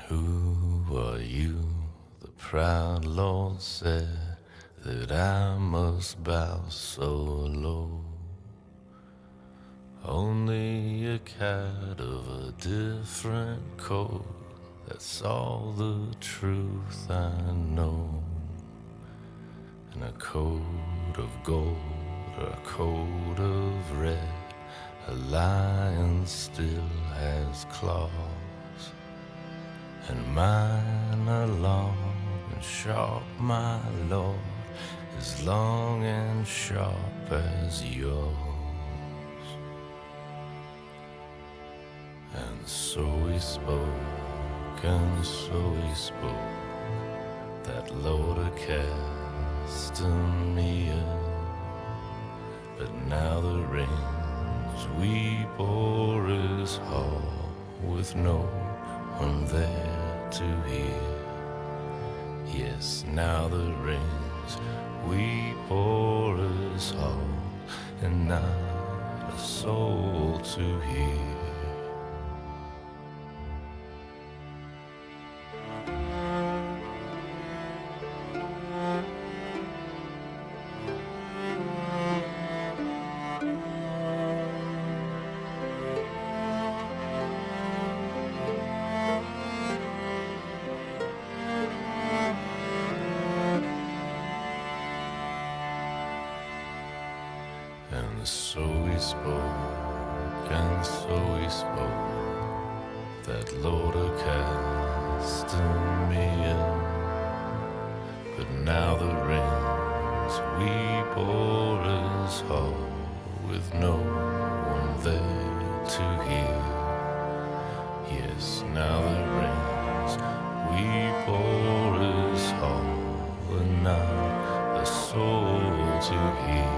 Who are you? The proud Lord said that I must bow so low. Only a cat of a different coat, that's all the truth I know. In a coat of gold or a coat of red, a lion still has claws. And mine are long and sharp, my Lord, as long and sharp as yours. And so he spoke, and so he spoke, that load of Castamere. But now the rains we bore is hall, with no one there to hear. Yes, now the rains we pour is hall, and not a soul to hear. And so he spoke, and so he spoke, that Lord of Castamere. But now the rains we bore is hall, with no one there to hear. Yes, now the rains we bore is hall, and not a soul to hear.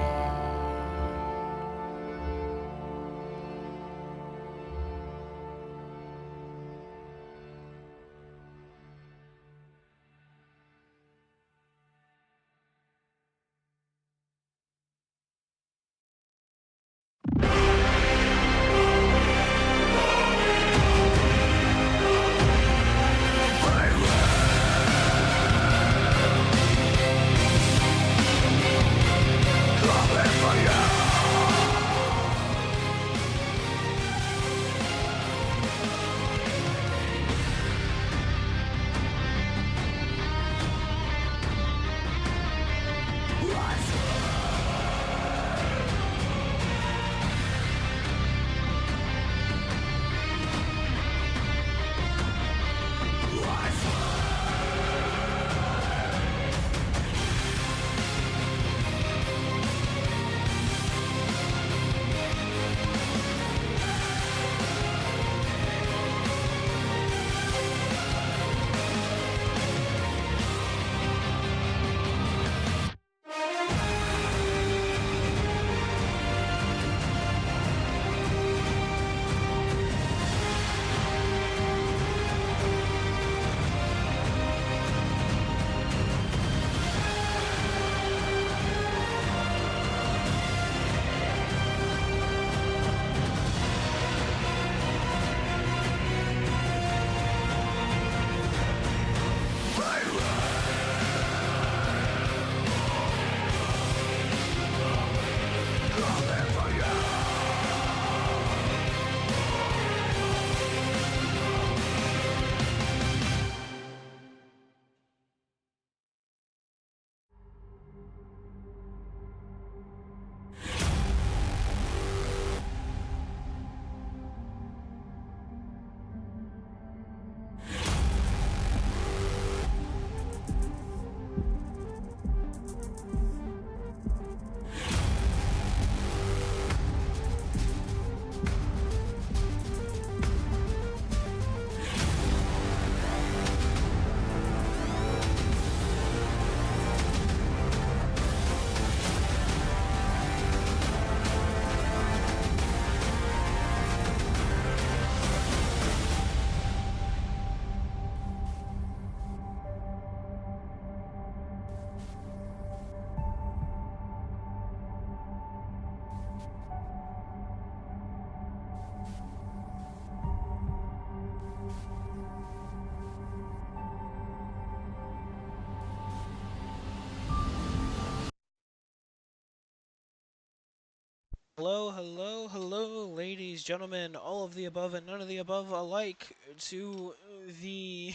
Hello, hello, hello, ladies, gentlemen, all of the above and none of the above alike to the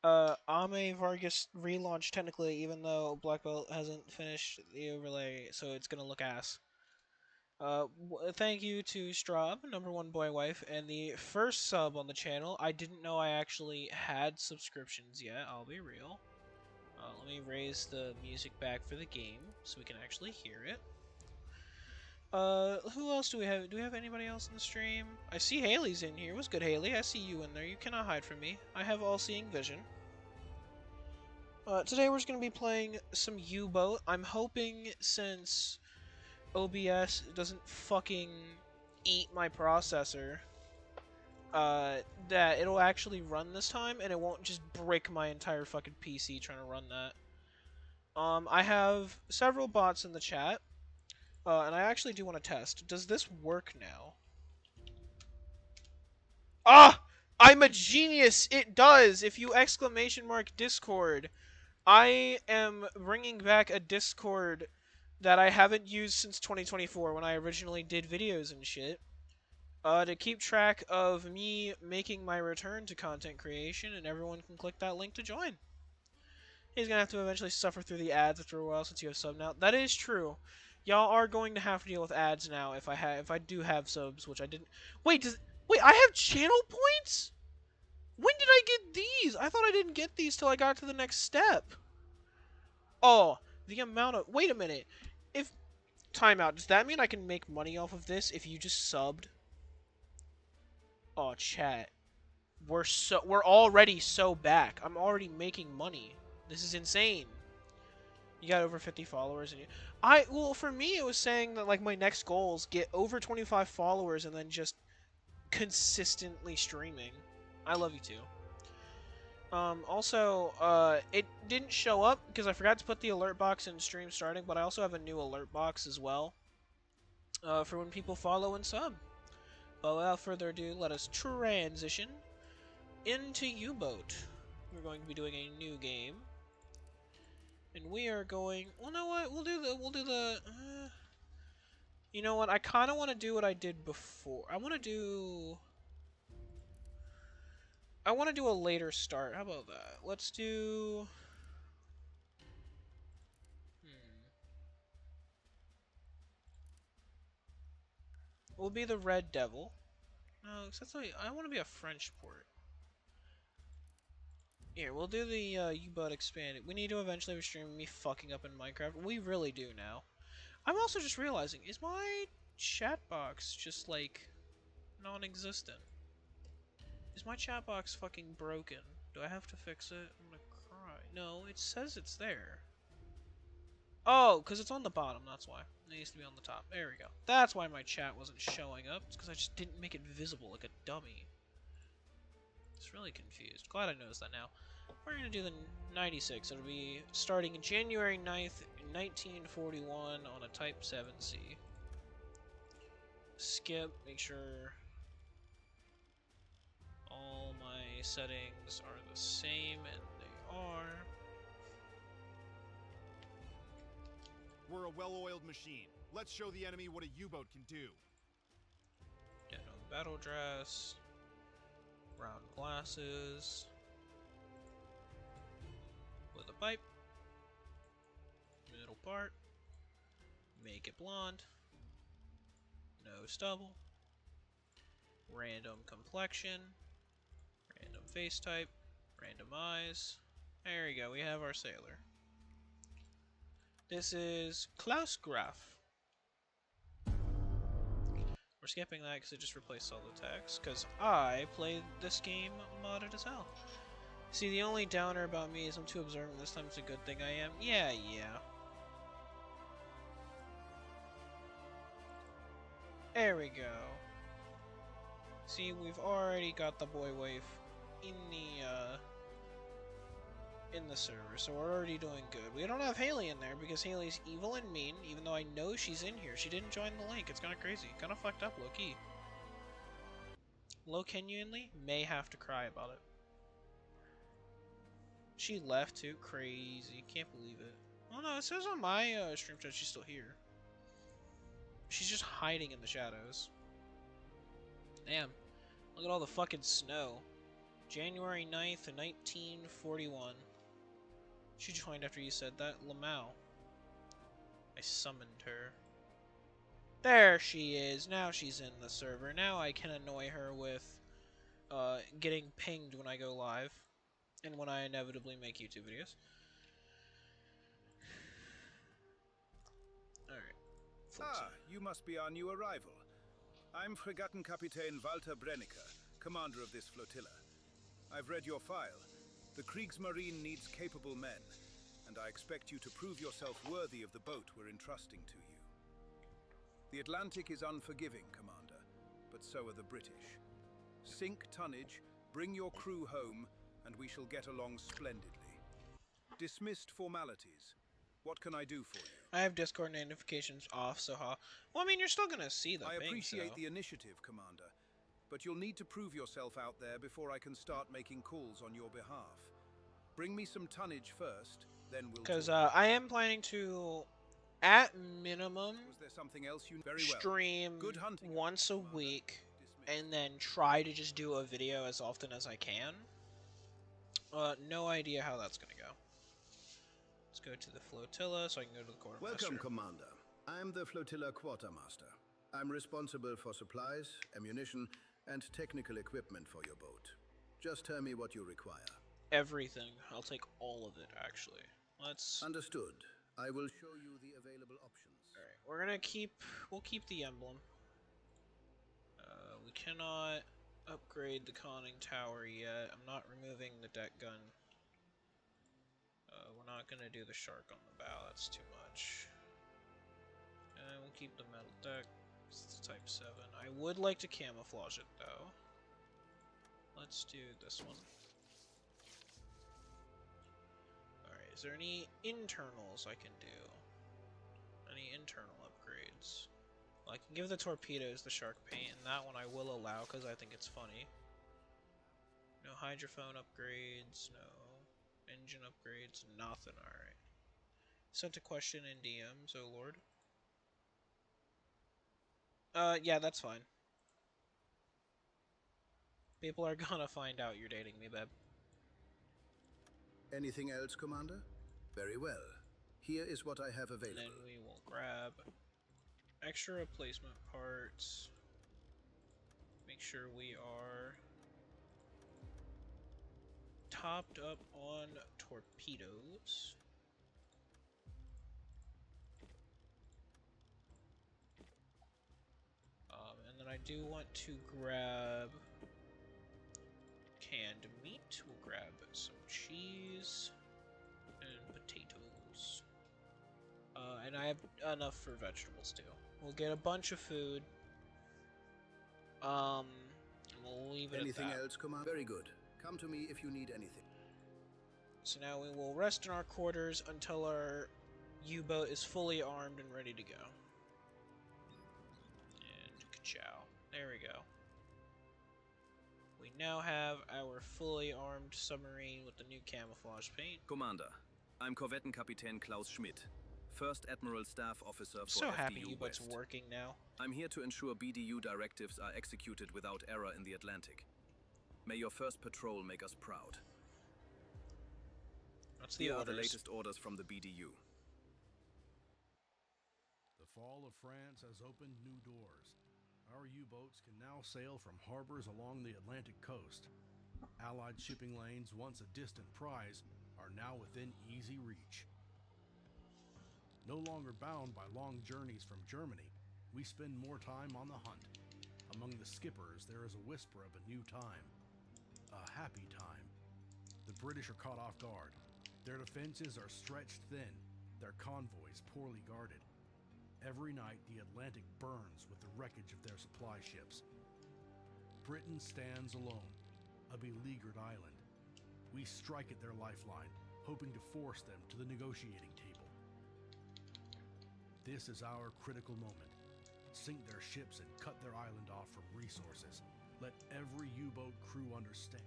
Ame Vargas relaunch technically, even though Black Belt hasn't finished the overlay, so it's gonna look ass. Thank you to Straub, number one boy wife, and the first sub on the channel. I didn't know I actually had subscriptions yet, I'll be real. Let me raise the music back for the game so we can actually hear it. Who else do we have? Do we have anybody else in the stream? I see Haley's in here. What's good, Haley? I see you in there. You cannot hide from me. I have all-seeing vision. Today we're just gonna be playing some Uboat. I'm hoping since OBS doesn't fucking eat my processor, that it'll actually run this time and it won't just break my entire fucking PC trying to run that. I have several bots in the chat, and I actually do want to test. Does this work now? Ah! I'm a genius! It does! If you exclamation mark Discord, I am bringing back a Discord that I haven't used since 2024 when I originally did videos and shit. To keep track of me making my return to content creation, and everyone can click that link to join. He's gonna have to eventually suffer through the ads after a while since you have sub now. That is true. Y'all are going to have to deal with ads now if I do have subs, which I didn't. Wait, I have channel points? When did I get these? I thought I didn't get these till I got to the next step. Oh, the amount of... Wait a minute. If... Timeout. Does that mean I can make money off of this if you just subbed? Oh, chat. We're already so back. I'm already making money. This is insane. You got over 50 followers and well, for me it was saying that like my next goals get over 25 followers and then just consistently streaming. I love you too. Also, it didn't show up because I forgot to put the alert box in stream starting, but I also have a new alert box as well, for when people follow and sub. But without further ado, let us transition into Uboat. We're going to be doing a new game, and we are going. Well, know what? You know what? I kind of want to do what I did before. I want to do a later start. How about that? Let's do. We'll be the Red Devil. No, that's not, I want to be a French port. Here, we'll do the U-boat expanded. We need to eventually restrain me fucking up in Minecraft. We really do now. I'm also just realizing, is my chat box just like non-existent? Is my chat box fucking broken? Do I have to fix it? I'm gonna cry. No, it says it's there. Oh, because it's on the bottom, that's why. It needs to be on the top. There we go. That's why my chat wasn't showing up. It's because I just didn't make it visible like a dummy. It's really confused. Glad I noticed that now. We're going to do the 96. It'll be starting January 9th, 1941 on a Type 7C. Skip, make sure all my settings are the same, and they are. We're a well-oiled machine. Let's show the enemy what a U-boat can do. Denim battle dress. Round glasses. With a pipe. Middle part. Make it blonde. No stubble. Random complexion. Random face type. Random eyes. There we go, we have our sailor. This is Klaus Graf. We're skipping that because it just replaced all the text, because I played this game modded as hell. See, the only downer about me is I'm too observant this time. It's a good thing I am. Yeah. There we go. See, we've already got the boy wife in the server, so we're already doing good. We don't have Haley in there because Haley's evil and mean, even though I know she's in here. She didn't join the link. It's kind of crazy. Kind of fucked up, low-key. Low genuinely may have to cry about it. She left too. Crazy. Can't believe it. Oh no, it says on my stream chat she's still here. She's just hiding in the shadows. Damn. Look at all the fucking snow. January 9th, 1941. She joined after you said that. Lamau. I summoned her. There she is. Now she's in the server. Now I can annoy her with getting pinged when I go live. And when I inevitably make YouTube videos. Alright. You must be our new arrival. I'm Fregattenkapitän Walter Brenniker, commander of this flotilla. I've read your file. The Kriegsmarine needs capable men, and I expect you to prove yourself worthy of the boat we're entrusting to you. The Atlantic is unforgiving, Commander, but so are the British. Sink tonnage, bring your crew home, and we shall get along splendidly. Dismissed formalities. What can I do for you? I have Discord notifications off, so well, I mean, you're still gonna see the I ping, appreciate so. the initiative, Commander, but you'll need to prove yourself out there before I can start making calls on your behalf. Bring me some tonnage first, then we'll Because talk. I am planning to, at minimum, Was there something else you very well? stream Good hunting, once a Commander. week, Dismissed. and then try to just do a video as often as I can. No idea how that's gonna go. Let's go to the flotilla so I can go to the quartermaster. Welcome, Commander. I'm the flotilla quartermaster. I'm responsible for supplies, ammunition, and technical equipment for your boat. Just tell me what you require. Everything. I'll take all of it, actually. Let's... Understood. I will show you the available options. Alright, we're gonna we'll keep the emblem. We cannot upgrade the conning tower yet. I'm not removing the deck gun. We're not gonna do the shark on the bow, that's too much. And we'll keep the metal deck. It's type 7. I would like to camouflage it though. Let's do this one. Alright, is there any internals I can do? Any internal upgrades? Well, I can give the torpedoes the shark paint, and that one I will allow because I think it's funny. No hydrophone upgrades, no engine upgrades, nothing, alright. Sent a question in DMs, oh lord. Yeah, that's fine. People are gonna find out you're dating me, babe. Anything else, Commander? Very well. Here is what I have And available. then we will grab extra replacement parts. Make sure we are topped up on torpedoes. And then I do want to grab canned meat. We'll grab some cheese and potatoes. And I have enough for vegetables too. We'll get a bunch of food. And we'll leave it Anything at that. else, Commander? Very good. Come to me if you need anything. So now we will rest in our quarters until our U-boat is fully armed and ready to go. And ka-chow. There we go. We now have our fully armed submarine with the new camouflage paint. Commander, I'm Korvettenkapitän Klaus Schmidt, First Admiral Staff Officer for So happy FDU U-boat's West. working now. I'm here to ensure BDU directives are executed without error in the Atlantic. May your first patrol make us proud. That's the Here are orders. the latest orders from the BDU. The fall of France has opened new doors. Our U-boats can now sail from harbors along the Atlantic coast. Allied shipping lanes, once a distant prize, are now within easy reach. No longer bound by long journeys from Germany, we spend more time on the hunt. Among the skippers, there is a whisper of a new time. A happy time. The British are caught off guard. Their defenses are stretched thin, their convoys poorly guarded. Every night, the Atlantic burns with the wreckage of their supply ships. Britain stands alone, a beleaguered island. We strike at their lifeline, hoping to force them to the negotiating table. This is our critical moment. Sink their ships and cut their island off from resources. Let every U-boat crew understand.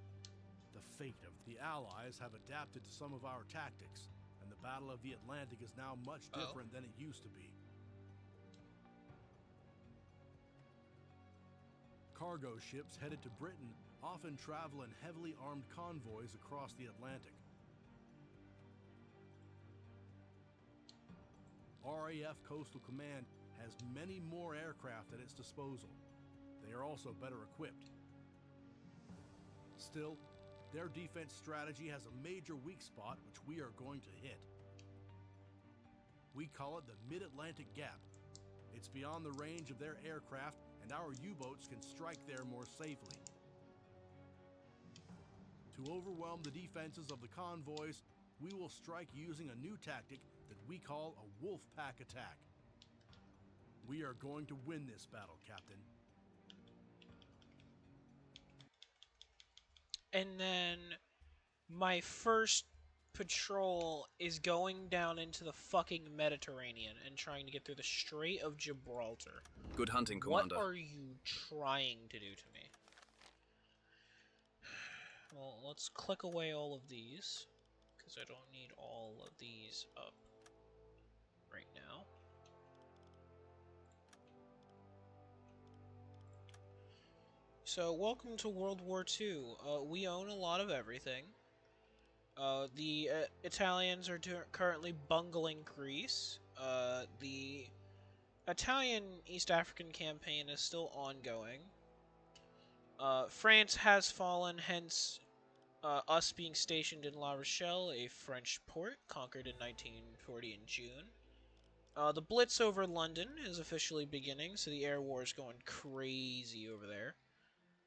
The fate of the Allies have adapted to some of our tactics, and the Battle of the Atlantic is now much different than it used to be. cargo ships headed to Britain often travel in heavily armed convoys across the Atlantic. RAF Coastal Command has many more aircraft at its disposal. They are also better equipped. Still, their defense strategy has a major weak spot which we are going to hit. We call it the Mid-Atlantic Gap. It's beyond the range of their aircraft, and our U-boats can strike there more safely. To overwhelm the defenses of the convoys, we will strike using a new tactic that we call a wolf pack attack. We are going to win this battle, Captain. And then my first patrol is going down into the fucking Mediterranean and trying to get through the Strait of Gibraltar. Good hunting, Commander. What are you trying to do to me? Well, let's click away all of these, because I don't need all of these up right now. So, welcome to World War II. We own a lot of everything. The Italians are currently bungling Greece. The Italian East African campaign is still ongoing. France has fallen, hence us being stationed in La Rochelle, a French port, conquered in 1940 in June. The Blitz over London is officially beginning, so the air war is going crazy over there.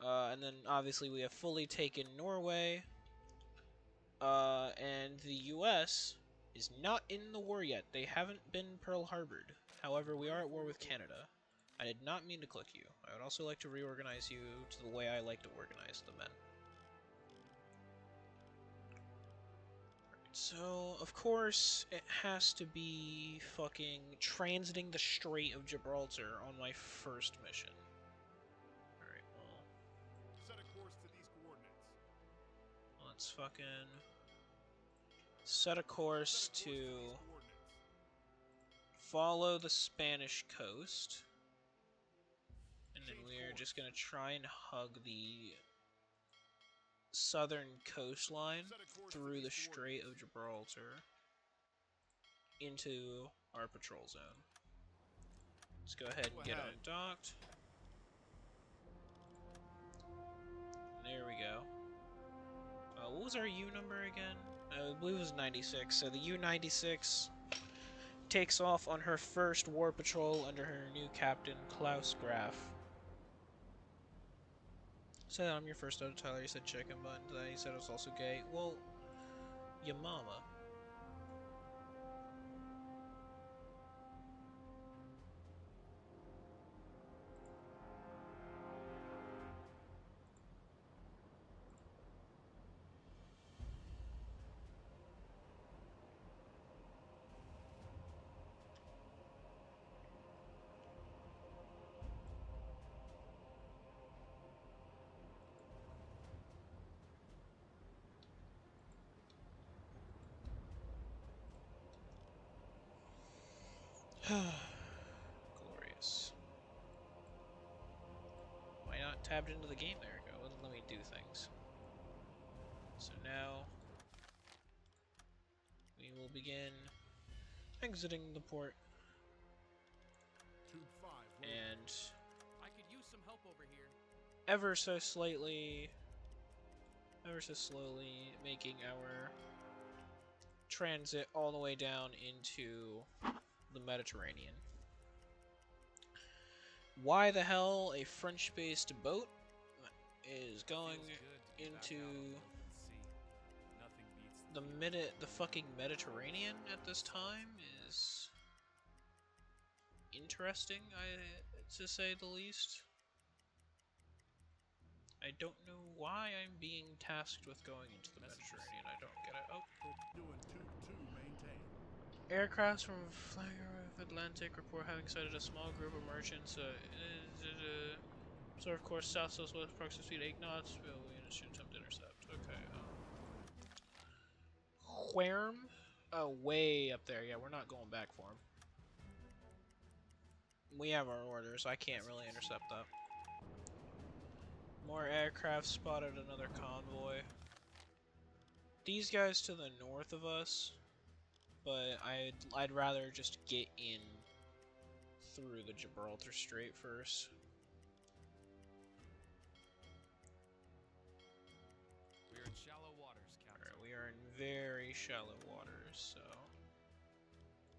And then, obviously, we have fully taken Norway. And the U.S. is not in the war yet. They haven't been Pearl Harbored. However, we are at war with Canada. I did not mean to click you. I would also like to reorganize you to the way I like to organize the men. So, of course, it has to be fucking transiting the Strait of Gibraltar on my first mission. Alright, well, Set a course to these coordinates. let's fucking set a course to follow the Spanish coast. And then we're just gonna try and hug the southern coastline through the Strait of Gibraltar into our patrol zone. Let's go ahead and get undocked. There we go. What was our U number again? I believe it was 96. So the U-96 takes off on her first war patrol under her new captain, Klaus Graf. Said I'm your first auto Tyler. You said chicken bun. Then he said I was also gay. Well, your mama. Glorious. Why not tabbed into the game? There we go. Let me do things. So now we will begin exiting the port. Tube 5, and I could use some help over here. ever so slowly making our transit all the way down into the Mediterranean. Why the hell a French-based boat is going into the fucking Mediterranean at this time is interesting, to say the least. I don't know why I'm being tasked with going into the Mediterranean. I don't get it. Oh. doing tube 2, maintain. Aircrafts from Flagger of Atlantic report having sighted a small group of merchants. So of course south-southwest approximate speed 8 knots. Well, we should attempt to intercept. Okay. Wherm? Oh, way up there. Yeah, we're not going back for him. We have our orders. I can't really intercept that. More aircraft spotted another convoy. These guys to the north of us, but I'd rather just get in through the Gibraltar Strait first. We are in shallow waters, Captain. Alright, we are in very shallow waters, so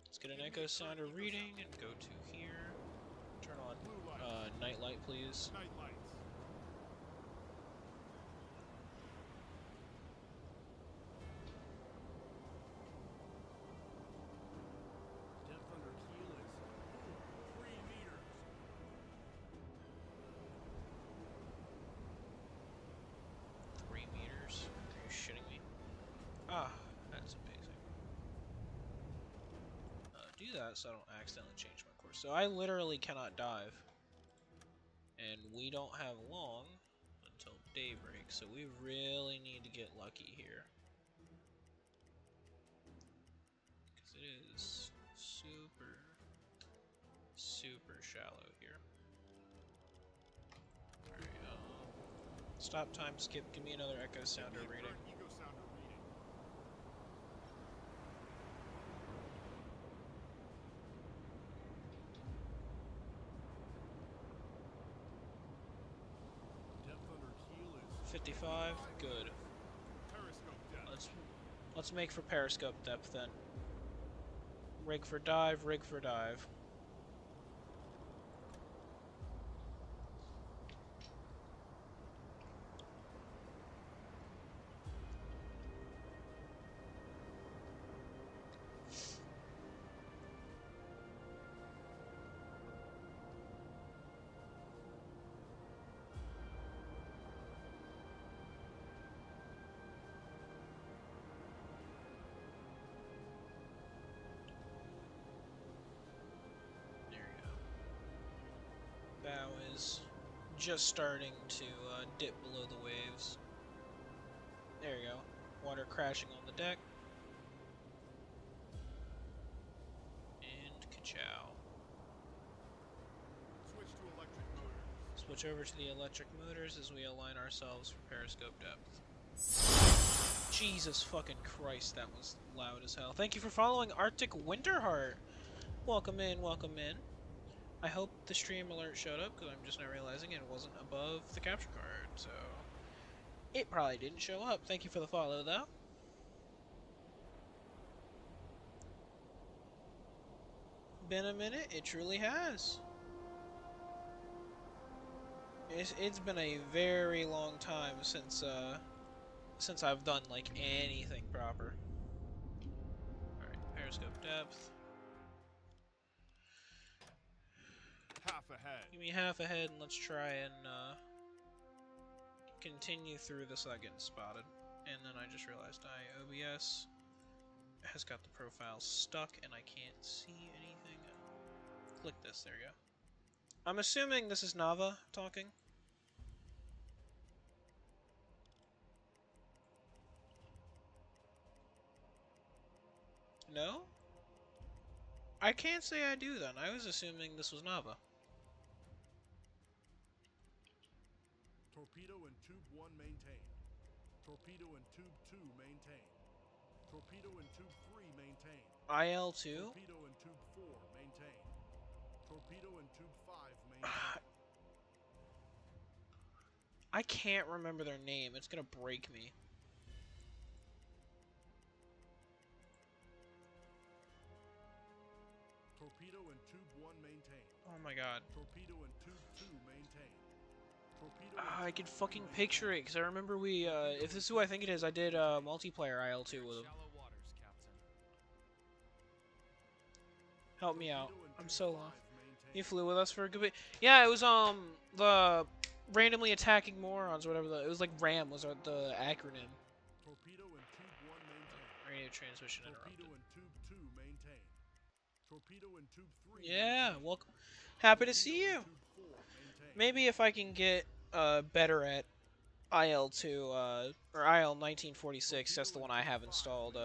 let's get an echo sounder reading and go to here. Turn on night light, please. Night lights. Depth under keel is 3 meters. 3 meters? Are you shitting me? Ah, that's amazing. Do that so I don't accidentally change my course. So I literally cannot dive. And we don't have long until daybreak, so we really need to get lucky here. Because it is super, super shallow here. Alright, stop time skip, give me another echo sounder reading. Echo sounder reading. Depth under keel is 55, good. Periscope depth. Let's make for periscope depth then. Rig for dive, rig for dive. Bow is just starting to dip below the waves. There you go. Water crashing on the deck. And ka-chow. Switch to electric motors. Switch over to the electric motors as we align ourselves for periscope depth. Jesus fucking Christ, that was loud as hell. Thank you for following Arctic Winterheart. Welcome in, welcome in. I hope the stream alert showed up, because I'm just now realizing it wasn't above the capture card, so it probably didn't show up. Thank you for the follow, though. Been a minute, it truly has. It's been a very long time since I've done like anything proper. Alright, periscope depth. Half ahead. Give me half ahead and let's try and continue through this without getting spotted. And then I just realized OBS has got the profile stuck and I can't see anything. Click this, there you go. I'm assuming this is Nava talking. No? I can't say I do then. I was assuming this was Nava. torpedo and tube 1 maintained. Torpedo and tube 2 maintained. Torpedo and tube 3 maintained. IL-2? Torpedo and tube 4 maintained. Torpedo and tube 5 maintained. I can't remember their name. It's gonna break me. Torpedo and tube 1 maintained. Oh my god. Torpedo and tube 2 maintained. Torpedo I can fucking picture it, because I remember we, if this is who I think it is, I did multiplayer IL-2 with him. Shallow waters, Captain. Help me out. I'm so lost. He flew with us for a good bit. Yeah, it was, the randomly attacking morons, or whatever it was like RAM was the acronym. Torpedo and tube 1 maintained. Radio transmission Torpedo interrupted. and tube 2 maintained. Torpedo and tube 3 Yeah, welcome. Happy to see you. tube 4 maintained. Maybe if I can get better at IL-2 or IL-1946, that's the one I have installed.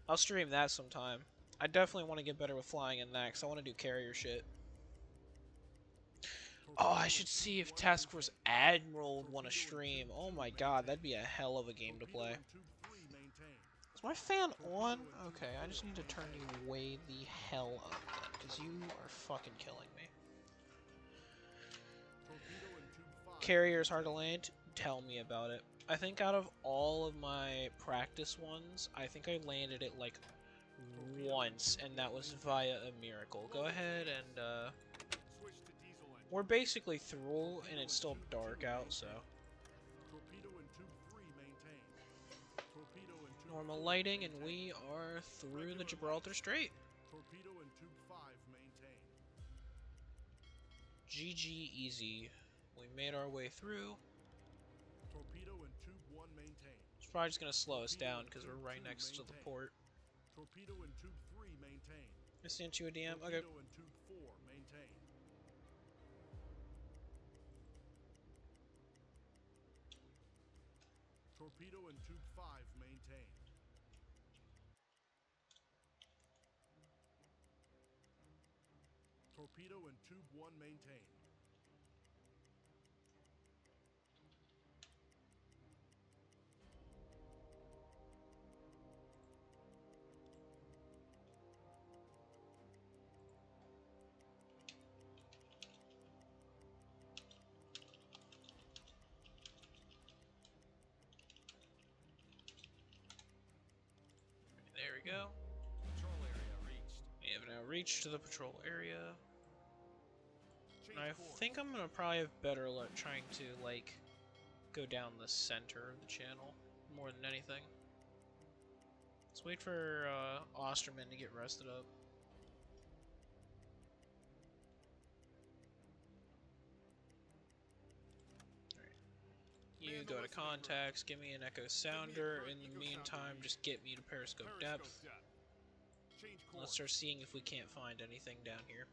I'll stream that sometime. I definitely want to get better with flying in that, because I want to do carrier shit. Oh, I should see if Task Force Admiral would want to stream. Oh my god, that'd be a hell of a game to play. Is my fan on? Okay, I just need to turn you way the hell up then, because you are fucking killing me. Carrier's hard to land? Tell me about it. I think out of all of my practice ones, I think I landed it like once, and that was via a miracle. Go ahead and, we're basically through, and it's still dark out, so. Normal lighting, and we are through the Gibraltar Strait. GG easy. We made our way through. It's probably just gonna slow us down because we're right next to the port. I sent you a DM. Okay. Torpedo and tube 5 maintain. Torpedo and tube 1 maintain. There we go. Patrol area reached. We have now reached the patrol area. And I think I'm gonna probably have better luck trying to, like, go down the center of the channel more than anything. Let's wait for Osterman to get rested up. You go to contacts, give me an echo sounder. In the meantime, just get me to periscope depth. Let's start seeing if we can't find anything down here.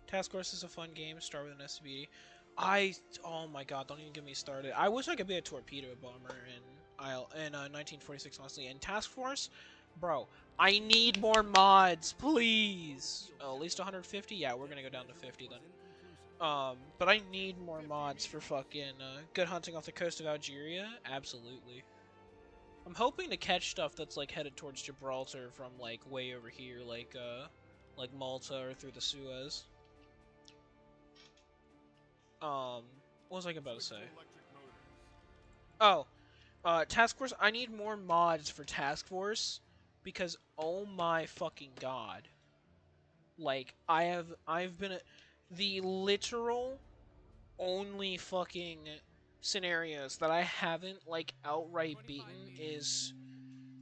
Task Force is a fun game. Start with an SCBD. Oh my god, don't even get me started. I wish I could be a torpedo bomber in 1946, honestly. And Task Force, bro, I need more mods, please. Oh, at least 150. Yeah, we're gonna go down to 50 then. But I need more mods for fucking good hunting off the coast of Algeria. Absolutely. I'm hoping to catch stuff that's like headed towards Gibraltar from like way over here, like Malta or through the Suez. What was I about to say? Oh, Task Force. I need more mods for Task Force because oh my fucking god, like I've been the literal only fucking scenarios that I haven't like outright beaten is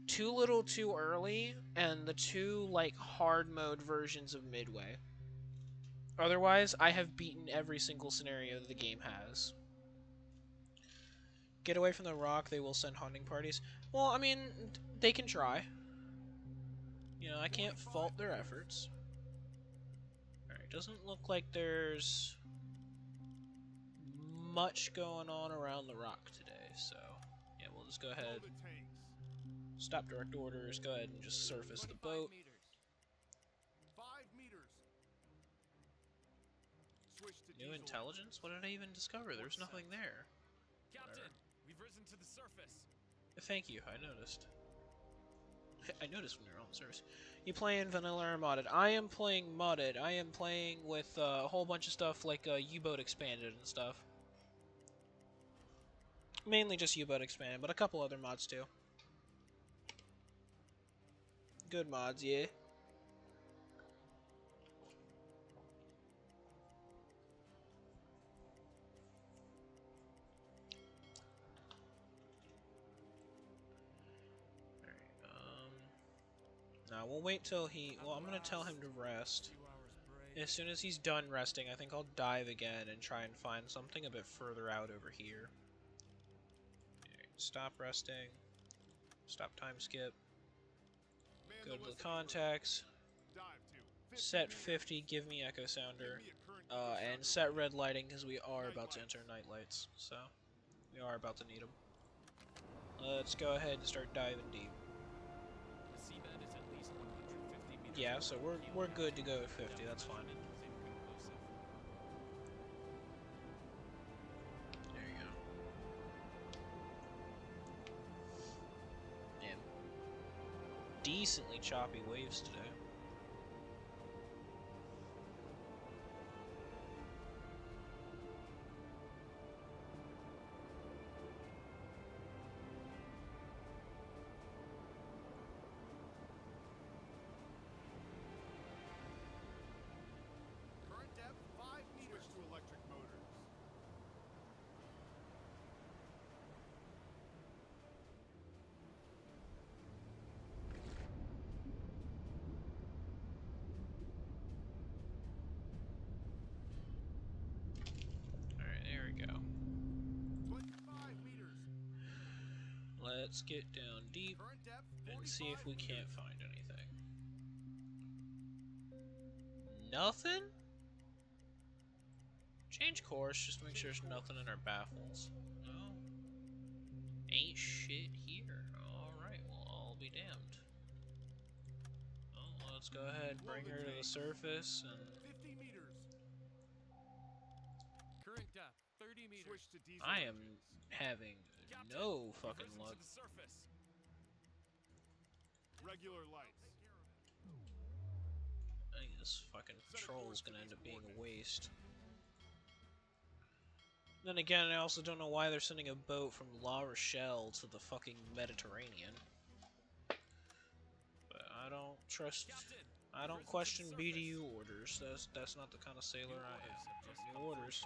Too Little Too Early and the two like hard mode versions of Midway. Otherwise, I have beaten every single scenario the game has. Get away from the rock, they will send hunting parties. Well, I mean, they can try. You know, I can't fault their efforts. Alright, doesn't look like there's much going on around the rock today, so yeah, we'll just go ahead. Stop direct orders, go ahead and just surface the boat. 5 meters. Switch to New intelligence? What did I even discover? There's nothing there. Captain, we've risen to the surface. Thank you, I noticed. I noticed when you were on the surface. You playing vanilla or modded? I am playing modded. I am playing with a whole bunch of stuff like Uboat expanded and stuff. Mainly just Uboat expanded, but a couple other mods too. Good mods, yeah. Now we'll wait till he. Well, I'm gonna tell him to rest. As soon as he's done resting, I think I'll dive again and try and find something a bit further out over here. Right, stop resting. Stop time skip. Go to the contacts. Set 50. Give me echo sounder. And set red lighting because we are about to enter night lights. So we are about to need them. Let's go ahead and start diving deep. Yeah, so we're good to go at 50. That's fine. There you go. And decently choppy waves today. Current depth 5 meters. Switch to electric motors. Alright, there we go. 25 meters. Let's get down deep Current depth and see if 45 we meters. can't find anything. Nothing? Change course just to make sure there's nothing in our baffles. No. Ain't shit here. Alright, well, I'll be damned. Well, let's go ahead, bring her to the surface, and 50 meters. Current depth 30 meters. Switch to diesel I am engines. having Captain, no we've fucking risen luck. to the surface. Regular lights. I think this fucking patrol is gonna end up being a waste. Then again, I also don't know why they're sending a boat from La Rochelle to the fucking Mediterranean. But I don't trust. Captain, I don't question BDU orders. That's not the kind of sailor I am. New orders.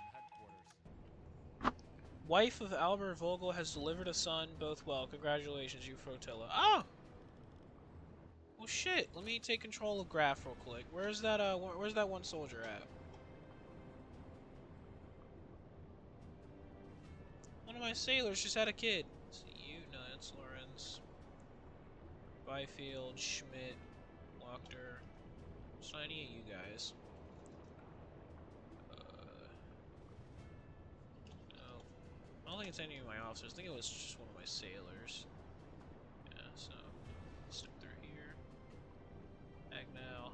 Wife of Albert Vogel has delivered a son, both well. Congratulations, you Frotilla. Oh! Well, shit. Let me take control of Graph real quick. Where's that one soldier at? One of my sailors just had a kid. See you, Nance, Lawrence, Byfield, Schmidt, Wachter. It's not any of you guys. No. I don't think it's any of my officers. I think it was just one of my sailors. Yeah, so step through here. Agnell,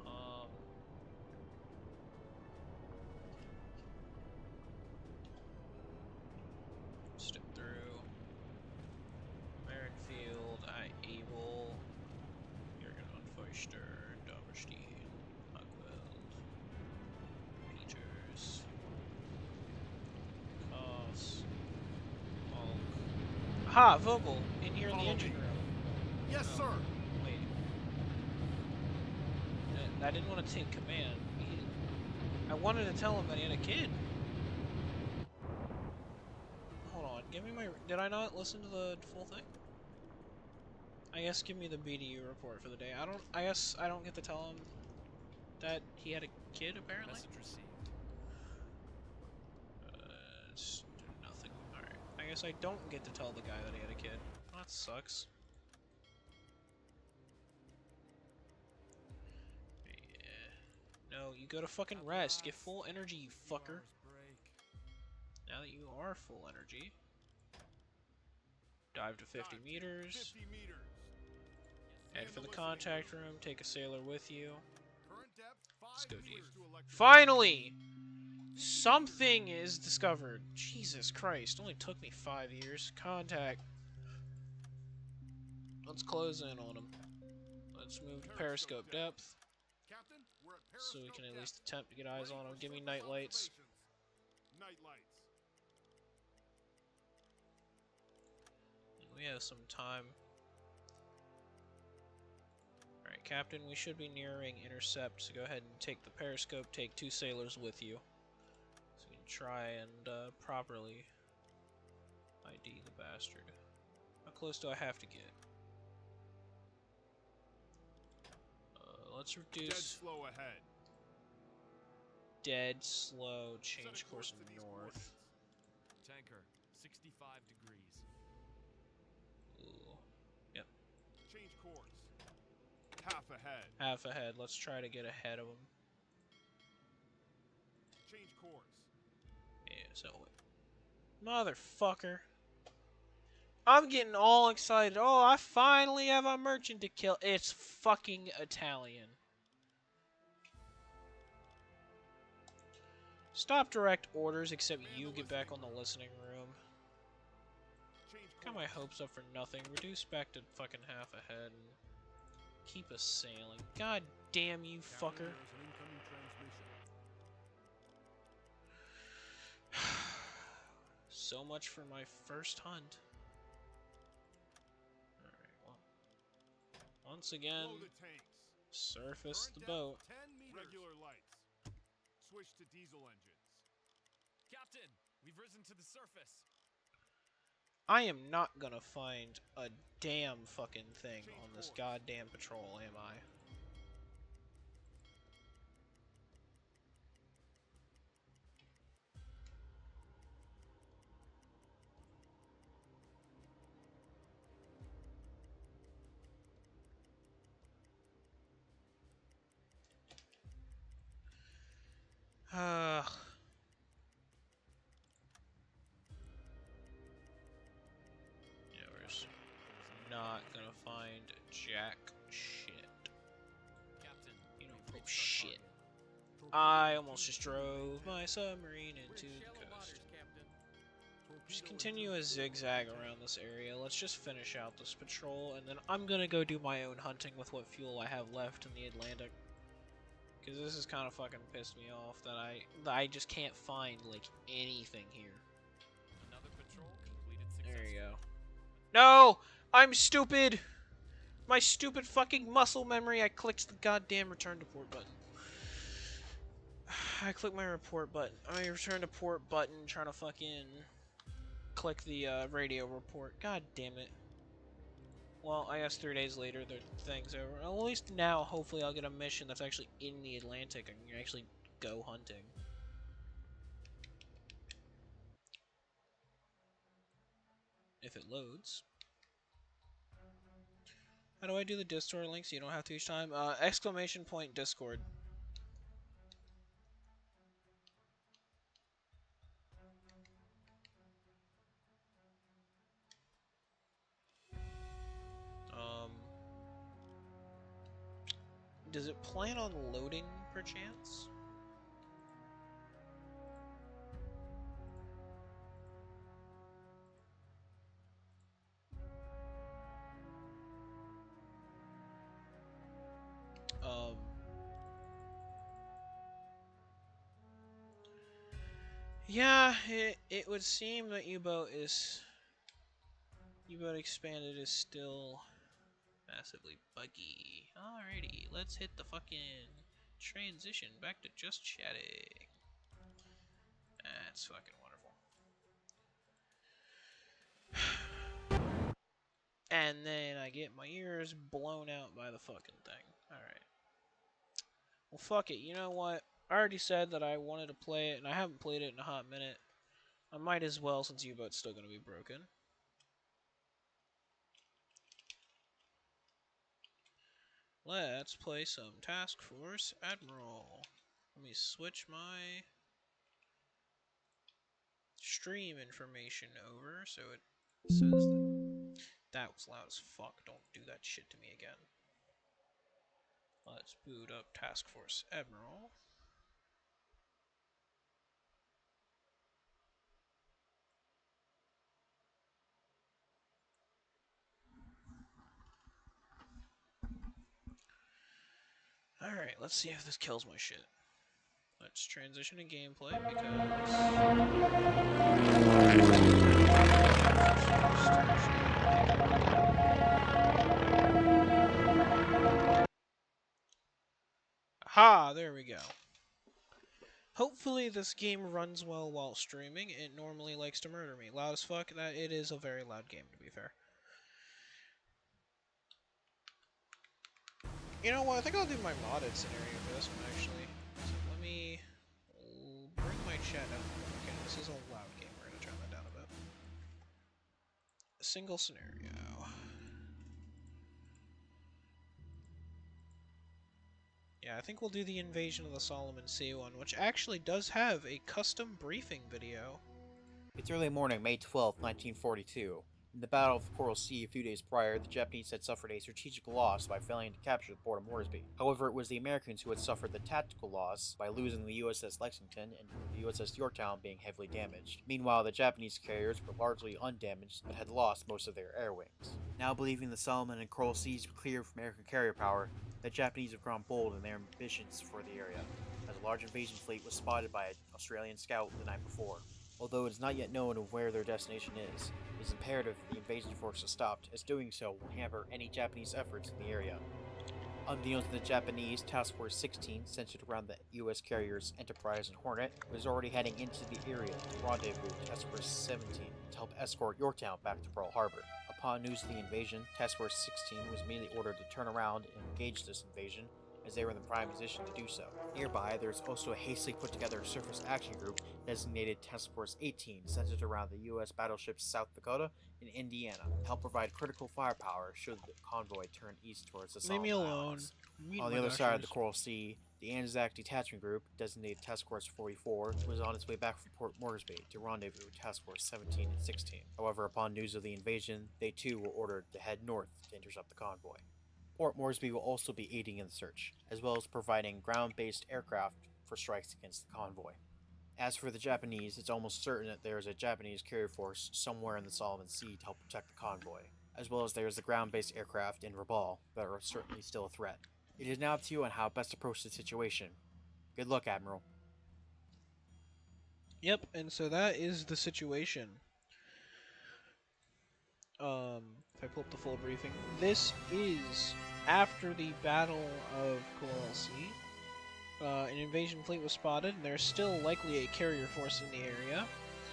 step through. Merrickfield, Abel, Jürgen von Feuchter, Doberstein, Huckweld, Peters, Koss, Falk. Aha! Vogel! In here in the Follow engine me. room. Yes, Oh, sir. Wait. I didn't want to take command. I wanted to tell him that he had a kid. Hold on, give me my... Did I not listen to the full thing? I guess give me the BDU report for the day. I guess I don't get to tell him that he had a kid, apparently? Message received. It's nothing. Alright. I guess I don't get to tell the guy that he had a kid. That sucks. Yeah. No, you go to fucking rest. Get full energy, you fucker. Now that you are full energy, dive to 50 meters, 50 meters. head for the contact room, take a sailor with you. Current depth 5 Let's go deep. meters to electric. Finally! Something is discovered. Jesus Christ, only took me 5 years. Contact. Let's close in on him. Let's move to periscope depth, Captain, we're at so we can at periscope least depth. attempt to get eyes Ready on him. for Give me surface night lights. observations. Night lights. We have some time. Alright, Captain, we should be nearing intercept, so go ahead and take the periscope, take 2 sailors with you. So we can try and properly ID the bastard. How close do I have to get? Let's Dead reduce slow ahead. dead, slow, change Set a course to these north. Tanker 65 degrees. Ooh. Yep, Change course. Half ahead. half ahead. Let's try to get ahead of him. Change course. Yeah, so motherfucker. I'm getting all excited. Oh, I finally have a merchant to kill. It's fucking Italian. Stop direct orders, except you get back on the listening room. Change Got my course. hopes up for nothing. Reduce back to fucking half ahead and keep us sailing. God damn you, Captain, fucker. there's an incoming transmission. So much for my first hunt. Alright, well. Once again, Blow the tanks. surface Current the depth, boat. 10 meters. Regular lights. Switch to diesel engines. Captain, we've risen to the surface. I am not gonna find a damn fucking thing Change on this course. goddamn patrol, am I? Ugh. Yeah, we're just not gonna find jack shit. Captain, You know, we've oh reached our shit. target. I almost just drove my submarine into the Shallow coast. waters, Captain. Just continue a zigzag around this area. Let's just finish out this patrol, and then I'm gonna go do my own hunting with what fuel I have left in the Atlantic. Because this has kind of fucking pissed me off that I just can't find, like, anything here. Another patrol completed There successfully. you go. No! I'm stupid! My stupid fucking muscle memory, I clicked the goddamn return to port button. I clicked my return to port button trying to fucking click the radio report. God damn it. Well, I guess 3 days later the thing's over. Well, at least now, hopefully I'll get a mission that's actually in the Atlantic and can actually go hunting. If it loads. How do I do the Discord link so you don't have to each time? Exclamation point Discord. Does it plan on loading, perchance? Yeah, it would seem that Uboat expanded is still massively buggy. Alrighty, let's hit the fucking transition back to just chatting. That's fucking wonderful. And then I get my ears blown out by the fucking thing. Alright. Well, fuck it. You know what? I already said that I wanted to play it, and I haven't played it in a hot minute. I might as well, since Uboat's still going to be broken. Let's play some Task Force Admiral. Let me switch my stream information over so it says that. That was loud as fuck. Don't do that shit to me again. Let's boot up Task Force Admiral. Alright, let's see if this kills my shit. Let's transition to gameplay ha! There we go. Hopefully this game runs well while streaming. It normally likes to murder me. Loud as fuck. That it is a very loud game, to be fair. You know what? I think I'll do my modded scenario for this one, actually. So let me bring my chat down. Okay, this is a loud game. We're going to turn that down a bit. A single scenario. Yeah, I think we'll do the Invasion of the Solomon Sea one, which actually does have a custom briefing video. It's early morning, May 12th, 1942. In the Battle of the Coral Sea a few days prior, the Japanese had suffered a strategic loss by failing to capture the port of Moresby. However, it was the Americans who had suffered the tactical loss by losing the USS Lexington and the USS Yorktown being heavily damaged. Meanwhile, the Japanese carriers were largely undamaged but had lost most of their air wings. Now believing the Solomon and Coral Seas were clear of American carrier power, the Japanese have grown bold in their ambitions for the area, as a large invasion fleet was spotted by an Australian scout the night before. Although it is not yet known of where their destination is, it is imperative that the invasion force is stopped, as doing so will hamper any Japanese efforts in the area. Unbeknownst to the Japanese, Task Force 16, centered around the U.S. carriers Enterprise and Hornet, was already heading into the area to rendezvous with Task Force 17 to help escort Yorktown back to Pearl Harbor. Upon news of the invasion, Task Force 16 was immediately ordered to turn around and engage this invasion, as they were in the prime position to do so. Nearby, there is also a hastily put together surface action group designated Task Force 18, centered around the U.S. battleships South Dakota and Indiana, to help provide critical firepower should the convoy turn east towards the Leave me Solomon alone. Islands. I'm eating On my the other side of the nachos. Coral Sea, the Anzac Detachment Group, designated Task Force 44, was on its way back from Port Moresby to rendezvous with Task Force 17 and 16. However, upon news of the invasion, they too were ordered to head north to intercept the convoy. Port Moresby will also be aiding in the search, as well as providing ground-based aircraft for strikes against the convoy. As for the Japanese, it's almost certain that there is a Japanese carrier force somewhere in the Solomon Sea to help protect the convoy, as well as there is the ground-based aircraft in Rabaul that are certainly still a threat. It is now up to you on how best to approach the situation. Good luck, Admiral. Yep, and so that is the situation. If I pull up the full briefing, this is after the Battle of Coral Sea. An invasion fleet was spotted, and there's still likely a carrier force in the area.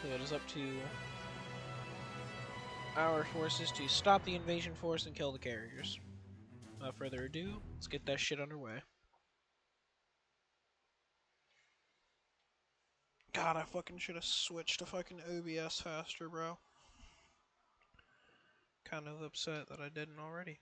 So it is up to our forces to stop the invasion force and kill the carriers. Without further ado, let's get that shit underway. God, I fucking should have switched to fucking OBS faster, bro. Kind of upset that I didn't already.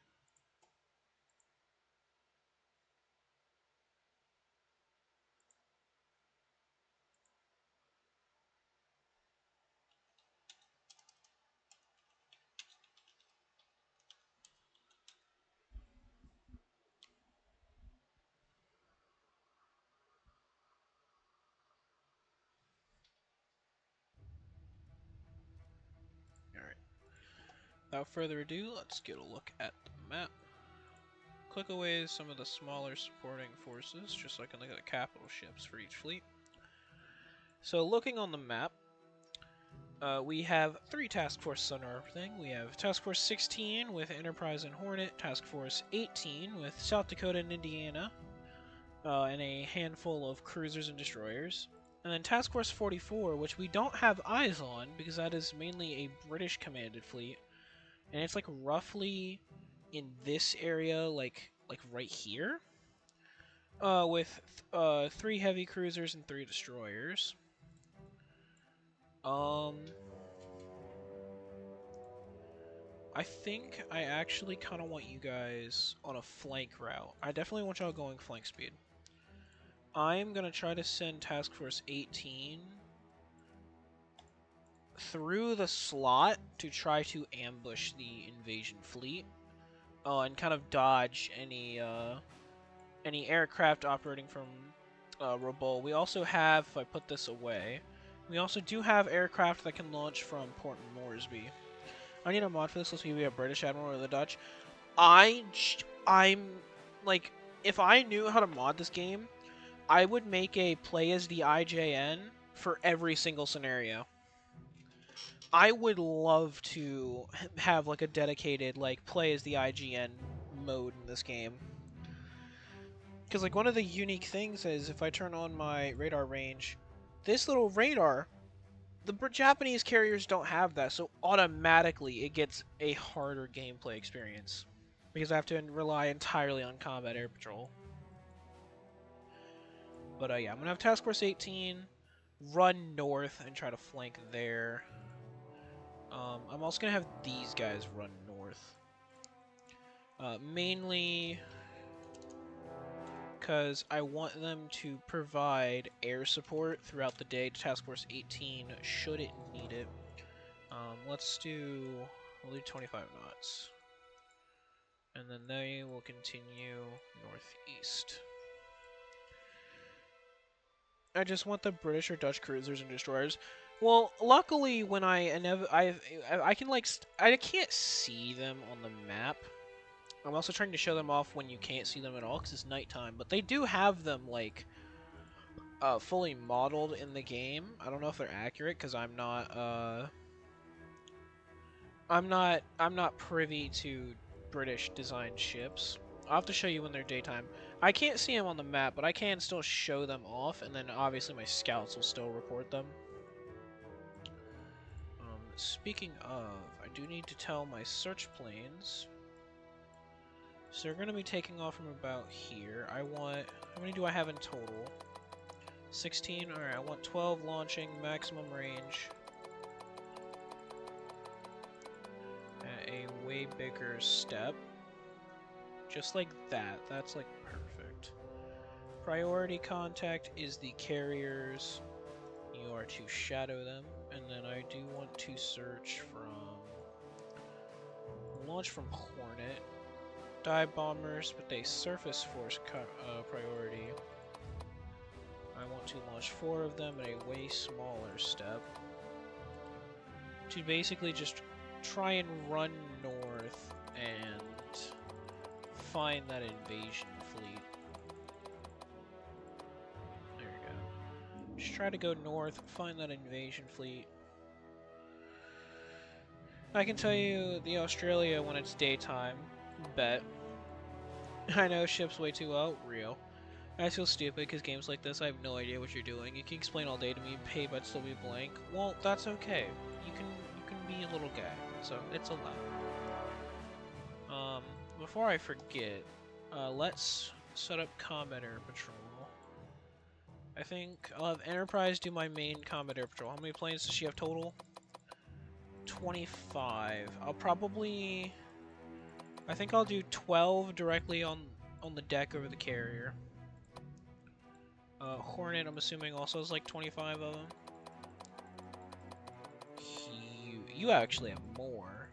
Alright. Without further ado, let's get a look at the map. Click away some of the smaller supporting forces, just so I can look at the capital ships for each fleet. So looking on the map, we have 3 task forces on our thing. We have Task Force 16 with Enterprise and Hornet, Task Force 18 with South Dakota and Indiana, and a handful of cruisers and destroyers. And then Task Force 44, which we don't have eyes on, because that is mainly a British commanded fleet. And it's like roughly in this area, like right here, with 3 heavy cruisers and 3 destroyers. I think I actually kind of want you guys on a flank route. I definitely want y'all going flank speed. I'm gonna try to send Task Force 18 through the slot to try to ambush the invasion fleet, and kind of dodge any aircraft operating from Rabaul. We also have, if I put this away, we also do have aircraft that can launch from Port Moresby. I need a mod for this. Let's see if we have British Admiral or the Dutch. I'm like, if I knew how to mod this game, I would make a play as the IJN for every single scenario. I would love to have like a dedicated like play as the IGN mode in this game. Because like one of the unique things is if I turn on my radar range, this little radar, the Japanese carriers don't have that, so automatically it gets a harder gameplay experience. Because I have to rely entirely on combat air patrol. But yeah, I'm going to have Task Force 18 run north and try to flank there. I'm also going to have these guys run north. Mainly because I want them to provide air support throughout the day to Task Force 18 should it need it. Let's do we'll do 25 knots. And then they will continue northeast. I just want the British or Dutch cruisers and destroyers. Well, luckily, when I can like I can't see them on the map. I'm also trying to show them off when you can't see them at all because it's nighttime. But they do have them like fully modeled in the game. I don't know if they're accurate because I'm not privy to British designed ships. I'll have to show you when they're daytime. I can't see them on the map, but I can still show them off, and then obviously my scouts will still report them. Speaking of, I do need to tell my search planes. So they're going to be taking off from about here. I want... How many do I have in total? 16? Alright, I want 12 launching, maximum range. At a way bigger step. Just like that. That's like perfect. Priority contact is the carriers. You are to shadow them. And then I do want to search from... Launch from Hornet. Dive bombers with a surface force priority. I want to launch 4 of them at a way smaller step. To basically just try and run north and find that invasion fleet. There we go. Just try to go north, find that invasion fleet. I can tell you the Australia when it's daytime. Bet. I know ship's way too low. Real. I feel stupid because games like this I have no idea what you're doing. You can explain all day to me, hey, but still be blank. Well, that's okay. You can be a little guy, so it's allowed. Before I forget, let's set up Combat Air Patrol. I think I'll have Enterprise do my main Combat Air Patrol. How many planes does she have total? 25. I think I'll do 12 directly on the deck over the carrier. Hornet, I'm assuming, also has like 25 of them. You actually have more.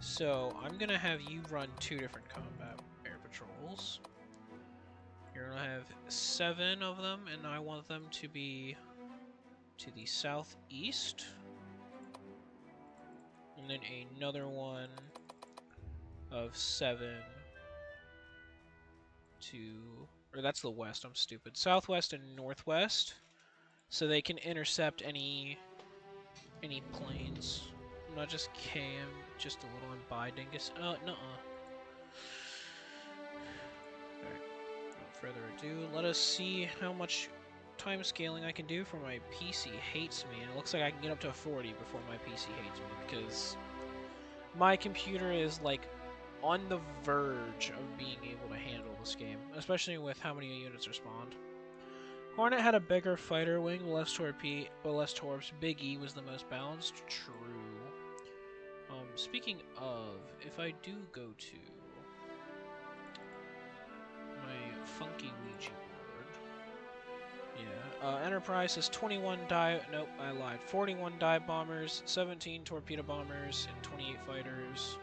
So, I'm gonna have you run 2 different combat air patrols. You're gonna have 7 of them, and I want them to be to the southeast. And then another one of 7 to... Or that's the west, I'm stupid. Southwest and northwest. So they can intercept any planes. Not just cam, just a little imbi dingus. Nuh-uh. Alright, without further ado, let us see how much time scaling I can do for my PC hates me. And it looks like I can get up to 40 before my PC hates me, because my computer is like on the verge of being able to handle this game, especially with how many units are spawned. Hornet had a bigger fighter wing, less torpedo, but less torps. Big E was the most balanced. True. Speaking of, if I do go to my funky Ouija board, yeah, Enterprise has 21 dive. Nope, I lied. 41 dive bombers, 17 torpedo bombers, and 28 fighters.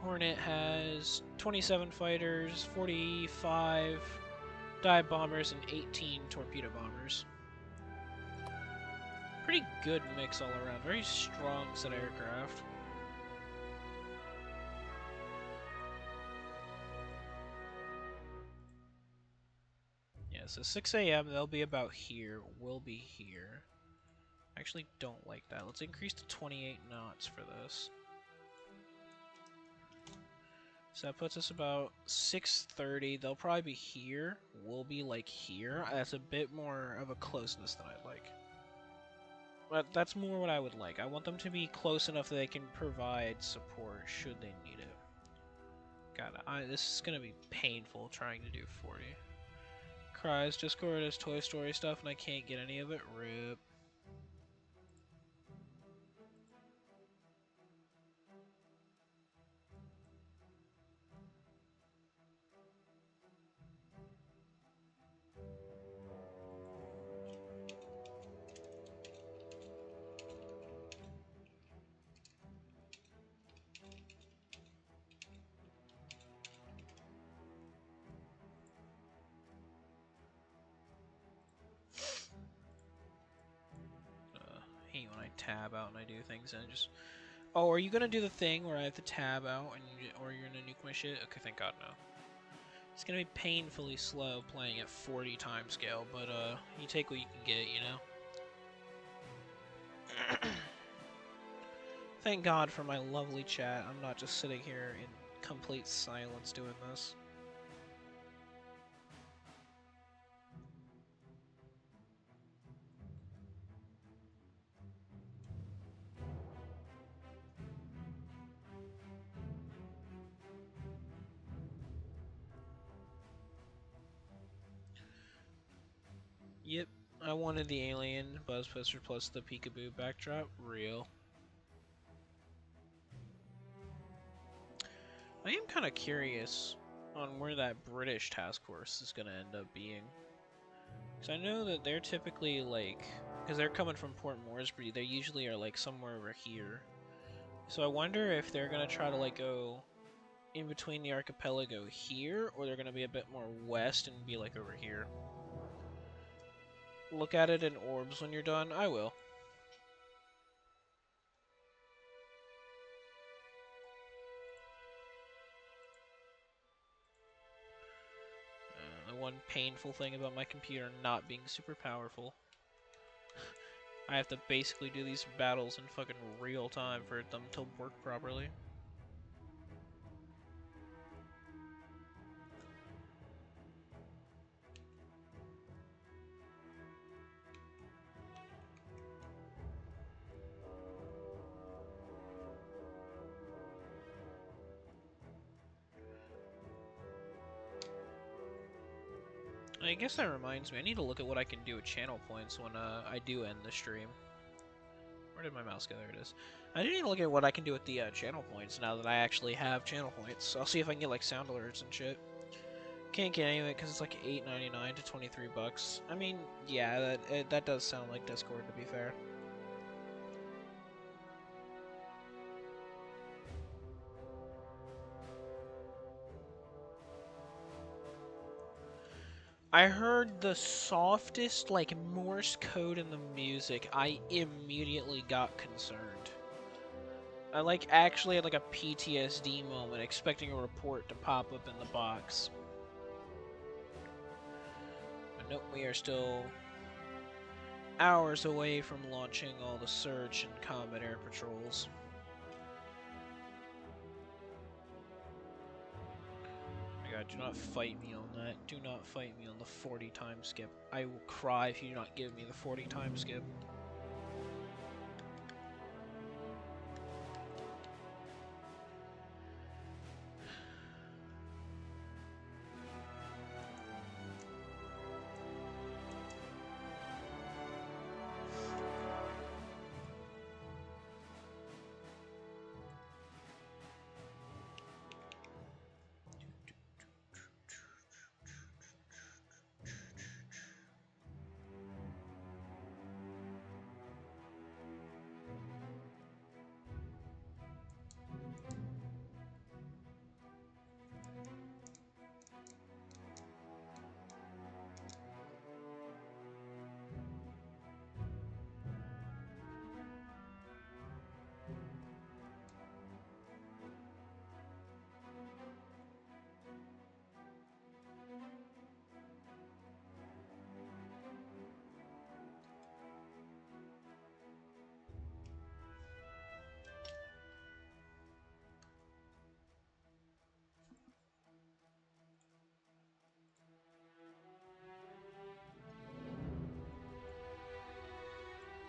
Hornet has 27 fighters, 45 dive bombers, and 18 torpedo bombers. Pretty good mix all around. Very strong set of aircraft. Yeah, so 6 a.m. they'll be about here. We'll be here. I actually don't like that. Let's increase to 28 knots for this. So that puts us about 6:30. They'll probably be here. We'll be like here. That's a bit more of a closeness than I'd like. But that's more what I would like. I want them to be close enough that they can provide support should they need it. God, this is gonna be painful trying to do 40. Cries, Discord has Toy Story stuff and I can't get any of it. RIP. hate when I tab out and I do things and I just... Oh, are you gonna do the thing where I have to tab out and or you're gonna nuke my shit? Okay, thank God, no. It's gonna be painfully slow playing at 40 time scale, but you take what you can get, you know? Thank God for my lovely chat. I'm not just sitting here in complete silence doing this. Yep, I wanted the alien buzz poster plus the peekaboo backdrop. Real. I am kind of curious on where that British task force is going to end up being. Because I know that they're typically like, because they're coming from Port Moresby, they usually are like somewhere over here. So I wonder if they're going to try to like go in between the archipelago here, or they're going to be a bit more west and be like over here. Look at it in orbs when you're done. I will. The one painful thing about my computer not being super powerful. I have to basically do these battles in fucking real time for them to work properly. I guess that reminds me, I need to look at what I can do with channel points when I do end the stream. Where did my mouse go? There it is. I do need to look at what I can do with the channel points now that I actually have channel points. I'll see if I can get like sound alerts and shit. Can't get any of it because it's like $8.99 to $23. I mean, yeah, that does sound like Discord, to be fair. I heard the softest, like, Morse code in the music. I immediately got concerned. I, like, actually had, like, a PTSD moment, expecting a report to pop up in the box. But nope, we are still hours away from launching all the search and combat air patrols. My god, do not fight me on that. Do not fight me on the 40 time skip. I will cry if you do not give me the 40 time skip.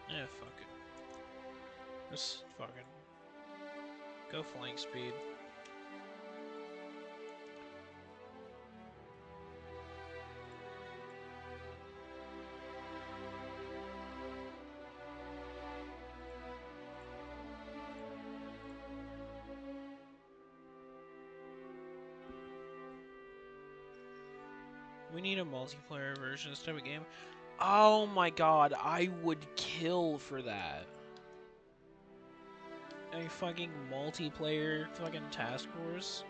Yeah, fuck it. Just fucking go flank speed. We need a multiplayer version of this type of game. Oh my god, I would kill for that. A fucking multiplayer fucking task force.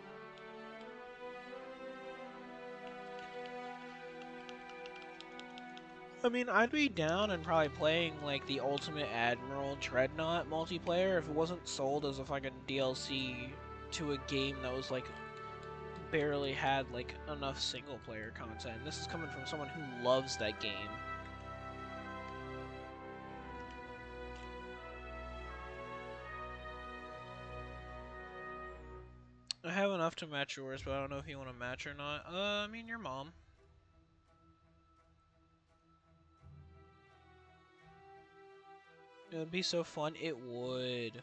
I mean, I'd be down and probably playing like the Ultimate Admiral Dreadnought multiplayer if it wasn't sold as a fucking DLC to a game that was like barely had like enough single player content. This is coming from someone who loves that game. I have enough to match yours, but I don't know if you want to match or not. I mean, your mom. It would be so fun. It would.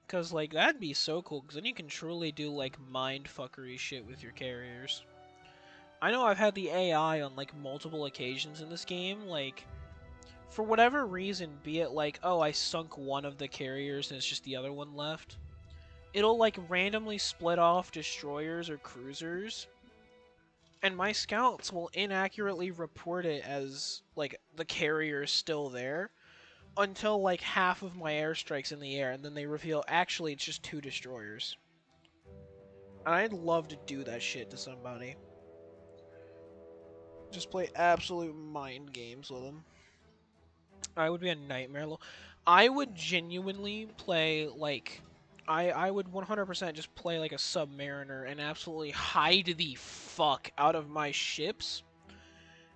Because, like, that'd be so cool. Because then you can truly do, like, mind-fuckery shit with your carriers. I know I've had the AI on, like, multiple occasions in this game. Like, for whatever reason, be it like, oh, I sunk one of the carriers and it's just the other one left. It'll, like, randomly split off destroyers or cruisers. And my scouts will inaccurately report it as, like, the carrier is still there. Until like half of my airstrikes in the air, and then they reveal actually it's just 2 destroyers. And I'd love to do that shit to somebody. Just play absolute mind games with them. I would be a nightmare. I would genuinely play like I would 100% just play like a submariner and absolutely hide the fuck out of my ships.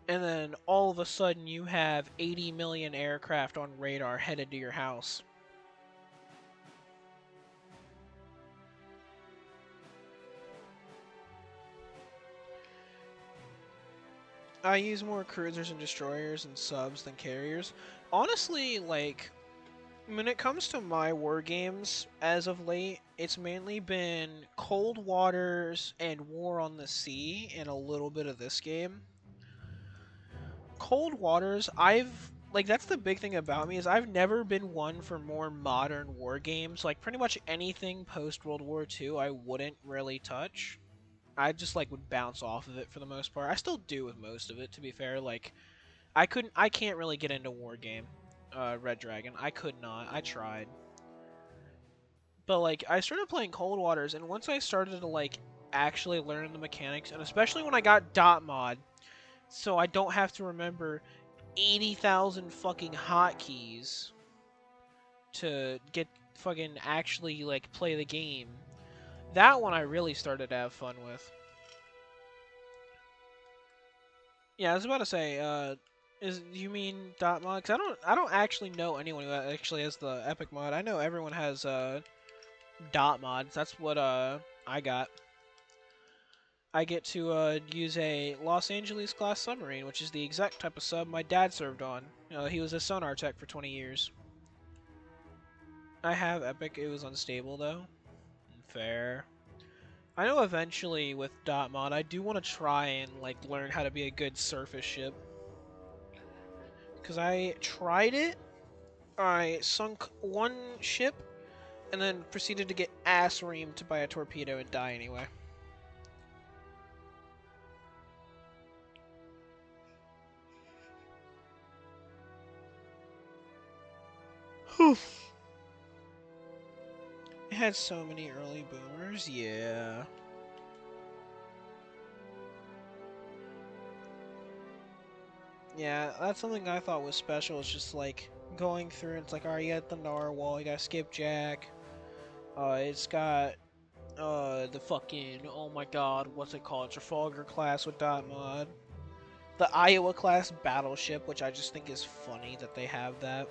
And then all of a sudden you have 80 million aircraft on radar headed to your house. I use more cruisers and destroyers and subs than carriers. Honestly, like, when it comes to my war games, as of late, it's mainly been Cold Waters and War on the Sea and a little bit of this game. Cold Waters, that's the big thing about me is I've never been one for more modern war games. Like, pretty much anything post World War II I wouldn't really touch. I just, like, would bounce off of it for the most part. I still do with most of it, to be fair. Like, I can't really get into War Game, Red Dragon. I could not. I tried. But, like, I started playing Cold Waters, and once I started to, like, actually learn the mechanics, and especially when I got dot mod, so I don't have to remember 80,000 fucking hotkeys to get fucking actually, like, play the game. That one I really started to have fun with. Yeah, I was about to say, you mean dot mod? 'Cause I don't actually know anyone who actually has the epic mod. I know everyone has dot mods. That's what I got. I get to use a Los Angeles class submarine, which is the exact type of sub my dad served on. He was a sonar tech for 20 years. I have epic. It was unstable though. Fair. I know eventually with dot mod, I do want to try and like learn how to be a good surface ship. Because I tried it. I sunk one ship and then proceeded to get ass reamed by a torpedo and die anyway. It had so many early boomers, yeah. Yeah, that's something I thought was special. It's just like going through. It's like, alright, you got the narwhal, you got skipjack. It's got the fucking, oh my god, what's it called? Trafalgar class with dot mod. The Iowa class battleship, which I just think is funny that they have that.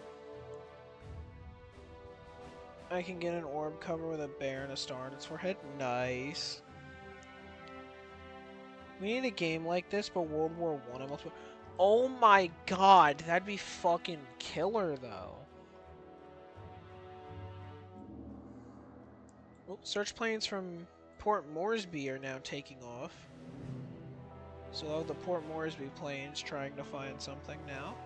I can get an orb cover with a bear and a star on its forehead. Nice. We need a game like this, but World War I almost. Oh my god, that'd be fucking killer though. Oh, search planes from Port Moresby are now taking off. So the Port Moresby planes trying to find something now.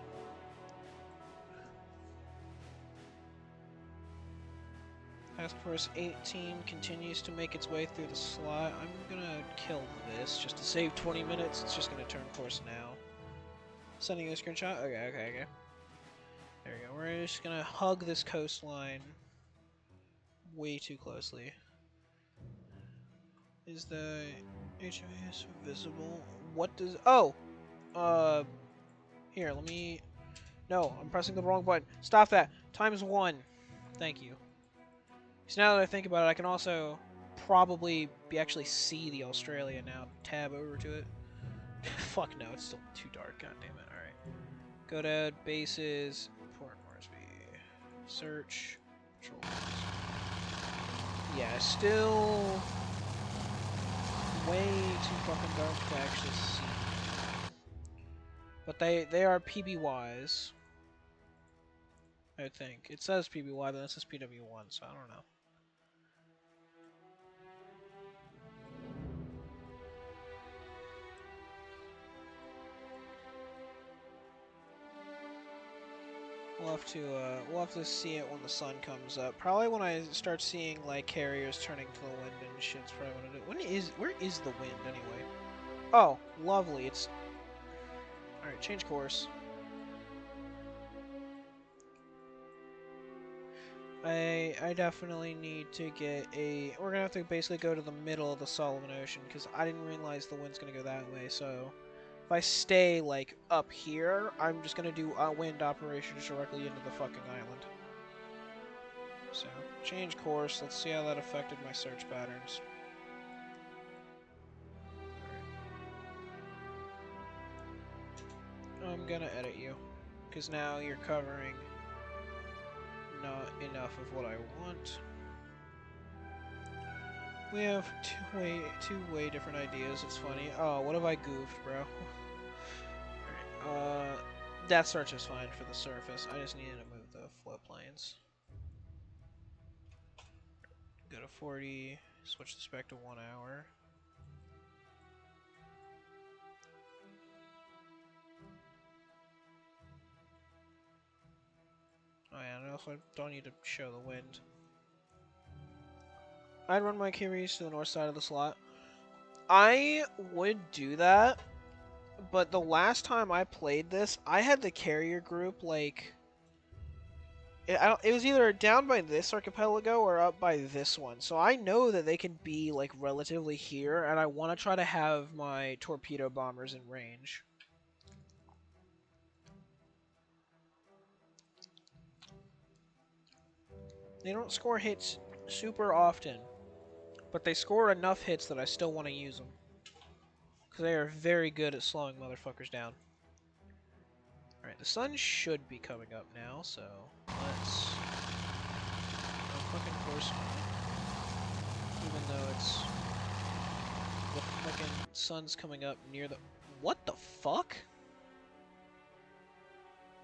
Task Force 18 continues to make its way through the slot. I'm gonna kill this just to save 20 minutes. It's just gonna turn course now. Sending you a screenshot? Okay. There we go. We're just gonna hug this coastline way too closely. Is the HMAS visible? What does... Oh! Here, let me... No, I'm pressing the wrong button. Stop that. ×1. Thank you. So now that I think about it, I can also probably actually see the Australia now. Tab over to it. Fuck no, it's still too dark. God damn it. Alright. Go to bases. Port Moresby. Search. Patrol. Yeah, still way too fucking dark to actually see. But they are PBYs. I think. It says PBY, but it says PW1, so I don't know. We'll have to see it when the sun comes up. Probably when I start seeing like carriers turning to the wind and shit's probably what I do. Where is the wind anyway? Oh, lovely. It's alright, change course. I definitely need to get a... We're gonna have to basically go to the middle of the Solomon Ocean, because I didn't realize the wind's gonna go that way, so... If I stay, like, up here, I'm just gonna do wind operations directly into the fucking island. So, change course. Let's see how that affected my search patterns. Alright. I'm gonna edit you, because now you're covering not enough of what I want. We have two way different ideas. It's funny. Oh, what have I goofed, bro? Alright, that search is fine for the surface. I just needed to move the floodplains. Go to 40. Switch this back to 1 hour. Oh yeah, and also I don't need to show the wind. I'd run my carries to the north side of the slot. I would do that, but the last time I played this, I had the carrier group, like... It was either down by this archipelago or up by this one, so I know that they can be, like, relatively here, and I want to try to have my torpedo bombers in range. They don't score hits super often, but they score enough hits that I still want to use them. Because they are very good at slowing motherfuckers down. Alright, the sun should be coming up now, so let's... fucking course mode. Even though it's... The fucking sun's coming up near the... What the fuck?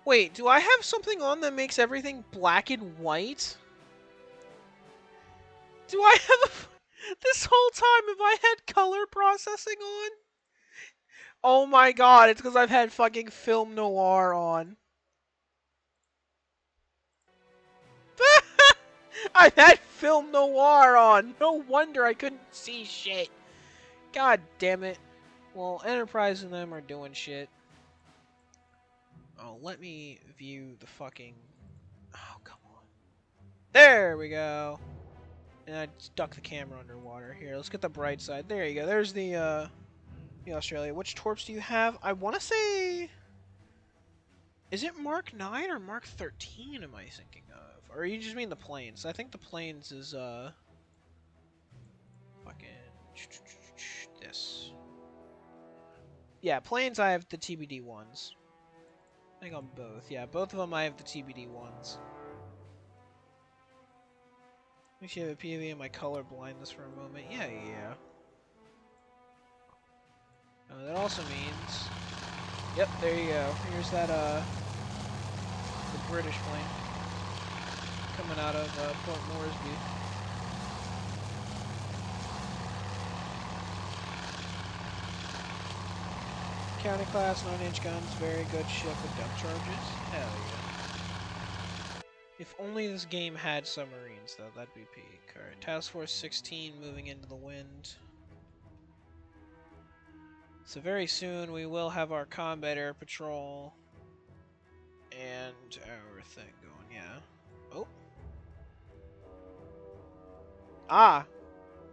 Wait, do I have something on that makes everything black and white? Do I have a... This whole time have I had color processing on? Oh my god, it's because I've had fucking film noir on. I've had film noir on. No wonder I couldn't see shit. God damn it. Well, Enterprise and them are doing shit. Oh, let me view the fucking... Oh, come on. There we go. And I stuck the camera underwater. Here, let's get the bright side. There you go. There's the Australia. Which torps do you have? I want to say... Is it Mark 9 or Mark 13 am I thinking of? Or you just mean the planes? I think the planes is, fucking... This. Yeah, planes I have the TBD ones. I think on both. Yeah, both of them I have the TBD ones. Let me see if I have a POV in my color blindness for a moment. Yeah. That also means... Yep, there you go. Here's that, the British plane. Coming out of, Port Moresby. County class, 9-inch guns, very good ship with depth charges. Hell yeah. If only this game had submarines, though, that'd be peak. Alright, Task Force 16 moving into the wind. So very soon we will have our combat air patrol and our thing going, yeah. Oh. Ah!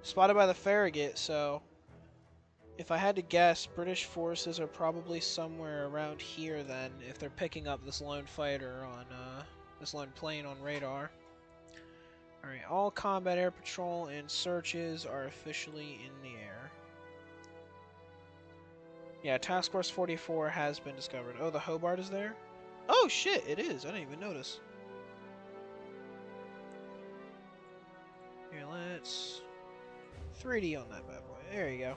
Spotted by the Farragut, so... If I had to guess, British forces are probably somewhere around here then, if they're picking up this lone fighter on, this lone plane on radar. Alright, all combat air patrol and searches are officially in the air. Yeah, Task Force 44 has been discovered. Oh, the Hobart is there? Oh shit, it is. I didn't even notice. Here, let's 3D on that bad boy. There you go.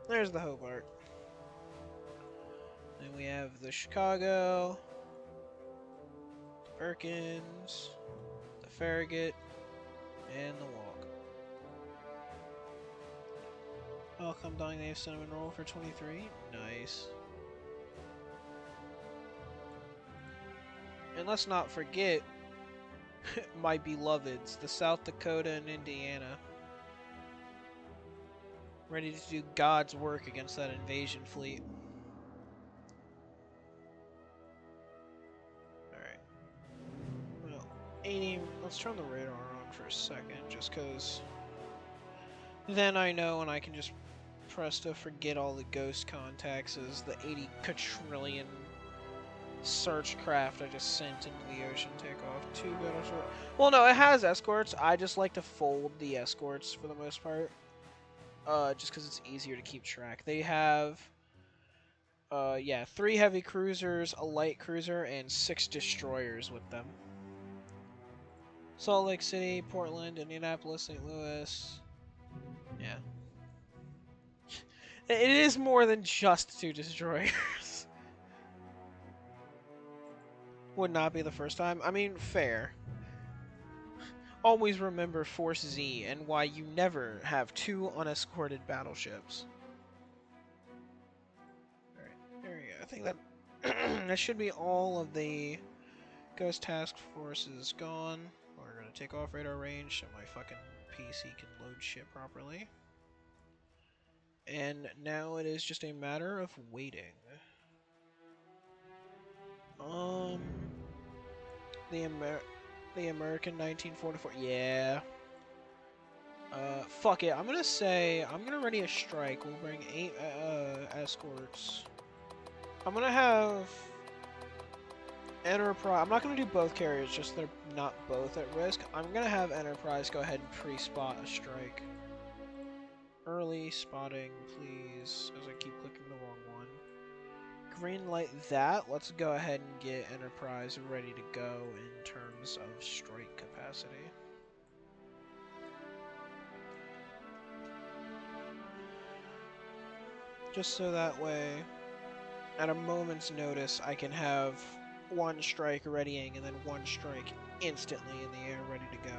There's the Hobart. Then we have the Chicago, the Perkins, the Farragut, and the Walk. Welcome, Dying They have Cinnamon Roll for 23. Nice. And let's not forget my beloveds, the South Dakota and Indiana. Ready to do God's work against that invasion fleet. Alright. Well, 80. Let's turn the radar on for a second, just because then I know and I can just press to forget all the ghost contacts as the 80 quadrillion search craft I just sent into the ocean take off. 2 battleships. Well, no, it has escorts. I just like to fold the escorts for the most part. Just because it's easier to keep track. They have, yeah, 3 heavy cruisers, a light cruiser, and 6 destroyers with them. Salt Lake City, Portland, Indianapolis, St. Louis. Yeah. It is more than just 2 destroyers. Would not be the first time. I mean, fair. Always remember Force Z and why you never have 2 unescorted battleships. Alright, there we go. I think that that should be all of the Ghost Task Forces gone. We're gonna take off radar range so my fucking PC can load shit properly. And now it is just a matter of waiting. The American 1944. Yeah. Fuck it. I'm gonna say I'm gonna ready a strike. We'll bring 8 escorts. I'm gonna have Enterprise. I'm not gonna do both carriers, just they're not both at risk. I'm gonna have Enterprise go ahead and pre-spot a strike. Early spotting, please. As I keep clicking the wrong one. Green light that. Let's go ahead and get Enterprise ready to go in terms of strike capacity. Just so that way, at a moment's notice, I can have 1 strike readying and then 1 strike instantly in the air ready to go.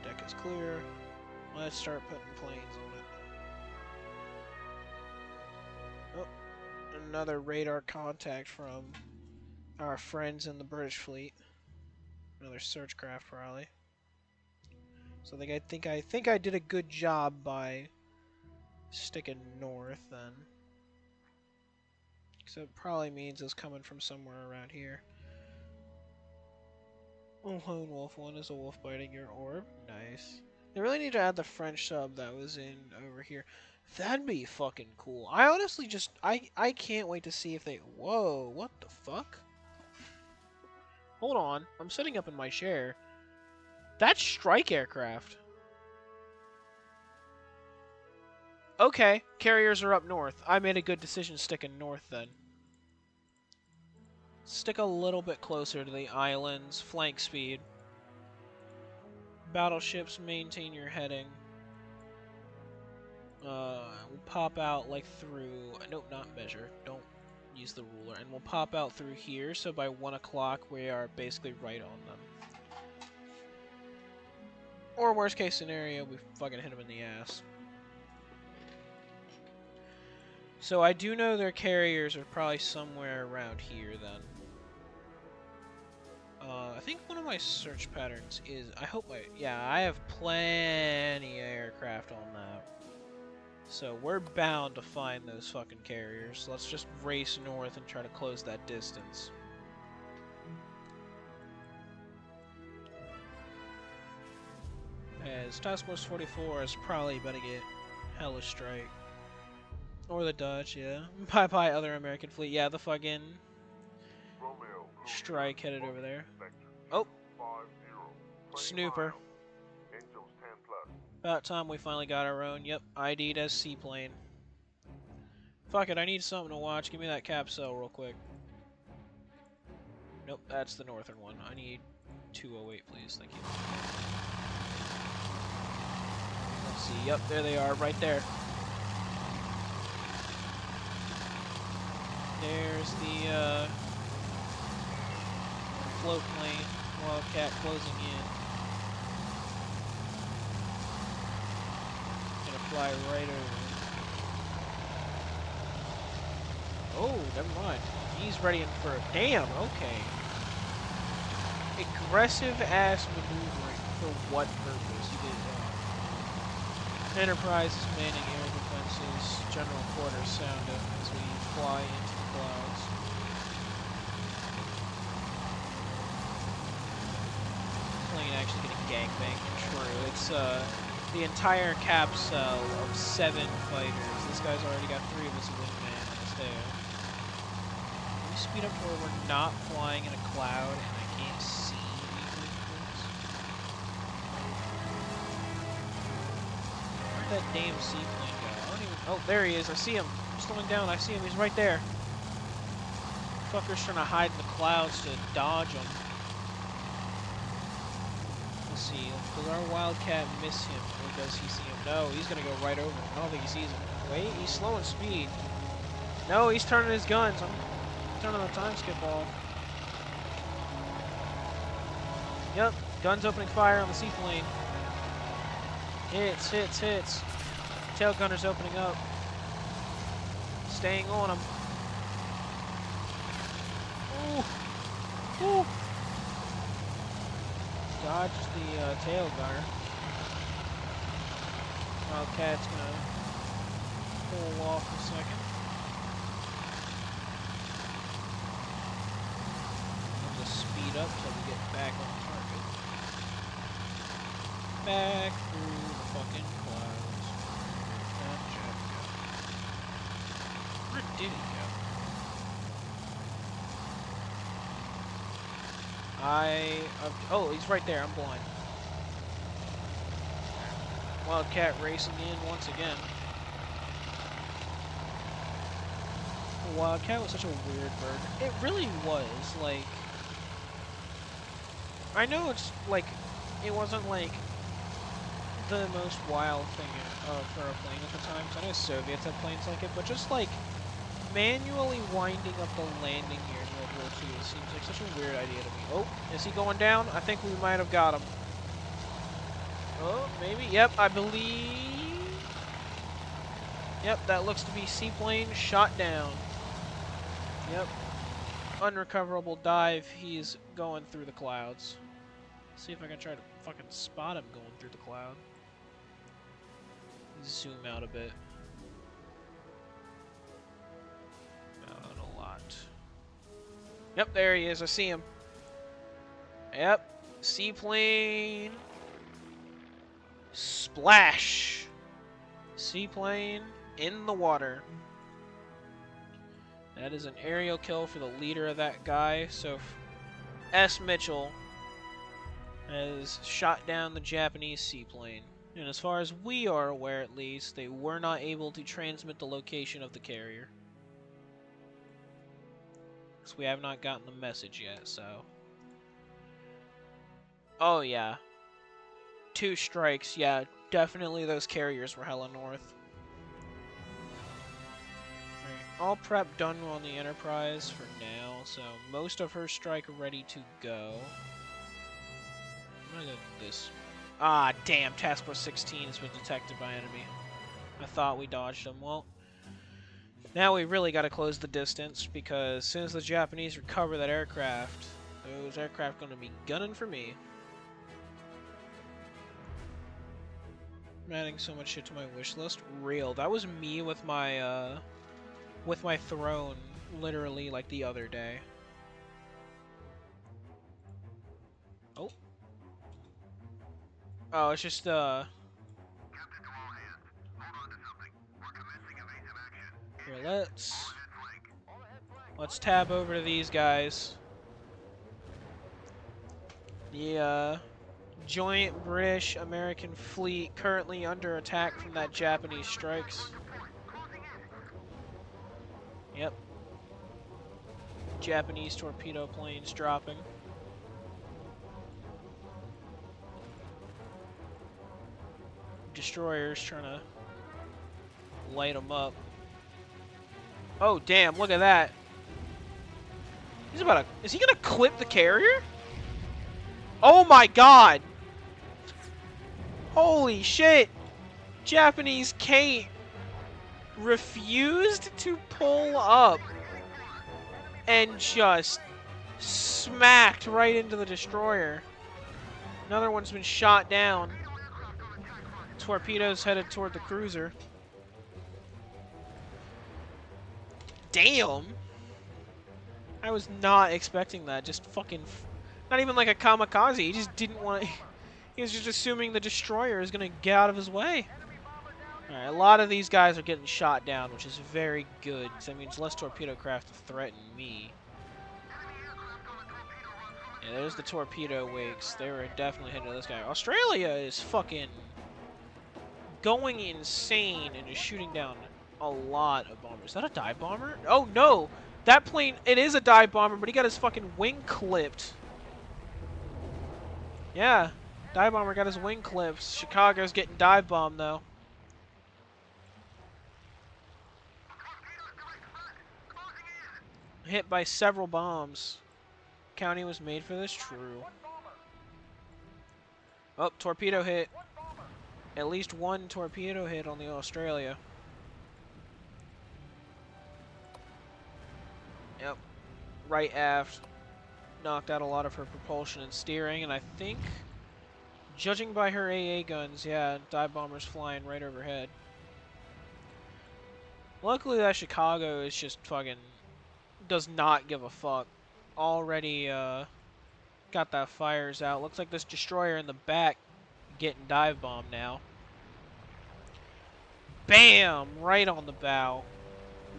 Deck is clear. Let's start putting planes on it. Oh, another radar contact from our friends in the British fleet. Another search craft probably. So I think I did a good job by sticking north then. So it probably means it's coming from somewhere around here. Oh, Lone Wolf 1 is a wolf biting your orb. Nice. They really need to add the French sub that was in over here. That'd be fucking cool. I honestly just... I can't wait to see if they... Whoa, what the fuck? Hold on. I'm sitting up in my chair. That's strike aircraft. Okay, carriers are up north. I made a good decision sticking north then. Stick a little bit closer to the islands. Flank speed. Battleships, maintain your heading. We'll pop out like through... Nope, not measure. Don't use the ruler. And we'll pop out through here, so by 1 o'clock we are basically right on them. Or worst case scenario, we fucking hit them in the ass. So I do know their carriers are probably somewhere around here then. I think one of my search patterns is... I hope I... Yeah, I have plenty of aircraft on that. So we're bound to find those fucking carriers. Let's just race north and try to close that distance. As Task Force 44 is probably about to get hella strike. Or the Dutch, yeah. Bye-bye, other American fleet. Yeah, the fucking strike headed over there. Oh! Snooper. About time we finally got our own. Yep, ID'd as seaplane. Fuck it, I need something to watch. Give me that capsule real quick. Nope, that's the northern one. I need 208, please. Thank you. Let's see. Yep, there they are, right there. There's the float plane. Wildcat closing in. Gonna fly right over. Oh, never mind. He's ready for a damn. Okay. Aggressive ass maneuvering for what purpose? You did Enterprise is manning air defenses. General quarters sound it as we fly into the clouds. Plane actually getting gangbanged. True. It's the entire capsule of 7 fighters. This guy's already got 3 of his wingman on his tail. Can we speed up to where we're not flying in a cloud and I can't see anything, please? Where'd that damn seaplane go? I don't even... Oh, there he is. I see him. Slowing down. I see him. He's right there. Fucker's trying to hide in the clouds to dodge him. Let's see. Does our Wildcat miss him? Or does he see him? No, he's going to go right over him. I don't think he sees him. Wait, he's slowing speed. No, he's turning his guns. I'm turning the time skip off. Yep, guns opening fire on the seaplane. Hits, hits, hits. Tail gunner's opening up. Staying on him. Ooh. Ooh. Dodged the tail gunner. Wildcat's gonna pull off a second. I'll just speed up till we get back on target. Back through the fucking clouds. Where'd that jet go? Where did he go? Oh, he's right there. I'm blind. Wildcat racing in once again. Wildcat was such a weird bird. It really was, like... I know it's, like, it wasn't, like, the most wild thing for a plane at the time, because I know Soviets had planes like it, but just, like, manually winding up the landing gear in World War II seems like such a weird idea to me. Oh, is he going down? I think we might have got him. Oh, maybe. Yep, I believe... Yep, that looks to be seaplane shot down. Yep. Unrecoverable dive. He's going through the clouds. See if I can try to fucking spot him going through the cloud. Zoom out a bit. Not a lot. Yep, there he is. I see him. Yep. Seaplane. Splash. Seaplane in the water. That is an aerial kill for the leader of that guy. So S. Mitchell has shot down the Japanese seaplane. And as far as we are aware, at least, they were not able to transmit the location of the carrier. Because we have not gotten the message yet, so... Oh, yeah. 2 strikes, yeah. Definitely those carriers were hella north. All prep done on the Enterprise for now, so most of her strike ready to go. I'm gonna go this. Ah, damn, Task Force 16 has been detected by enemy. I thought we dodged them. Well, now we really gotta close the distance, because as soon as the Japanese recover that aircraft, those aircraft gonna be gunning for me. I'm adding so much shit to my wish list. Real. That was me with my throne, literally, like, the other day. Oh. Oh, it's just, Here, let's tab over to these guys. The, joint British-American fleet currently under attack from that Japanese strikes. Yep. Japanese torpedo planes dropping. Destroyers trying to light them up. Oh, damn, look at that. He's about to... Is he going to clip the carrier? Oh my god! Holy shit! Japanese Kate refused to pull up and just smacked right into the destroyer. Another one's been shot down. Torpedoes headed toward the cruiser. Damn! I was not expecting that. Just fucking... Not even like a kamikaze. He just didn't want to... He was just assuming the destroyer is going to get out of his way. Alright, a lot of these guys are getting shot down, which is very good. Because that means less torpedo craft to threaten me. Yeah, there's the torpedo wakes. They were definitely hitting this guy. Australia is fucking going insane and is shooting down a lot of bombers. Is that a dive bomber? Oh, no! That plane, it is a dive bomber, but he got his fucking wing clipped. Yeah, dive bomber got his wing clipped. Chicago's getting dive bombed, though. Hit by several bombs. County was made for this, true. Oh, torpedo hit. At least one torpedo hit on the Australia. Yep. Right aft. Knocked out a lot of her propulsion and steering, and I think, judging by her AA guns, yeah, dive bombers flying right overhead. Luckily that Chicago is just fucking does not give a fuck. Already got that fires out. Looks like this destroyer in the back getting dive bombed now. Bam! Right on the bow.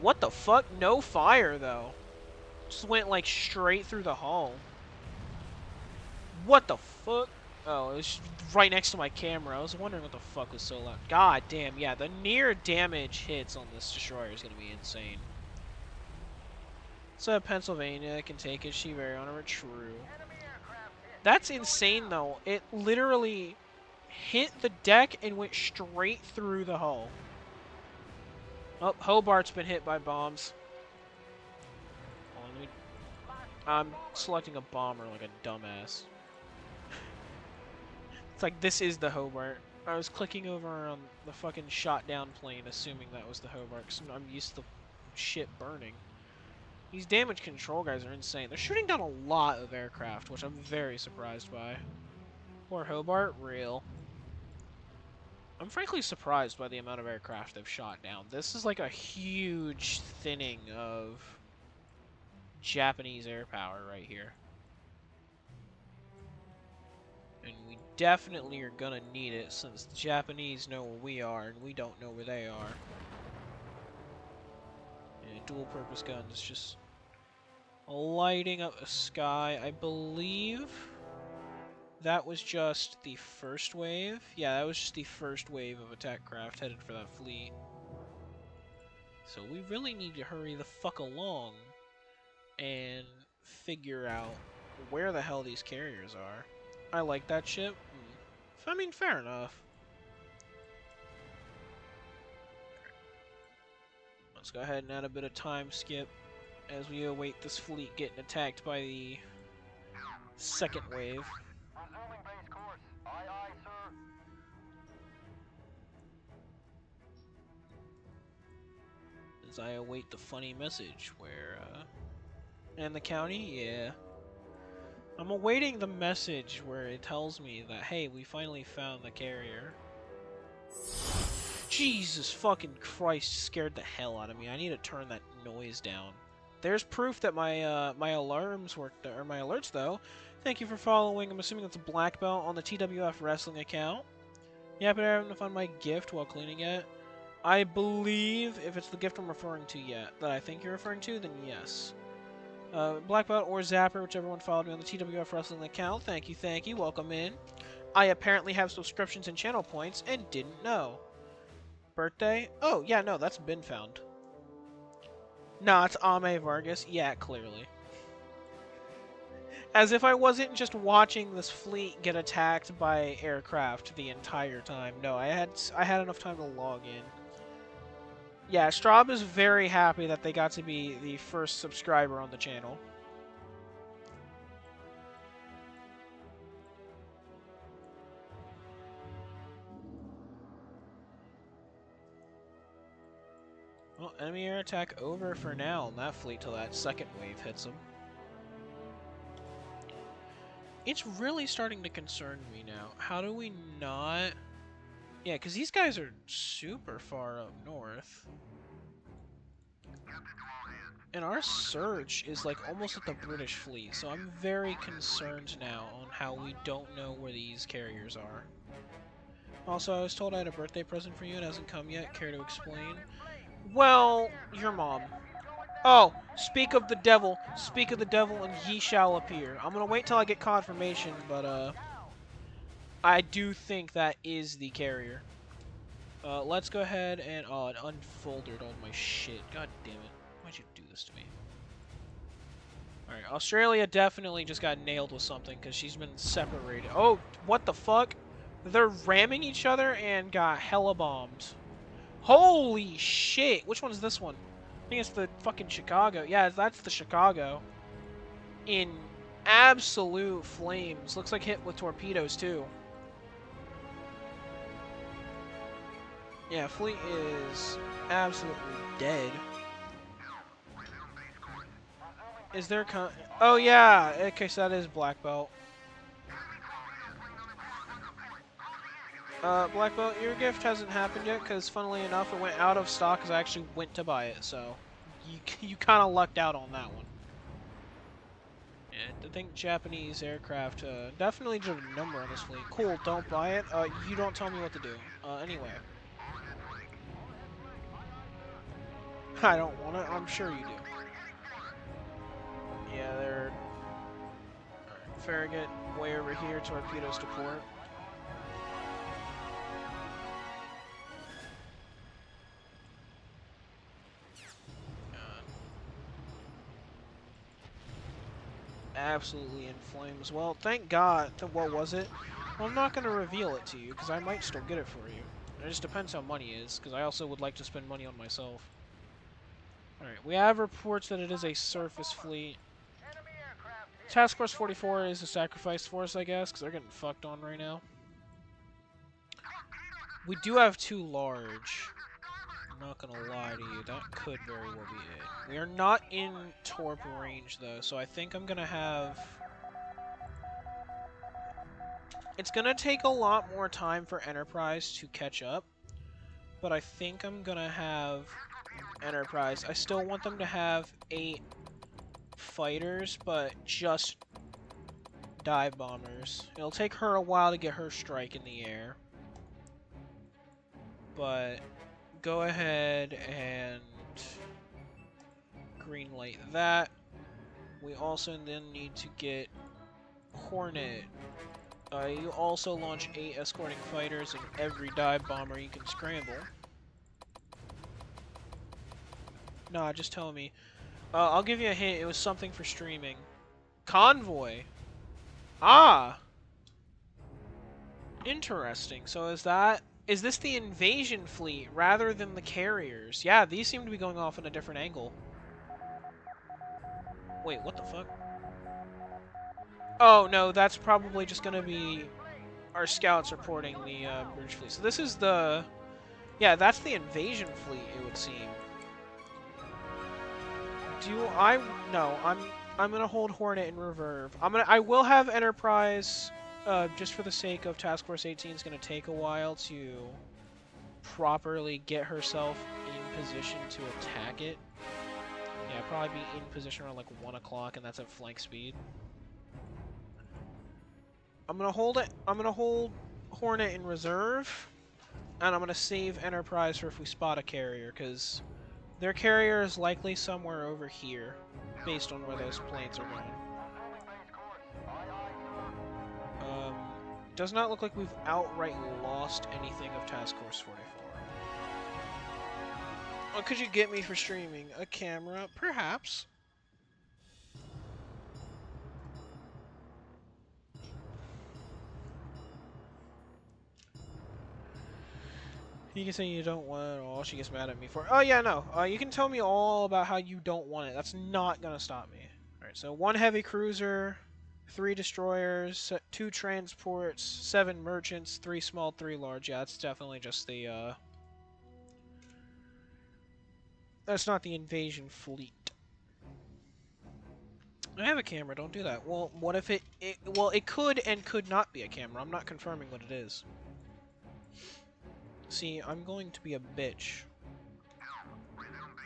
What the fuck? No fire though. Just went like straight through the hull. What the fuck? Oh, it was right next to my camera. I was wondering what the fuck was so loud. God damn, yeah, the near damage hits on this destroyer is gonna be insane. So Pennsylvania can take it. She very on a true. That's insane though. It literally hit the deck and went straight through the hull. Oh, Hobart's been hit by bombs. I'm selecting a bomber like a dumbass. It's like, this is the Hobart. I was clicking over on the fucking shot down plane, assuming that was the Hobart, because I'm used to shit burning. These damage control guys are insane. They're shooting down a lot of aircraft, which I'm very surprised by. Poor Hobart, real. I'm frankly surprised by the amount of aircraft they've shot down. This is like a huge thinning of Japanese air power right here. And we definitely are gonna need it since the Japanese know where we are and we don't know where they are. And dual purpose guns just lighting up a sky. I believe that was just the first wave. Yeah, that was just the first wave of attack craft headed for that fleet. So we really need to hurry the fuck along and figure out where the hell these carriers are. I like that ship. I mean, fair enough. Let's go ahead and add a bit of time skip as we await this fleet getting attacked by the second wave. Resuming base course. Aye, aye, sir. As I await the funny message where, and the county? Yeah. I'm awaiting the message where it tells me that, hey, we finally found the carrier. Jesus fucking Christ scared the hell out of me. I need to turn that noise down. There's proof that my my alarms worked, or my alerts though. Thank you for following. I'm assuming that's a black belt on the TWF Wrestling account. You happen to happen to find my gift while cleaning it? I believe if it's the gift I'm referring to that I think you're referring to, then yes. Black belt or Zapper, whichever one followed me on the TWF Wrestling account. Thank you, welcome in. I apparently have subscriptions and channel points and didn't know. Birthday? Oh, yeah, no, that's been found. Nah, it's Ame Vargas. Yeah, clearly. As if I wasn't just watching this fleet get attacked by aircraft the entire time. No, I had enough time to log in. Yeah, Straub is very happy that they got to be the first subscriber on the channel. Well, enemy air attack over for now on that fleet till that second wave hits them. It's really starting to concern me now. How do we not... Yeah, because these guys are super far up north. And our search is like almost at the British fleet, so I'm very concerned now on how we don't know where these carriers are. Also, I was told I had a birthday present for you. It hasn't come yet. Care to explain? Well, your mom. Oh, speak of the devil, and ye shall appear. I'm gonna wait till I get confirmation, but I do think that is the carrier. Let's go ahead and it unfolded all my shit. God damn it! Why'd you do this to me? All right, Australia definitely just got nailed with something because she's been separated. Oh, what the fuck? They're ramming each other and got hella bombed. Holy shit! Which one is this one? I think it's the fucking Chicago. Yeah, that's the Chicago. In absolute flames. Looks like hit with torpedoes, too. Yeah, fleet is absolutely dead. Is there oh, yeah! Okay, so that is black belt. Black Belt, your gift hasn't happened yet, because funnily enough, it went out of stock because I actually went to buy it, so you kind of lucked out on that one. And I think Japanese aircraft definitely did a number on this fleet. Cool, don't buy it. You don't tell me what to do. Anyway. I don't want it. I'm sure you do. Yeah, they're... Alright, Farragut, way over here, torpedoes to port. Absolutely in flames. Well, thank God. What was it? Well, I'm not going to reveal it to you, because I might still get it for you. It just depends how money is, because I also would like to spend money on myself. Alright, we have reports that it is a surface fleet. Task Force 44 is a sacrificed force, I guess, because they're getting fucked on right now. We do have two large. I'm not gonna lie to you, that could very well be it. We are not in torp range though, so I think I'm gonna have... It's gonna take a lot more time for Enterprise to catch up, but I think I'm gonna have Enterprise. I still want them to have 8 fighters, but just dive bombers. It'll take her a while to get her strike in the air, but go ahead and greenlight that. We also then need to get Hornet. You also launch 8 escorting fighters and every dive bomber you can scramble. Nah, just tell me. I'll give you a hint. It was something for streaming. Convoy. Ah. Interesting. So is this the invasion fleet rather than the carriers? Yeah, these seem to be going off in a different angle. Wait, what the fuck? Oh, no, that's probably just gonna be our scouts reporting the British fleet. So this is the... Yeah, that's the invasion fleet, it would seem. No, I'm gonna hold Hornet in reserve. I will have Enterprise, just for the sake of Task Force 18 is gonna take a while to properly get herself in position to attack it. Yeah, probably be in position around like 1 o'clock, and that's at flank speed. I'm gonna hold it. I'm gonna hold Hornet in reserve, and I'm gonna save Enterprise for if we spot a carrier, because their carrier is likely somewhere over here, based on where those planes are going. Resuming base course. Aye, aye, sir. Does not look like we've outright lost anything of Task Force 44. What could you get me for streaming? A camera? Perhaps. You can say you don't want it all. She gets mad at me for it. Oh, yeah, no. You can tell me all about how you don't want it. That's not going to stop me. Alright, so 1 heavy cruiser, 3 destroyers, 2 transports, 7 merchants, 3 small, 3 large. Yeah, that's definitely just the, that's not the invasion fleet. I have a camera, don't do that. Well, what if well, it could and could not be a camera. I'm not confirming what it is. See, I'm going to be a bitch.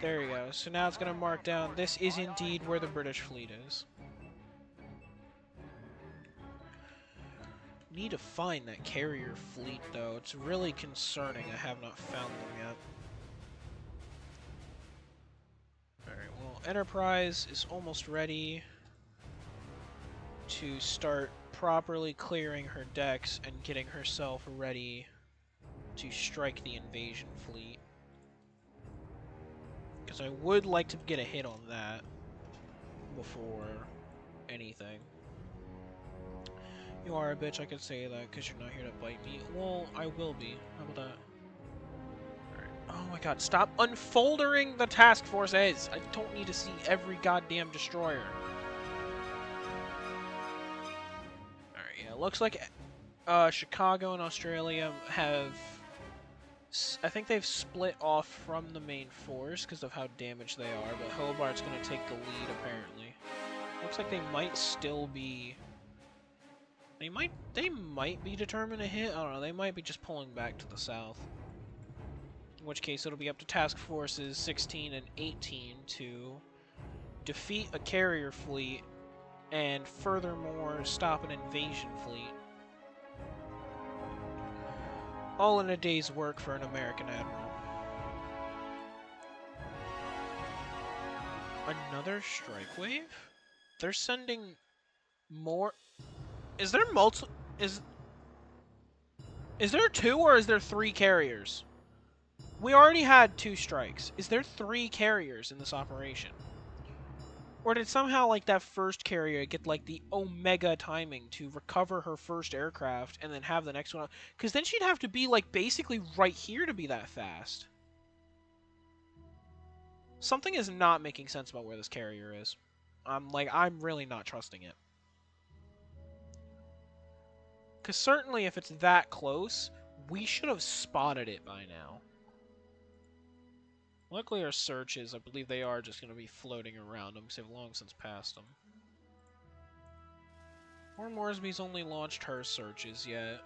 There you go. So now it's going to mark down, this is indeed where the British fleet is. Need to find that carrier fleet, though. It's really concerning. I have not found them yet. Alright, well, Enterprise is almost ready to start properly clearing her decks and getting herself ready to strike the invasion fleet. Because I would like to get a hit on that before anything. You are a bitch, I could say that because you're not here to bite me. Well, I will be. How about that? Alright. Oh my god, stop unfolding the task forces! I don't need to see every goddamn destroyer. Alright, yeah, looks like Chicago and Australia have... I think they've split off from the main force because of how damaged they are, but Hobart's going to take the lead, apparently. Looks like they might still be... They might be determined to hit. I don't know. They might be just pulling back to the south. In which case, it'll be up to Task Forces 16 and 18 to defeat a carrier fleet and furthermore stop an invasion fleet. All in a day's work for an American admiral. Another strike wave? They're sending more... Is there Is there 2 or is there 3 carriers? We already had 2 strikes. Is there 3 carriers in this operation? Or did somehow, like, that first carrier get, like, the omega timing to recover her first aircraft and then have the next one? Because then she'd have to be, like, basically right here to be that fast. Something is not making sense about where this carrier is. I'm really not trusting it. Because certainly if it's that close, we should have spotted it by now. Luckily our searches, I believe they are just going to be floating around them, because they've long since passed them. Warren Moresby's only launched her searches yet.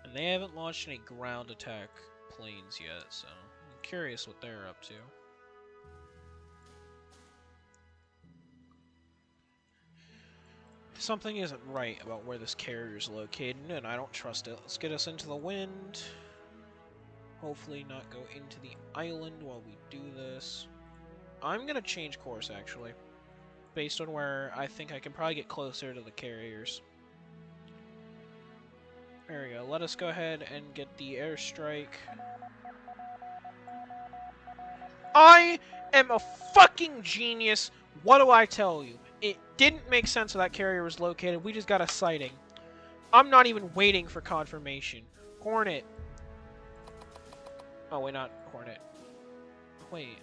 And they haven't launched any ground attack planes yet, so I'm curious what they're up to. Something isn't right about where this carrier is located, and I don't trust it. Let's get us into the wind. Hopefully not go into the island while we do this. I'm going to change course, actually. Based on where I think I can probably get closer to the carriers. There we go. Let us go ahead and get the airstrike. I am a fucking genius! What do I tell you? It didn't make sense where that carrier was located. We just got a sighting. I'm not even waiting for confirmation. Hornet. Oh, wait, not Hornet. Wait.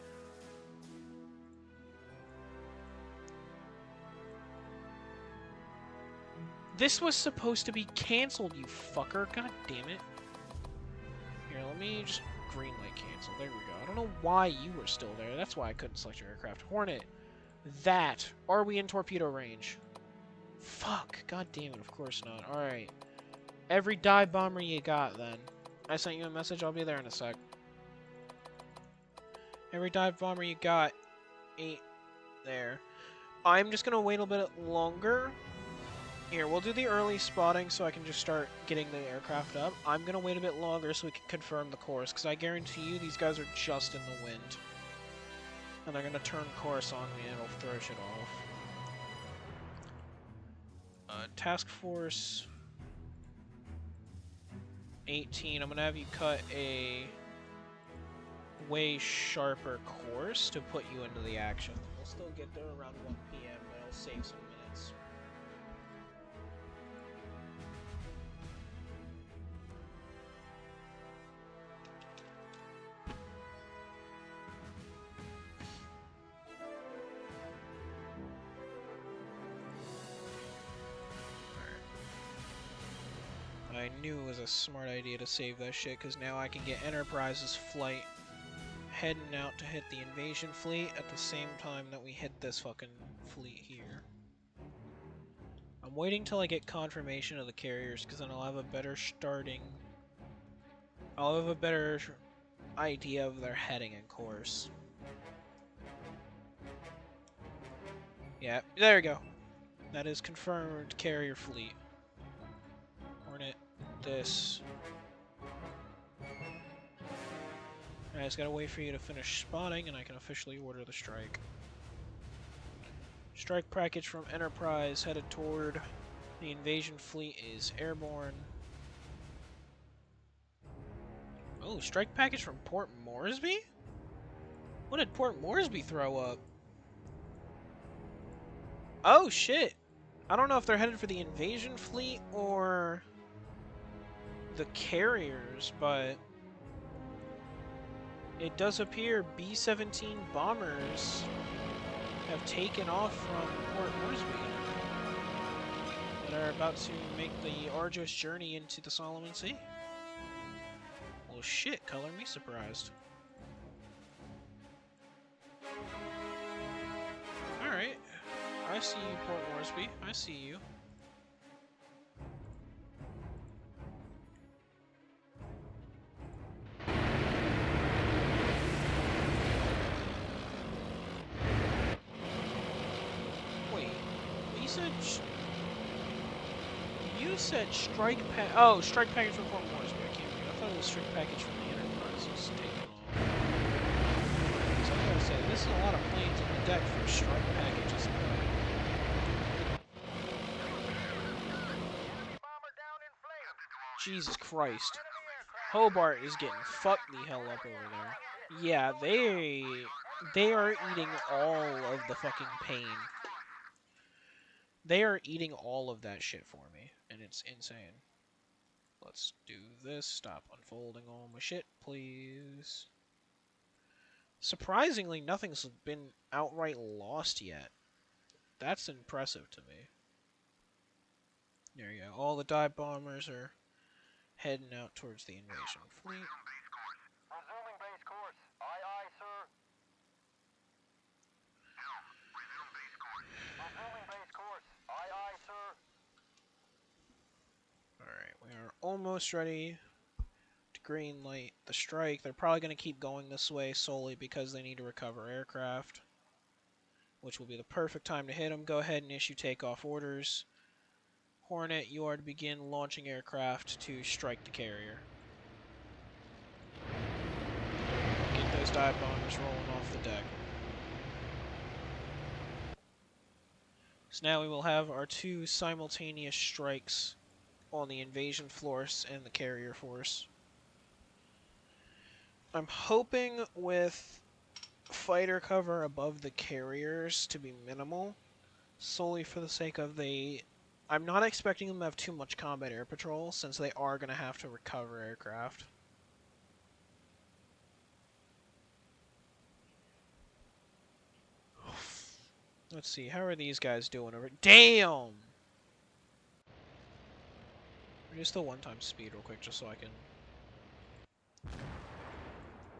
This was supposed to be canceled, you fucker. God damn it. Here, let me just greenlight cancel. There we go. I don't know why you were still there. That's why I couldn't select your aircraft. Hornet. That. Are we in torpedo range? Fuck. God damn it. Of course not. Alright. Every dive bomber you got, then. I sent you a message. I'll be there in a sec. Every dive bomber you got, 8 there. I'm just gonna wait a bit longer. Here, we'll do the early spotting so I can just start getting the aircraft up. I'm gonna wait a bit longer so we can confirm the course, because I guarantee you these guys are just in the wind. And they're gonna turn course on me and it'll throw shit off. Task Force 18, I'm gonna have you cut a way sharper course to put you into the action. We'll still get there around 1 p.m., but it'll save some minutes. I knew it was a smart idea to save that shit, because now I can get Enterprise's flight heading out to hit the invasion fleet at the same time that we hit this fucking fleet here. I'm waiting till I get confirmation of the carriers, because then I'll have a better I'll have a better idea of their heading and course. Yeah, there we go. That is confirmed carrier fleet. Hornet, this. I just gotta wait for you to finish spotting and I can officially order the strike. Strike package from Enterprise headed toward the invasion fleet is airborne. Oh, strike package from Port Moresby? What did Port Moresby throw up? Oh shit! I don't know if they're headed for the invasion fleet or the carriers, but it does appear B-17 bombers have taken off from Port Moresby and are about to make the arduous journey into the Solomon Sea. Well shit, color me surprised. Alright. I see you, Port Moresby. I see you. Wait, you said strike package. Oh, strike package from Port Moresby. I can't read. I thought it was strike package from the Enterprise. It's taken off. So I'm gonna say this is a lot of planes on the deck for strike packages. Jesus Christ. Hobart is getting fucked the hell up over there. Yeah, they are eating all of the fucking pain. They are eating all of that shit for me, and it's insane. Let's do this. Stop unfolding all my shit, please. Surprisingly, nothing's been outright lost yet. That's impressive to me. There you go. All the dive bombers are heading out towards the invasion fleet. Resuming base course. Aye, aye, sir. Resuming base course. Aye, aye, sir. Alright, we are almost ready to green light the strike. They're probably going to keep going this way solely because they need to recover aircraft, which will be the perfect time to hit them. Go ahead and issue takeoff orders. Hornet, you are to begin launching aircraft to strike the carrier. Get those dive bombers rolling off the deck. So now we will have our 2 simultaneous strikes on the invasion force and the carrier force. I'm hoping with fighter cover above the carriers to be minimal, solely for the sake of I'm not expecting them to have too much combat air patrol, since they are going to have to recover aircraft. Let's see, how are these guys doing over? Damn! Just the one-time speed real quick, just so I can...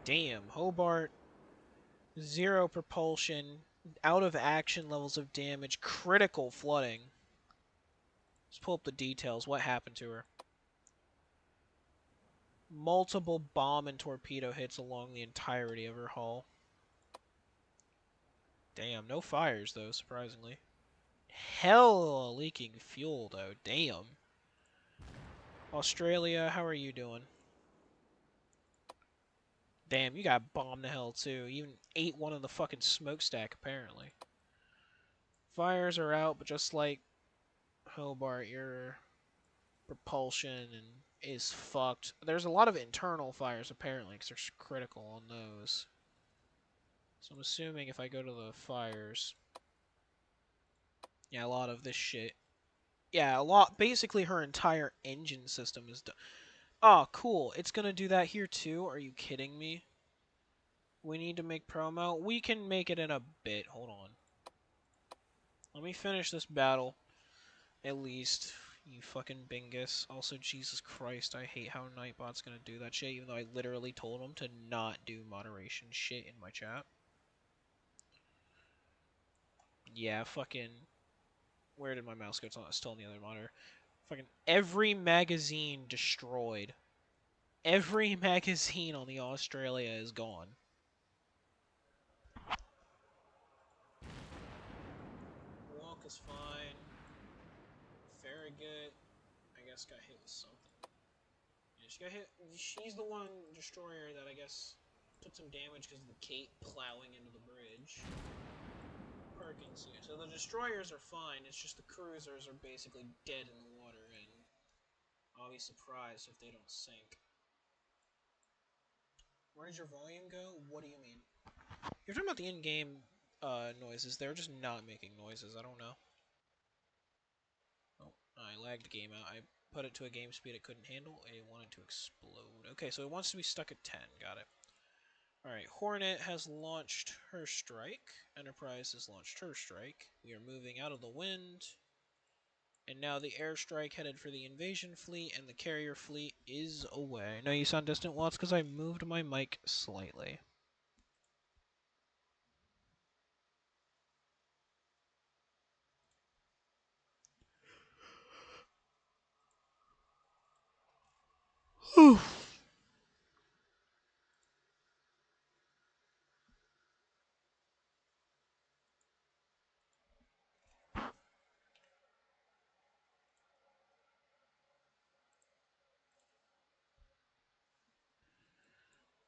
Damn, Hobart. 0 propulsion. Out of action levels of damage. Critical flooding. Let's pull up the details. What happened to her? multiple bomb and torpedo hits along the entirety of her hull. Damn, no fires though, surprisingly. Hell leaking fuel though, damn. Australia, how are you doing? Damn, you got bombed to hell too. Even ate one of the fucking smokestack apparently. Fires are out, but just like Hobart, your propulsion is fucked. There's a lot of internal fires apparently, because they're critical on those. So I'm assuming if I go to the fires, yeah, a lot of this shit. Yeah, a lot. Basically, her entire engine system is done. Oh, cool. It's gonna do that here too. Are you kidding me? We need to make promo. We can make it in a bit. Hold on. Let me finish this battle. At least. You fucking bingus. Also, Jesus Christ, I hate how Nightbot's gonna do that shit, even though I literally told him to not do moderation shit in my chat. Yeah, fucking... Where did my mouse go? It's not still in the other monitor. Fucking every magazine destroyed. Every magazine on the Australia is gone. Walk is fine. Farragut, I guess, got hit with something. Yeah, she got hit. She's the one destroyer that I guess took some damage because of the Kate plowing into the bridge. Perkins here. So the destroyers are fine. It's just the cruisers are basically dead in the water, and I'll be surprised if they don't sink. Where did your volume go? What do you mean? You're talking about the in-game noises. They're just not making noises. I don't know. Oh, I lagged the game out. I put it to a game speed it couldn't handle. It wanted to explode. Okay, so it wants to be stuck at 10. Got it. Alright, Hornet has launched her strike. Enterprise has launched her strike. We are moving out of the wind. And now the airstrike headed for the invasion fleet, and the carrier fleet is away. No, you sound distant. Well, it's because I moved my mic slightly.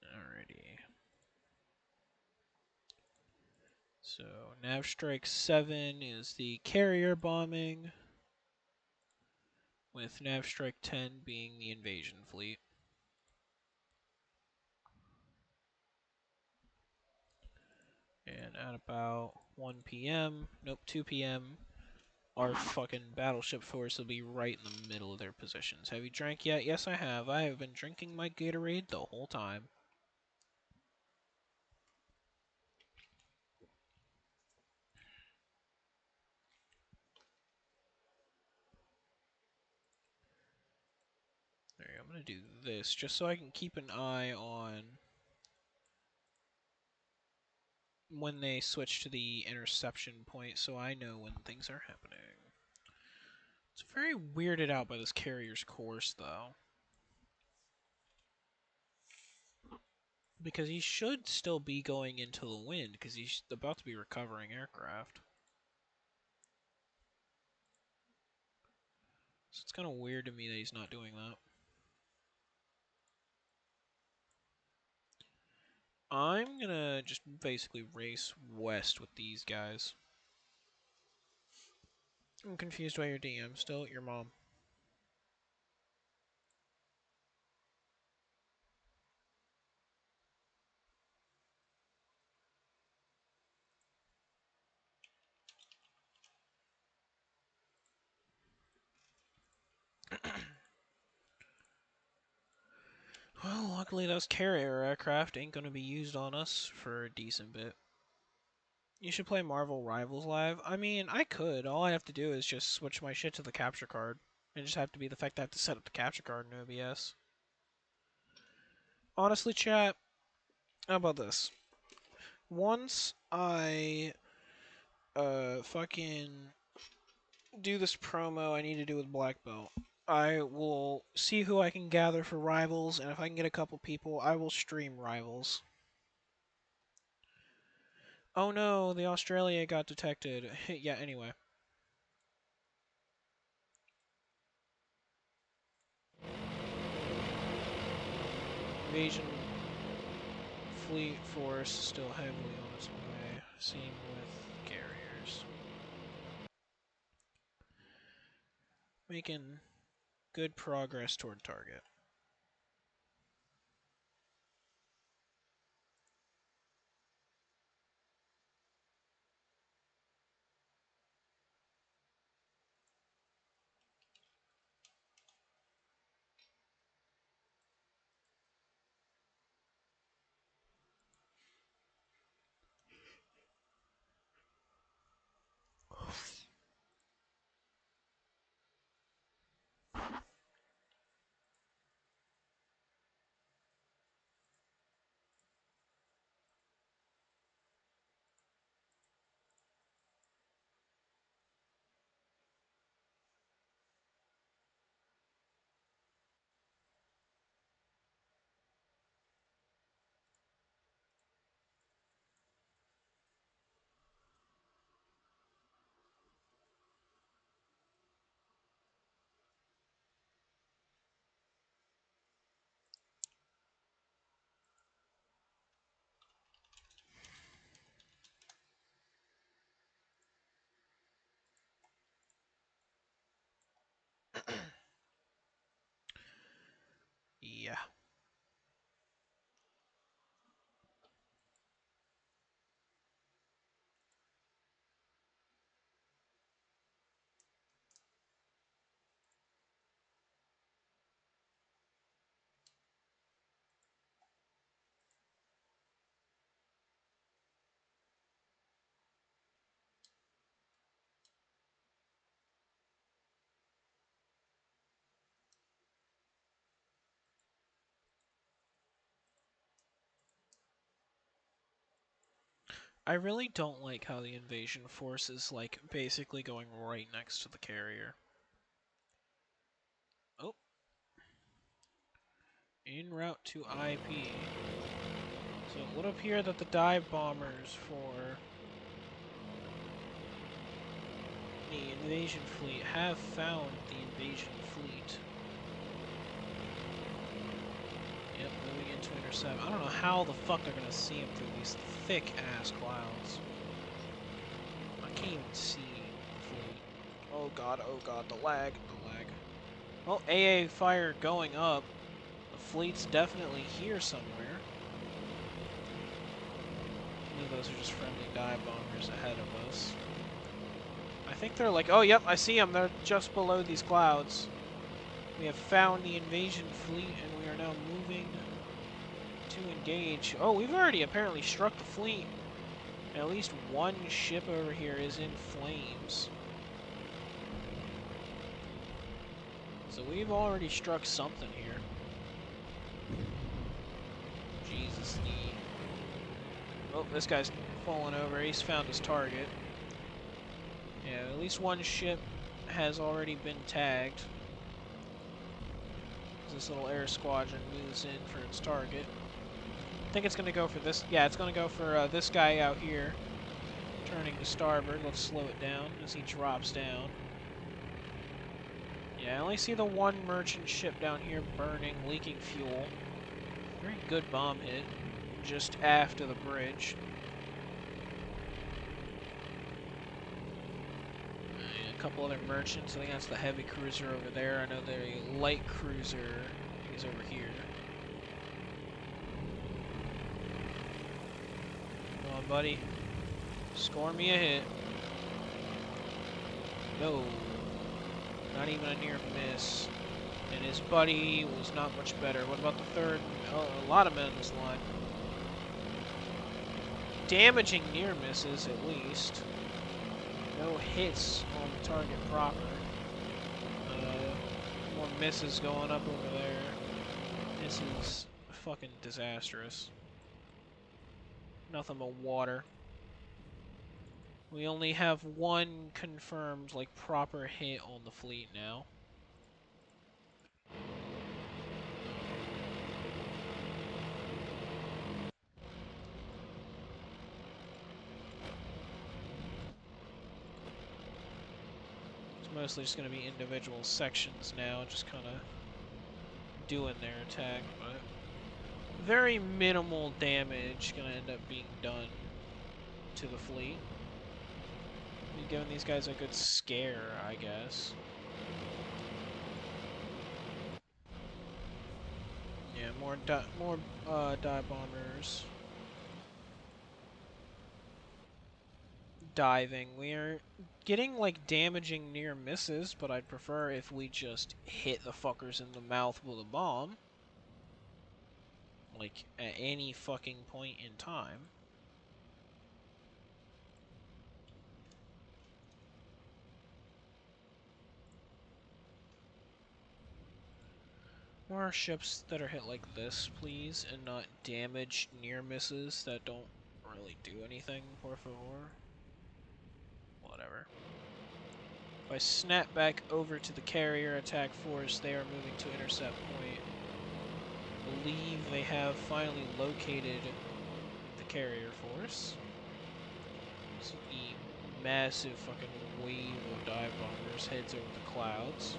Alrighty. So, Nav Strike 7 is the carrier bombing, with Nav Strike 10 being the invasion fleet. And at about 1 p.m., nope, 2 p.m., our fucking battleship force will be right in the middle of their positions. Have you drank yet? Yes, I have. I have been drinking my Gatorade the whole time. Alright, I'm gonna do this just so I can keep an eye on when they switch to the interception point so I know when things are happening. It's very weirded out by this carrier's course, though. Because he should still be going into the wind, because he's about to be recovering aircraft. So it's kind of weird to me that he's not doing that. I'm gonna just basically race west with these guys. I'm confused by your DM still. Your mom. Well, luckily those carrier aircraft ain't gonna be used on us for a decent bit. You should play Marvel Rivals Live. I mean, I could. All I have to do is just switch my shit to the capture card. It just have to be the fact that I have to set up the capture card in OBS. Honestly, chat, how about this? Once I fucking do this promo I need to do with Black Belt, I will see who I can gather for Rivals, and if I can get a couple people, I will stream Rivals. Oh no, the Australia got detected. Yeah, anyway. Invasion fleet force still heavily on its way. Same with carriers. Making good progress toward target. Yeah. I really don't like how the invasion force is like basically going right next to the carrier. Oh. En route to IP. So it would appear that the dive bombers for the invasion fleet have found the invasion fleet. Yep, moving in to intercept. I don't know how the fuck they're gonna see him through these thick ass clouds. I can't even see the fleet. Oh god, the lag, the lag. Well, AA fire going up. The fleet's definitely here somewhere. I believe those are just friendly dive bombers ahead of us. I think they're like, oh yep, I see them. They're just below these clouds. We have found the invasion fleet and we are now moving to engage. Oh, we've already apparently struck the fleet. At least one ship over here is in flames. So we've already struck something here. Jesus, oh, this guy's falling over. He's found his target. Yeah, at least one ship has already been tagged. This little air squadron moves in for its target. I think it's going to go for this. Yeah, it's going to go for this guy out here. Turning to starboard. Let's slow it down as he drops down. Yeah, I only see the one merchant ship down here burning, leaking fuel. Very good bomb hit. Just aft of the bridge. And a couple other merchants. I think that's the heavy cruiser over there. I know the light cruiser is over here. Come on, buddy. Score me a hit. No. Not even a near miss. And his buddy was not much better. What about the third? Oh, a lot of men in this line. Damaging near misses, at least. No hits on the target proper. More misses going up over there. This is fucking disastrous. Nothing but water. We only have one confirmed, like, proper hit on the fleet now. mostly just going to be individual sections now, just kind of doing their attack, but very minimal damage going to end up being done to the fleet. We're giving these guys a good scare, I guess. Yeah, more dive bombers. Diving. We are getting like damaging near misses, but I'd prefer if we just hit the fuckers in the mouth with a bomb. Like at any fucking point in time. More ships that are hit like this, please, and not damaged near misses that don't really do anything, por favor. Whatever. If I snap back over to the carrier attack force, they are moving to intercept point. I believe they have finally located the carrier force. So the massive fucking wave of dive bombers heads over the clouds.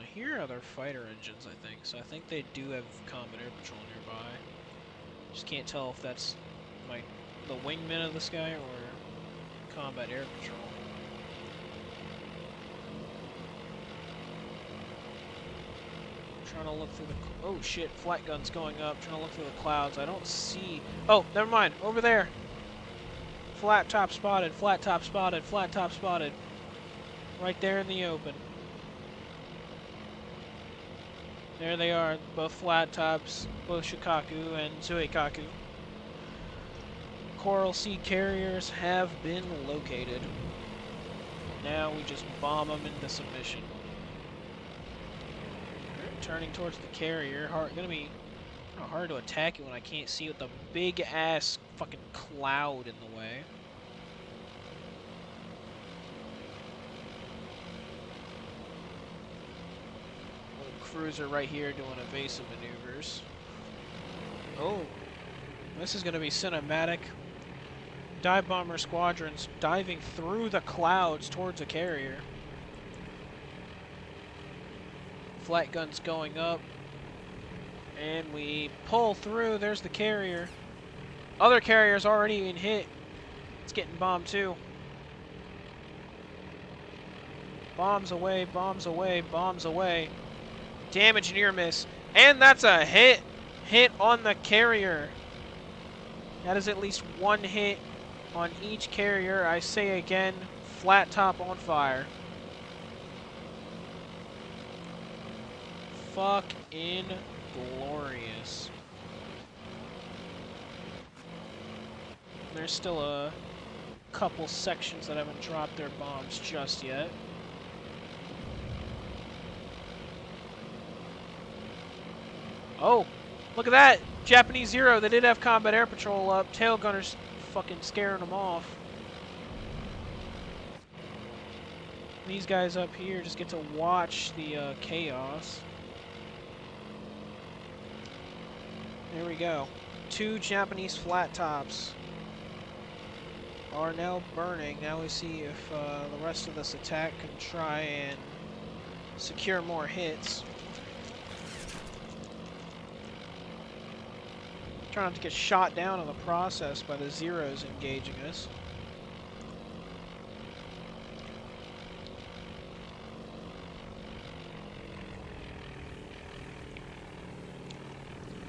I hear other fighter engines, I think, so I think they do have combat air patrol nearby. Just can't tell if that's like the wingmen of this guy or combat air patrol. Trying to look through the... Oh shit, flat guns going up. Trying to look through the clouds. I don't see... Oh, never mind. Over there. Flat top spotted. Flat top spotted. Flat top spotted. Right there in the open. There they are. Both flat tops. Both Shikaku and Zuikaku. Coral Sea carriers have been located. Now we just bomb them into submission. Turning towards the carrier. Gonna be hard to attack it when I can't see with the big ass fucking cloud in the way. Little cruiser right here doing evasive maneuvers. Oh, this is gonna be cinematic. Dive bomber squadrons diving through the clouds towards a carrier. Flat guns going up. And we pull through. There's the carrier. Other carrier's already been hit. It's getting bombed too. Bombs away, bombs away, bombs away. Damage near miss. And that's a hit. Hit on the carrier. That is at least one hit on each carrier. I say again, flat top on fire. Fucking glorious. There's still a couple sections that haven't dropped their bombs just yet. Oh, look at that! Japanese Zero, they did have combat air patrol up. Tail gunners fucking scaring them off. These guys up here just get to watch the chaos. There we go. 2 Japanese flat tops are now burning. Now we see if the rest of this attack can try and secure more hits. Try not to get shot down in the process by the Zeros engaging us.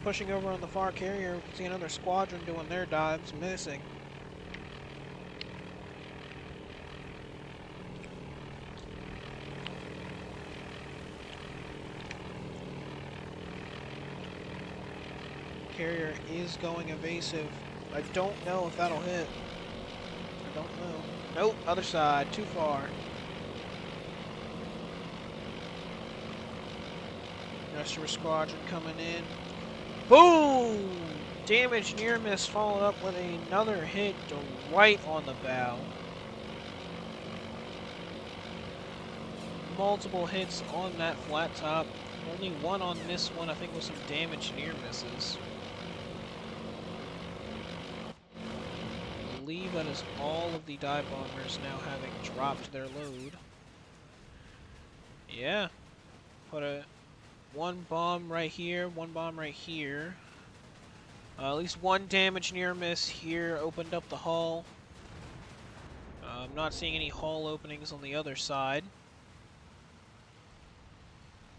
Pushing over on the far carrier, we can see another squadron doing their dives, missing. Carrier is going evasive. I don't know if that'll hit. I don't know. Nope, other side, too far. Rest squadron coming in. Boom! Damage near miss followed up with another hit right on the bow. Multiple hits on that flat top. Only one on this one, I think, with some damage near misses. believe that is all of the dive bombers now having dropped their load. Yeah. Put one bomb right here, one bomb right here. At least one damage near miss here opened up the hull. I'm not seeing any hull openings on the other side.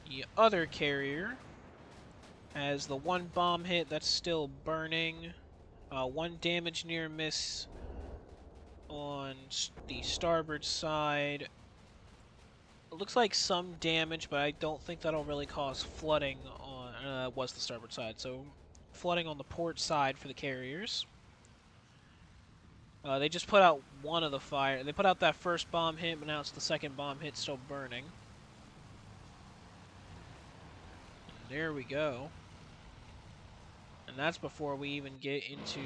The other carrier has the one bomb hit that's still burning. One damage near miss on the starboard side. It looks like some damage, but I don't think that'll really cause flooding on. Was the starboard side, so flooding on the port side for the carriers. They just put out one of the fire. They put out that first bomb hit, but now it's the second bomb hit still burning. And there we go. And that's before we even get into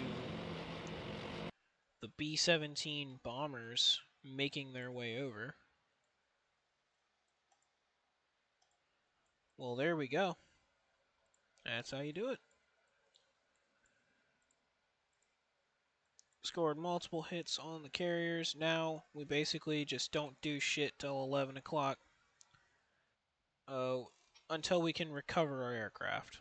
the B-17 bombers making their way over. Well, there we go. That's how you do it. Scored multiple hits on the carriers. Now we basically just don't do shit till 11 o'clock until we can recover our aircraft.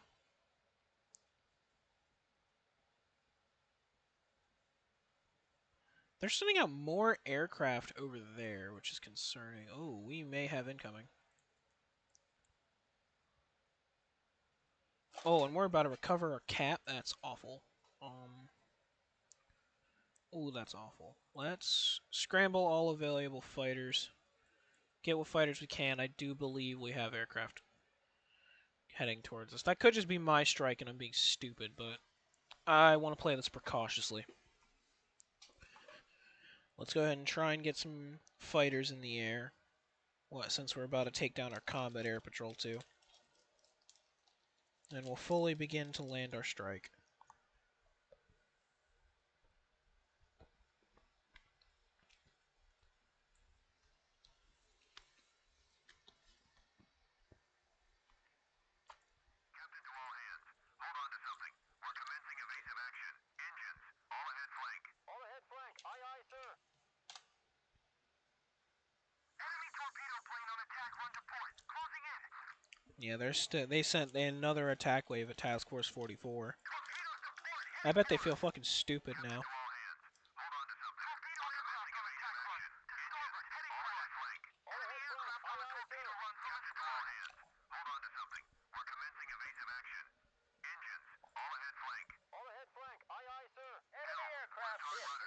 They're sending out more aircraft over there, which is concerning. Oh, we may have incoming. Oh, and we're about to recover our cap. That's awful. Oh, that's awful. Let's scramble all available fighters. Get what fighters we can. I do believe we have aircraft heading towards us. That could just be my strike and I'm being stupid, but I want to play this precautiously. Let's go ahead and try and get some fighters in the air. Since we're about to take down our combat air patrol too. And we'll fully begin to land our strike. Yeah, they sent another attack wave at Task Force 44. I bet they feel fucking stupid now.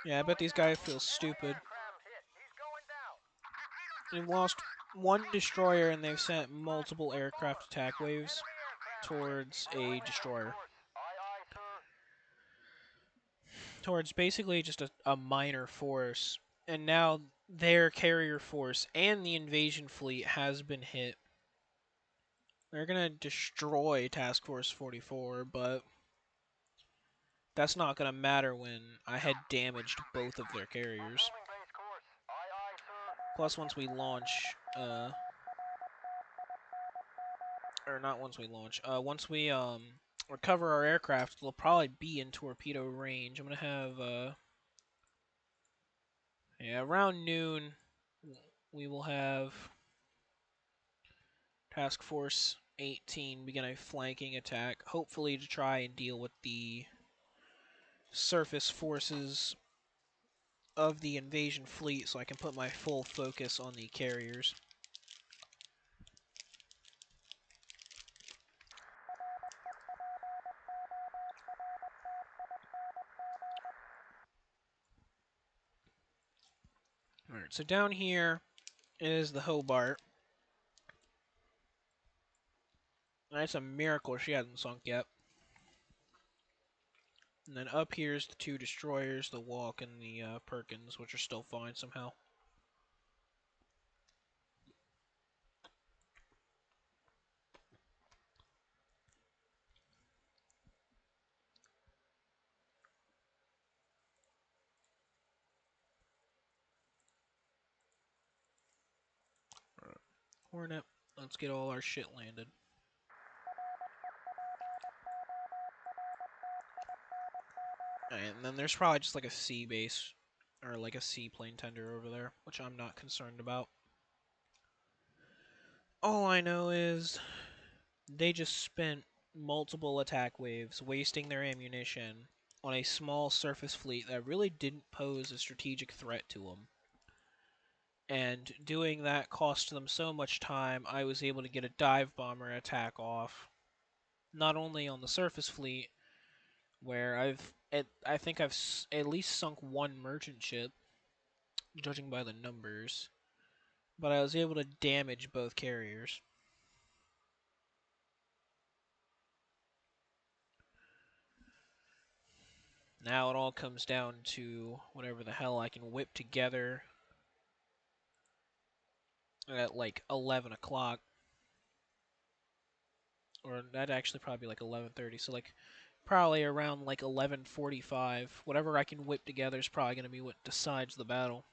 Yeah, I bet these guys feel stupid. They've lost one destroyer and they've sent multiple aircraft attack waves towards a destroyer. Towards basically just a minor force. And now their carrier force and the invasion fleet has been hit. They're going to destroy Task Force 44, but that's not going to matter when I had damaged both of their carriers. Plus, once we launch, or not once we launch, once we recover our aircraft, they'll probably be in torpedo range. I'm going to have, yeah, around noon, we will have Task Force 18 begin a flanking attack, hopefully to try and deal with the surface forces of the invasion fleet so I can put my full focus on the carriers. Alright, so down here is the Hobart. And it's a miracle she hasn't sunk yet. And then up here's the two destroyers, the Walk and the Perkins, which are still fine somehow. Hornet, let's get all our shit landed. And then there's probably just like a sea base or like a seaplane tender over there, which I'm not concerned about. All I know is they just spent multiple attack waves wasting their ammunition on a small surface fleet that really didn't pose a strategic threat to them. And doing that cost them so much time, I was able to get a dive bomber attack off, not only on the surface fleet, where I think I've at least sunk one merchant ship, judging by the numbers, but I was able to damage both carriers. Now it all comes down to whatever the hell I can whip together at like 11 o'clock. Or that'd actually probably be like 11:30. So like probably around like 11:45. Whatever I can whip together is probably going to be what decides the battle.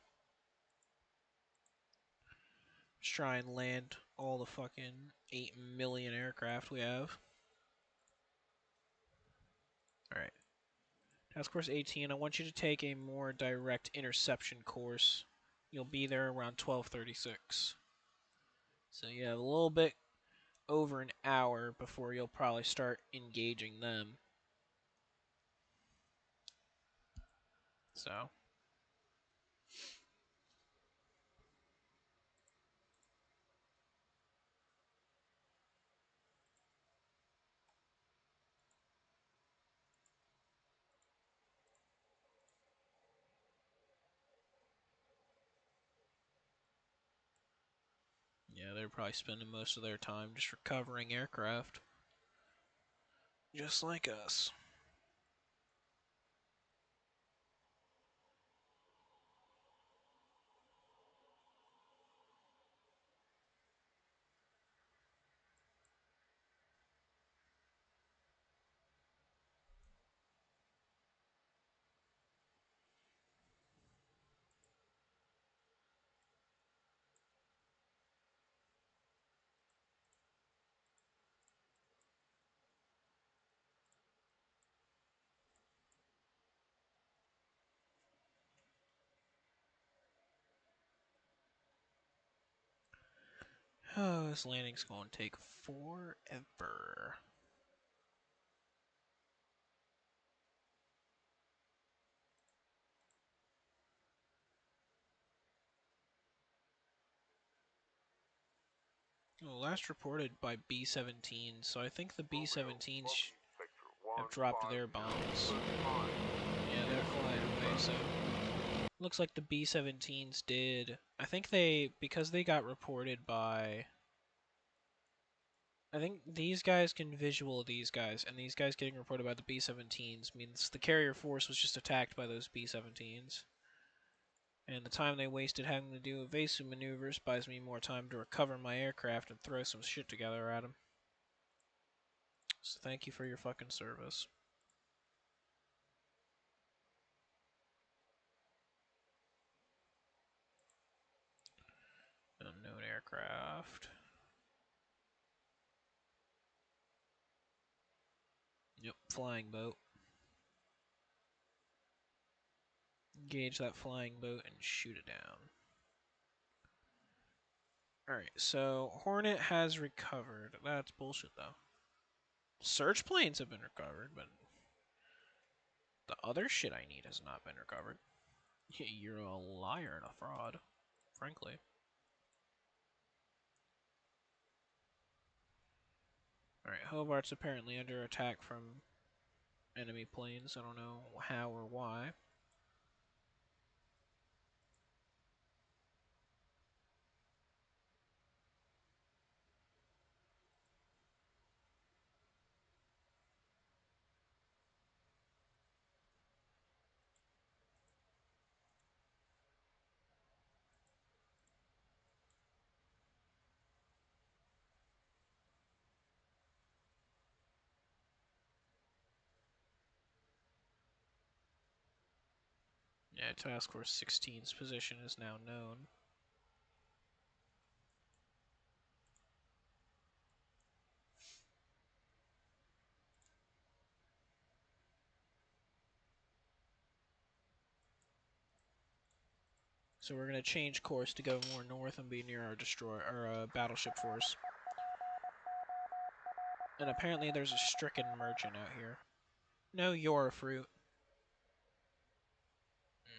Just try and land all the fucking 8 million aircraft we have. Alright. Task Force 18, I want you to take a more direct interception course. You'll be there around 12:36. So you have a little bit over an hour before you'll probably start engaging them. So yeah, they're probably spending most of their time just recovering aircraft. Just like us. Oh, this landing's going to take forever. Well, last reported by B-17, so I think the B-17s have dropped their bombs. Yeah, they're flying away, so looks like the B-17s did. I think because they got reported by... I think these guys can visual these guys, and these guys getting reported by the B-17s means the carrier force was just attacked by those B-17s. And the time they wasted having to do evasive maneuvers buys me more time to recover my aircraft and throw some shit together at them. So thank you for your fucking service. Unknown aircraft. Yep, flying boat. Engage that flying boat and shoot it down. Alright, so Hornet has recovered. That's bullshit, though. Search planes have been recovered, but the other shit I need has not been recovered. You're a liar and a fraud, frankly. Alright, Hobart's apparently under attack from enemy planes. I don't know how or why. Yeah, Task Force 16's position is now known. So we're gonna change course to go more north and be near our battleship force. And apparently there's a stricken merchant out here. No, you're a fruit.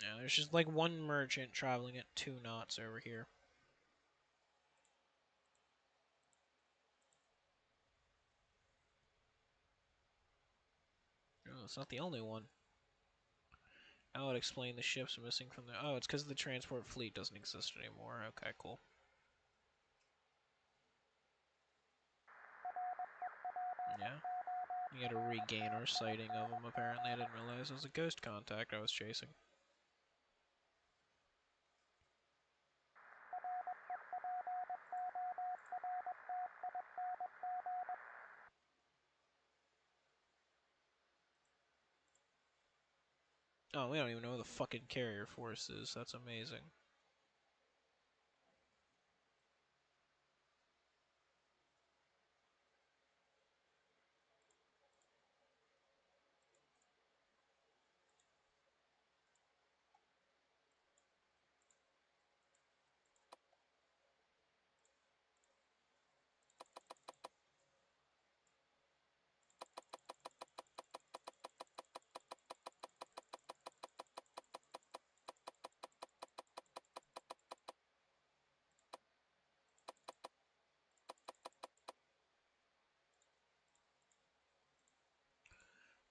No, there's just like one merchant traveling at 2 knots over here. Oh, it's not the only one. That would explain the ships missing from there. Oh, it's because the transport fleet doesn't exist anymore. Okay, cool. Yeah. We gotta regain our sighting of him, apparently. I didn't realize it was a ghost contact I was chasing. Oh, we don't even know who the fucking carrier force is. That's amazing.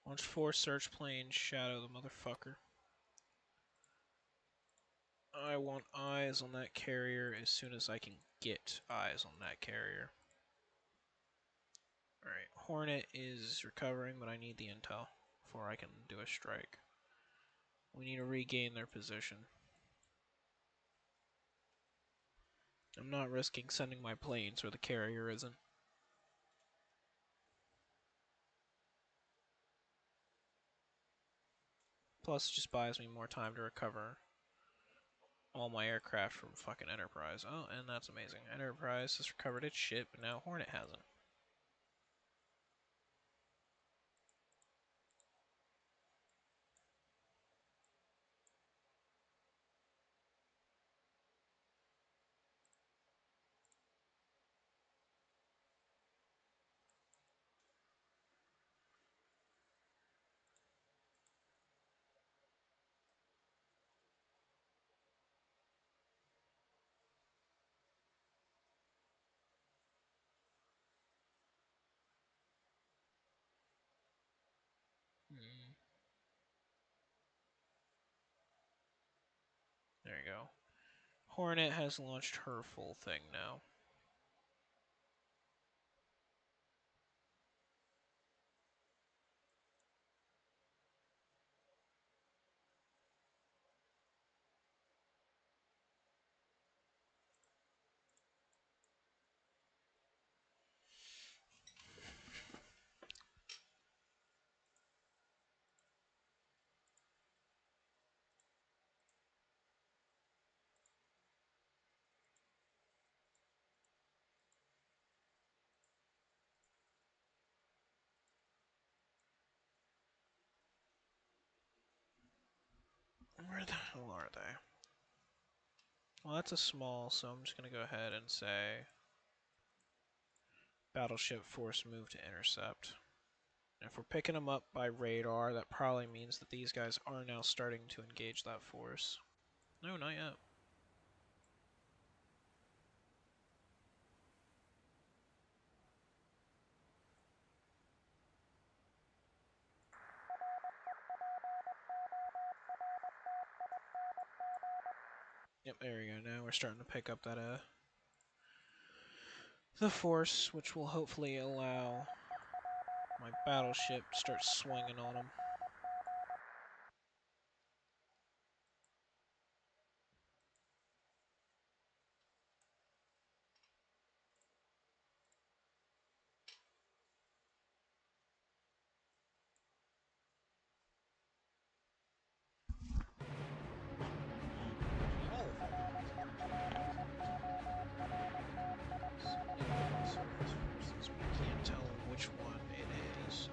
Launch 4 search planes, shadow the motherfucker. I want eyes on that carrier as soon as I can get eyes on that carrier. Alright, Hornet is recovering, but I need the intel before I can do a strike. We need to regain their position. I'm not risking sending my planes where the carrier isn't. Plus, it just buys me more time to recover all my aircraft from fucking Enterprise. Oh, and that's amazing. Enterprise has recovered its ship, but now Hornet hasn't. There you go. Hornet has launched her full thing now. Where the hell are they? Well, that's a small, so I'm just going to go ahead and say battleship force move to intercept. And if we're picking them up by radar, that probably means that these guys are now starting to engage that force. No, not yet. Yep, there we go. Now we're starting to pick up that the force, which will hopefully allow my battleship to start swinging on them. We can't tell which one it is.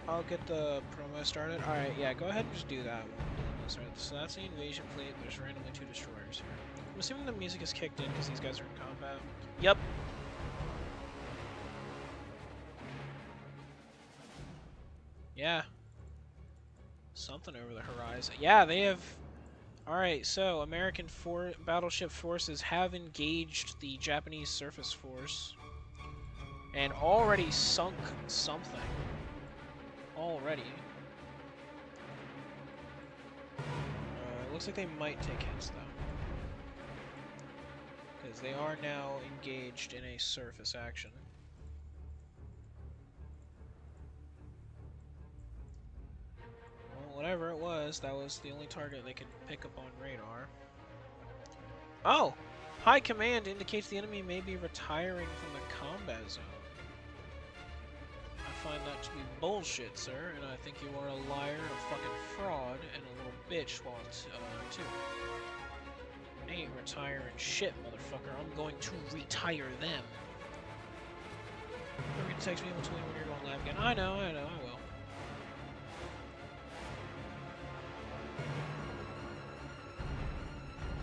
I'll get the promo started. Alright, yeah, go ahead and just do that one. sorry. So that's the invasion fleet. There's randomly 2 destroyers here. I'm assuming the music is kicked in because these guys are in combat. Yep. Yeah. Something over the horizon. Yeah, they have... Alright, so American battleship forces have engaged the Japanese surface force. And already sunk something. Already. Looks like they might take hits, though. Because they are now engaged in a surface action. Well, whatever it was, that was the only target they could pick up on radar. Oh! High command indicates the enemy may be retiring from the combat zone. I find that to be bullshit, sir, and I think you are a liar, a fucking fraud, and a little bitch while too. I ain't retiring shit, motherfucker. I'm going to retire them. You're gonna text me in between when you're going live again. I know, I will.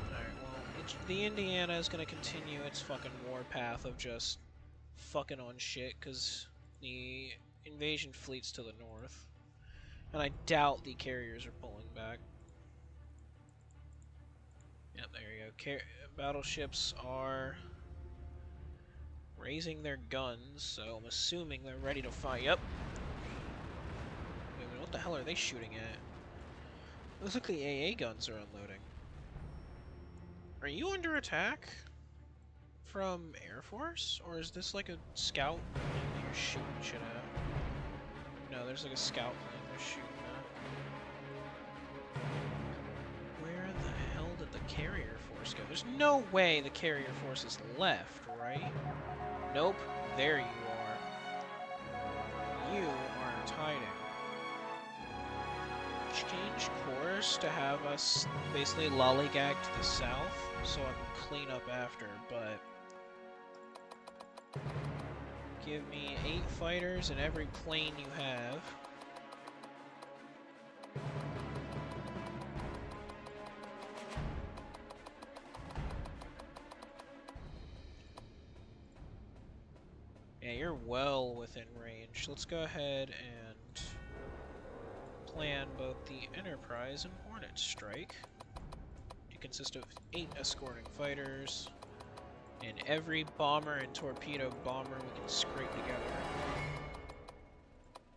Alright, well, the Indiana is gonna continue its fucking war path of just fucking on shit, because the invasion fleet's to the north. And I doubt the carriers are pulling back. Yep, there you go. Battleships are raising their guns, so I'm assuming they're ready to fight. Yep. Wait, what the hell are they shooting at? Looks like the AA guns are unloading. Are you under attack from Air Force? Or is this like a scout that you're shooting shit at? No, there's like a scout plane they're shooting at. Where the hell did the carrier force go? There's no way the carrier force is left, right? Nope. There you are. You aren't hiding. Change course to have us basically lollygag to the south so I can clean up after, but give me 8 fighters in every plane you have. Yeah, you're well within range. Let's go ahead and plan both the Enterprise and Hornet strike. It consists of 8 escorting fighters, and every bomber and torpedo bomber we can scrape together.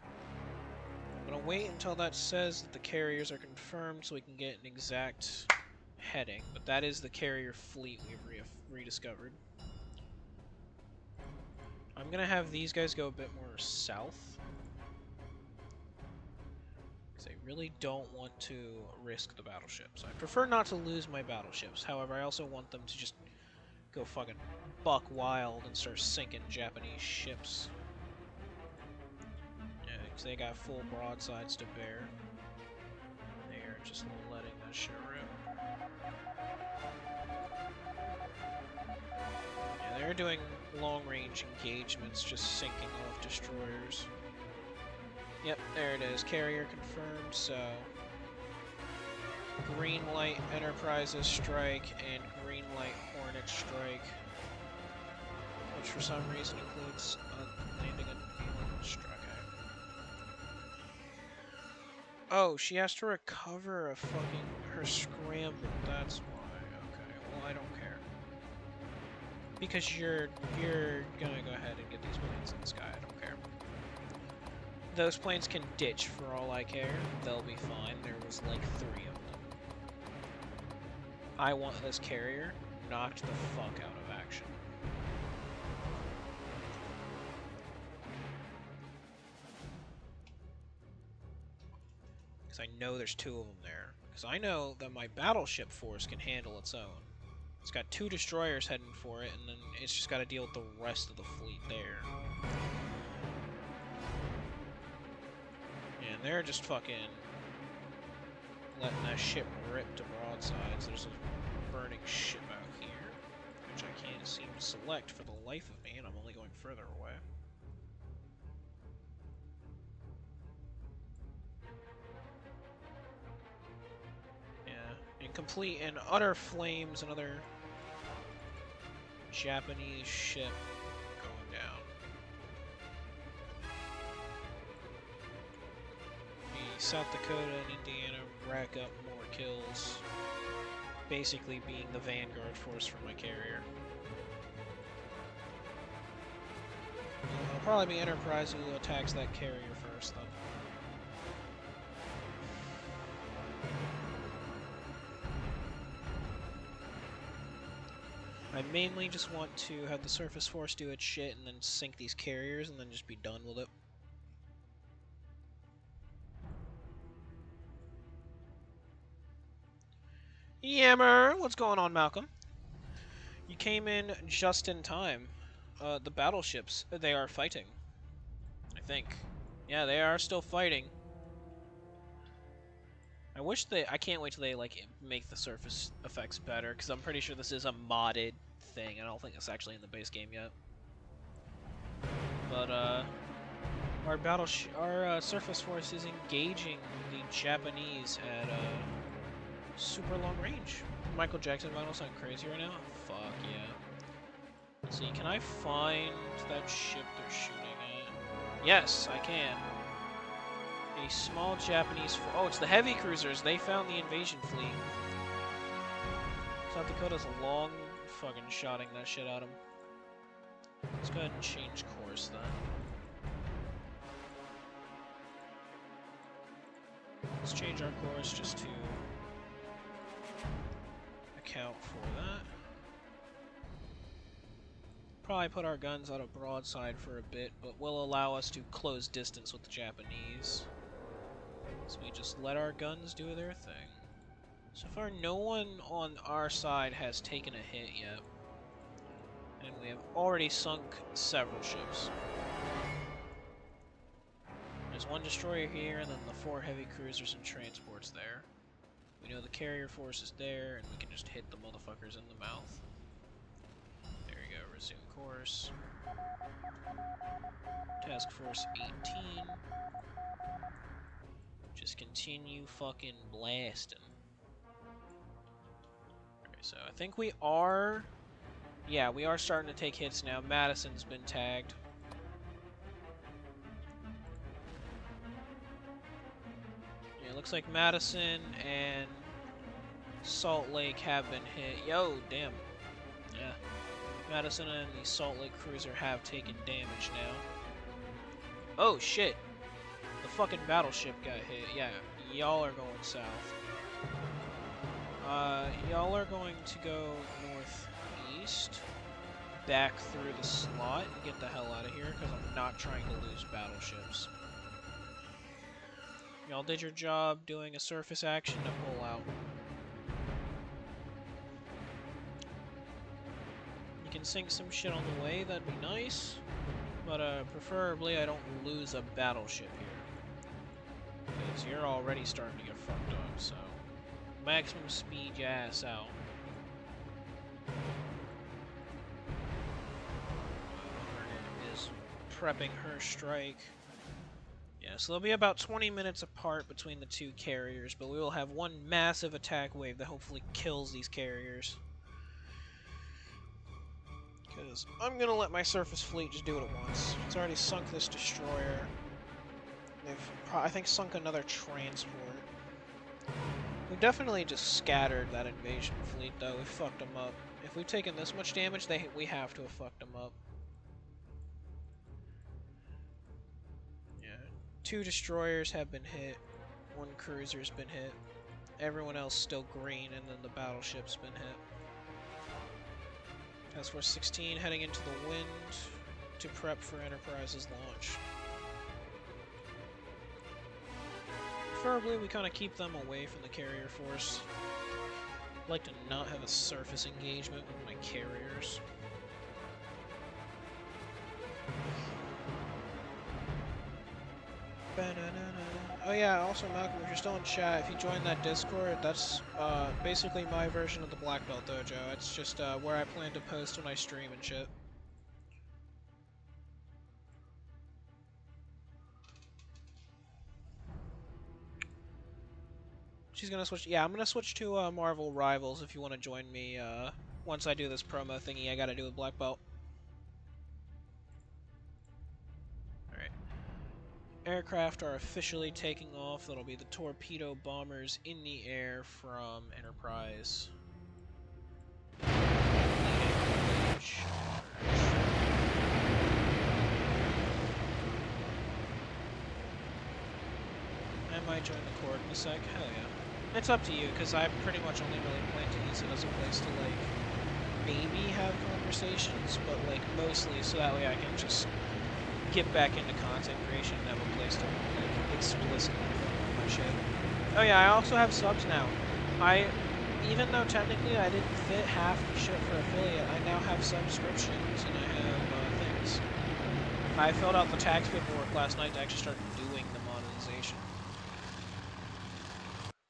I'm gonna wait until that says that the carriers are confirmed so we can get an exact heading, but that is the carrier fleet we've rediscovered. I'm gonna have these guys go a bit more south, because I really don't want to risk the battleships. I prefer not to lose my battleships, however I also want them to just go fucking buck wild and start sinking Japanese ships. Yeah, because they got full broadsides to bear. They are just letting that shit rip. Yeah, they're doing long-range engagements, just sinking off destroyers. Yep, there it is. Carrier confirmed, so green light Enterprises strike and green light Hornet strike, which for some reason includes landing a strike. Oh, she has to recover a fucking her scramble. That's why. Okay, well I don't care. Because you're gonna go ahead and get these planes in the sky. I don't care. Those planes can ditch for all I care. They'll be fine. There was like 3 of them. I want this carrier knocked the fuck out of action. Because I know there's 2 of them there. Because I know that my battleship force can handle its own. It's got 2 destroyers heading for it, and then it's just got to deal with the rest of the fleet there. And they're just fucking letting that ship rip to broadsides. There's a burning ship out here, which I can't seem to select for the life of me, and I'm only going further away. complete and utter flames, another Japanese ship going down. The South Dakota and Indiana rack up more kills, basically being the vanguard force for my carrier. It'll probably be Enterprise who attacks that carrier first, though. I mainly just want to have the Surface Force do its shit and then sink these carriers and then just be done with it. Yammer! What's going on, Malcolm? You came in just in time. The battleships, they are fighting. I think. Yeah, they are still fighting. I can't wait till they, like, make the surface effects better, because I'm pretty sure this is a modded thing. I don't think it's actually in the base game yet. But, our surface force is engaging the Japanese at, super long range. Michael Jackson vinyl sound crazy right now? Fuck yeah. Let's see, can I find that ship they're shooting at? Yes, I can. A small Japanese... Oh, it's the heavy cruisers. They found the invasion fleet. South Dakota's a long fucking shotting that shit at them. Let's go ahead and change course then. Let's change our course just to account for that. Probably put our guns on a broadside for a bit, but will allow us to close distance with the Japanese. So we just let our guns do their thing. So far, no one on our side has taken a hit yet. And we have already sunk several ships. There's one destroyer here, and then the 4 heavy cruisers and transports there. We know the carrier force is there, and we can just hit the motherfuckers in the mouth. There you go, resume course. Task Force 18. Just continue fucking blasting. Okay, so I think we are... Yeah, we are starting to take hits now. Madison's been tagged. Yeah, it looks like Madison and Salt Lake have been hit. Yo, damn. Yeah. Madison and the Salt Lake cruiser have taken damage now. Oh, shit. The fucking battleship got hit. Yeah, y'all are going south. Y'all are going to go northeast, back through the slot, and get the hell out of here, because I'm not trying to lose battleships. Y'all did your job doing a surface action to pull out. You can sink some shit on the way, that'd be nice, but preferably I don't lose a battleship here. Because you're already starting to get fucked up, so maximum speed your ass out. Is prepping her strike. Yeah, so they'll be about 20 minutes apart between the 2 carriers, but we will have one massive attack wave that hopefully kills these carriers. Because I'm gonna let my surface fleet just do it at once. It's already sunk this destroyer. They've, I think, sunk another transport. We've definitely just scattered that invasion fleet, though. We fucked them up. If we've taken this much damage, we have to have fucked them up. Yeah. 2 destroyers have been hit. 1 cruiser's been hit. Everyone else still green, and then the battleship's been hit. Task Force 16 heading into the wind to prep for Enterprise's launch. Preferably, we kind of keep them away from the carrier force. I'd like to not have a surface engagement with my carriers. Oh yeah, also Malcolm, if you're still in chat, if you join that Discord, that's basically my version of the Black Belt Dojo. It's just where I plan to post when I stream and shit. She's gonna switch. Yeah, I'm gonna switch to Marvel Rivals if you want to join me. Once I do this promo thingy, I gotta do with Black Belt. All right. Aircraft are officially taking off. That'll be the torpedo bombers in the air from Enterprise. I might join the Court in a sec. Hell yeah. It's up to you, because I pretty much only really plan to use it as a place to, like, maybe have conversations, but, like, mostly so that way I can just get back into content creation and have a place to, like, explicitly promote my shit. Oh yeah, I also have subs now. Even though technically I didn't fit half the shit for affiliate, I now have subscriptions and I have things. I filled out the tax paperwork last night to actually start doing the monetization.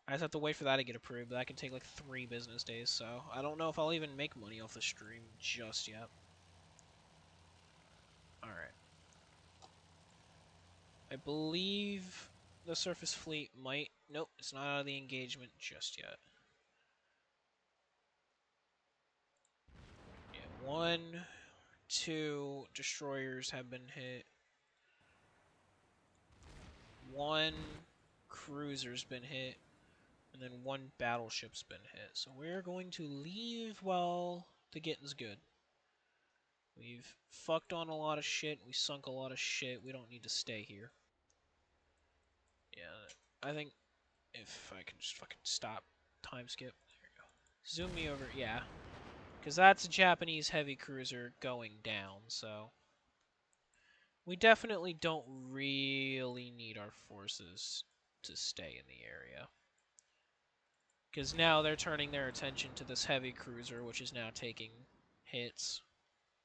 I just have to wait for that to get approved, but that can take like 3 business days, so I don't know if I'll even make money off the stream just yet. Alright. I believe the surface fleet might... Nope, it's not out of the engagement just yet. Yeah, 1, 2 destroyers have been hit. 1 cruiser's been hit. And then 1 battleship's been hit. So we're going to leave while the getting's good. We've fucked on a lot of shit. We sunk a lot of shit. We don't need to stay here. Yeah, I think if I can just fucking stop time skip. There we go. Zoom me over. Yeah. Because that's a Japanese heavy cruiser going down, so... We definitely don't really need our forces to stay in the area. Because now they're turning their attention to this heavy cruiser, which is now taking hits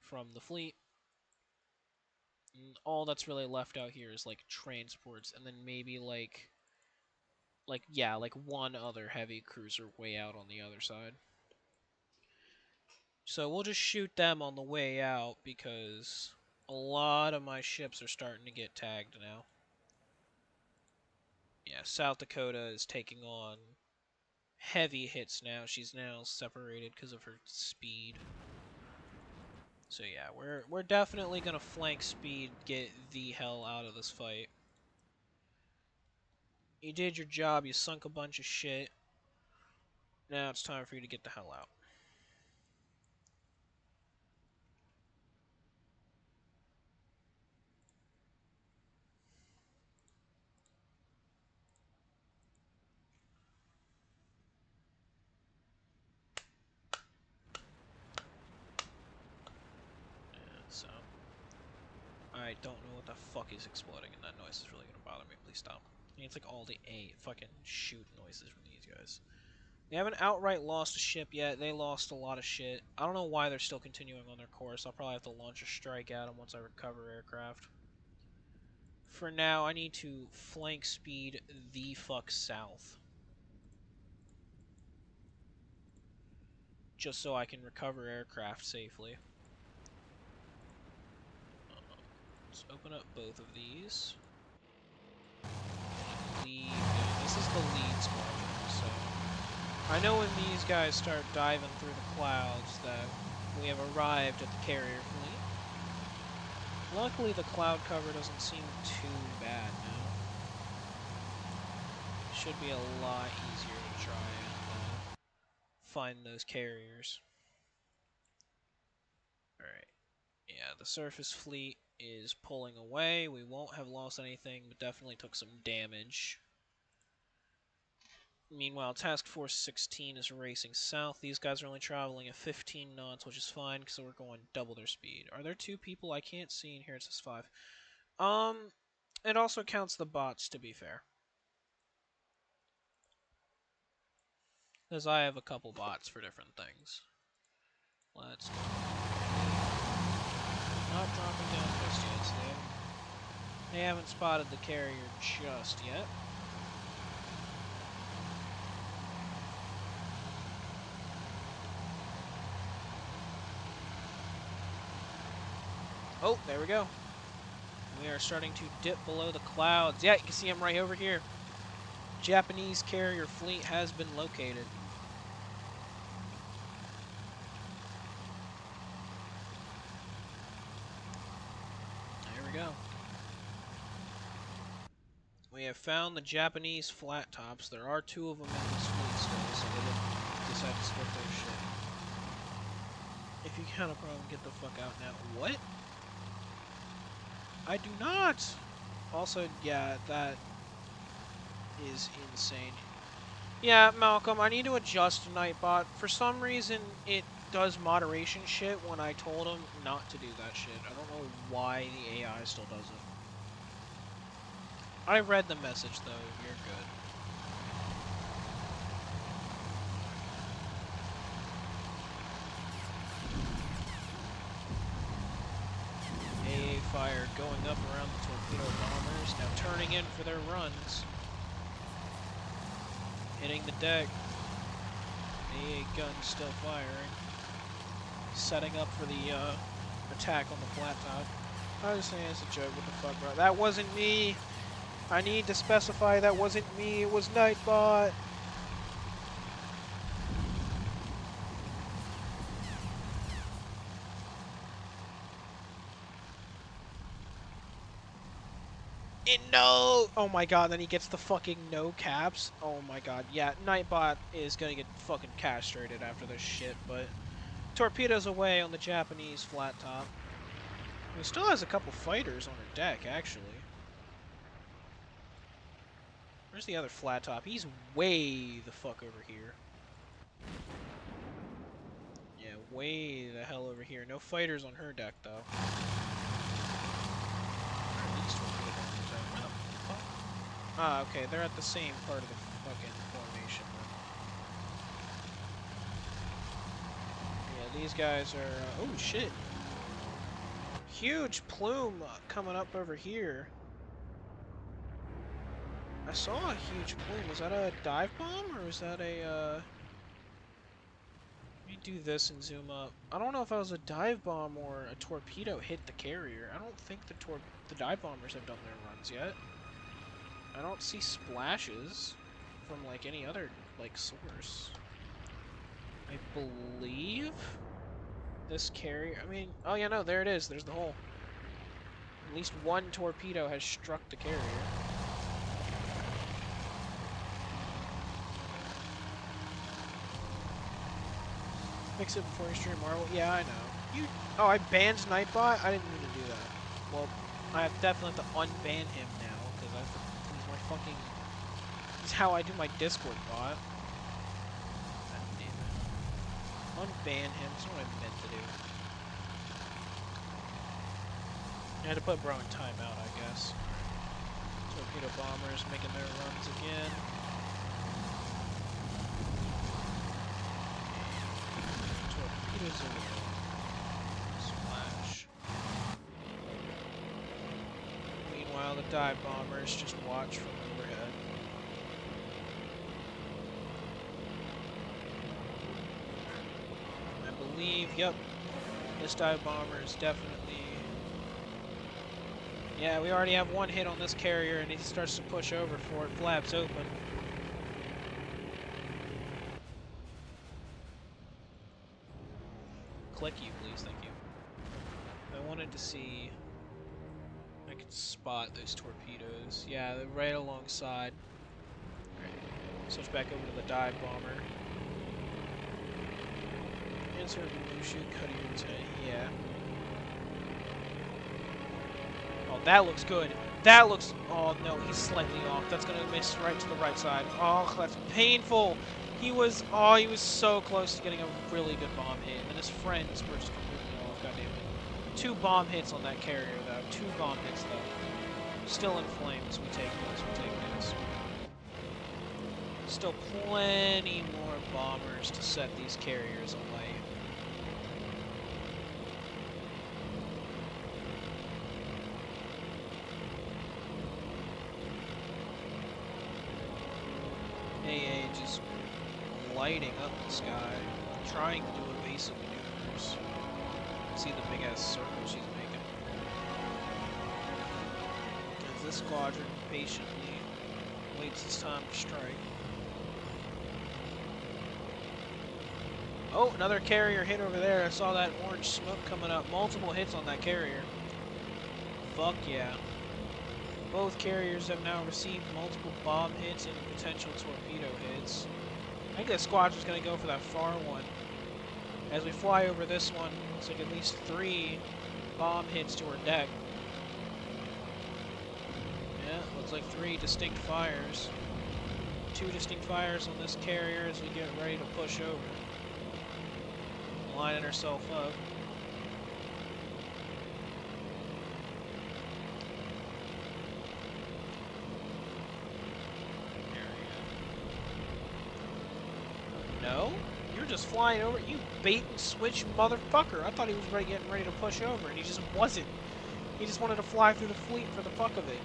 from the fleet. And all that's really left out here is, like, transports, and then maybe, like, 1 other heavy cruiser way out on the other side. So we'll just shoot them on the way out, because a lot of my ships are starting to get tagged now. Yeah, South Dakota is taking on heavy hits now. She's now separated because of her speed. So yeah, we're definitely gonna flank speed, get the hell out of this fight. You did your job, you sunk a bunch of shit. Now it's time for you to get the hell out. So, I don't know what the fuck is exploding, and that noise is really gonna bother me. Please stop. I mean, it's like all the fucking shoot noises from these guys. They haven't outright lost a ship yet. They lost a lot of shit. I don't know why they're still continuing on their course. I'll probably have to launch a strike at them once I recover aircraft. For now, I need to flank speed the fuck south. Just so I can recover aircraft safely. Let's open up both of these. Lead. This is the lead squadron, so I know when these guys start diving through the clouds that we have arrived at the carrier fleet. Luckily, the cloud cover doesn't seem too bad now. Should be a lot easier to try and find those carriers. Alright. Yeah, the surface fleet is pulling away. We won't have lost anything, but definitely took some damage. Meanwhile, Task Force 16 is racing south. These guys are only traveling at 15 knots, which is fine, because we're going double their speed. Are there 2 people? I can't see in here. It says 5. It also counts the bots, to be fair. Because I have a couple bots for different things. Let's go. Not dropping down just yet, so they haven't spotted the carrier just yet. Oh, there we go. We are starting to dip below the clouds. Yeah, you can see them right over here. Japanese carrier fleet has been located. There we go. We have found the Japanese flat tops. There are 2 of them in this fleet still, so they didn't decide to split their shit. If you got a problem, get the fuck out now. What? I do not! Also, yeah, that is insane. Yeah, Malcolm, I need to adjust Nightbot. For some reason, it does moderation shit when I told him not to do that shit. I don't know why the AI still does it. I read the message, though. You're good. AA fire going up around the torpedo bombers, now turning in for their runs. Hitting the deck. AA guns still firing. Setting up for the attack on the flat top. I was saying it's a joke, what the fuck, bro? That wasn't me! I need to specify that wasn't me, it was Nightbot! No! Oh my god, then he gets the fucking no caps. Oh my god, yeah, Nightbot is gonna get fucking castrated after this shit, but torpedoes away on the Japanese flat top. He still has a couple fighters on her deck, actually. Where's the other flat top? He's way the fuck over here. Yeah, way the hell over here. No fighters on her deck, though. Ah, okay, they're at the same part of the fucking formation. Yeah, these guys are... oh, shit. Huge plume coming up over here. I saw a huge plume. Was that a dive bomb, or was that a, Let me do this and zoom up. I don't know if that was a dive bomb or a torpedo hit the carrier. I don't think the dive bombers have done their runs yet. I don't see splashes from, like, any other, like, source. I believe this carrier... I mean... oh, yeah, no, there it is. There's the hole. At least one torpedo has struck the carrier. Fix it before you stream Marvel. Yeah, I know. You... oh, I banned Nightbot? I didn't mean to do that. Well, I have definitely have to unban him now. He's my fucking... he's how I do my Discord bot. God damn it. Unban him, that's what I meant to do. I had to put bro in timeout, I guess. Torpedo bombers making their runs again. Torpedoes away. Splash. Meanwhile, the dive bombers just watch from overhead. I believe, yep, this dive bomber is definitely... yeah, we already have one hit on this carrier, and he starts to push over for it. Flaps open. Click you, please, thank you. I wanted to see... I could spot those torpedoes. Yeah, they're right alongside. Right. Switch back over to the dive bomber. Answer shoot cutting routine. Yeah. Oh, that looks good. That looks... oh no, he's slightly off. That's gonna miss right to the right side. Oh, that's painful. He was... oh, he was so close to getting a really good bomb hit. And his friends were just completely off. God damn it. 2 bomb hits on that carrier, though. 2 bomb hits, though. Still in flames. We take those. We take those. Still plenty more bombers to set these carriers alight. AA just lighting up the sky, trying to do evasive maneuvers. See the big ass circle she's making. As this squadron patiently waits its time to strike. Oh, another carrier hit over there. I saw that orange smoke coming up. Multiple hits on that carrier. Fuck yeah. Both carriers have now received multiple bomb hits and potential torpedo hits. I think that squadron's going to go for that far one. As we fly over this one, looks like at least 3 bomb hits to her deck. Yeah, looks like 3 distinct fires. 2 distinct fires on this carrier as we get ready to push over. Lining herself up. No? You're just flying over. You bait and switch motherfucker. I thought he was getting ready to push over, and he just wasn't. He just wanted to fly through the fleet for the fuck of it.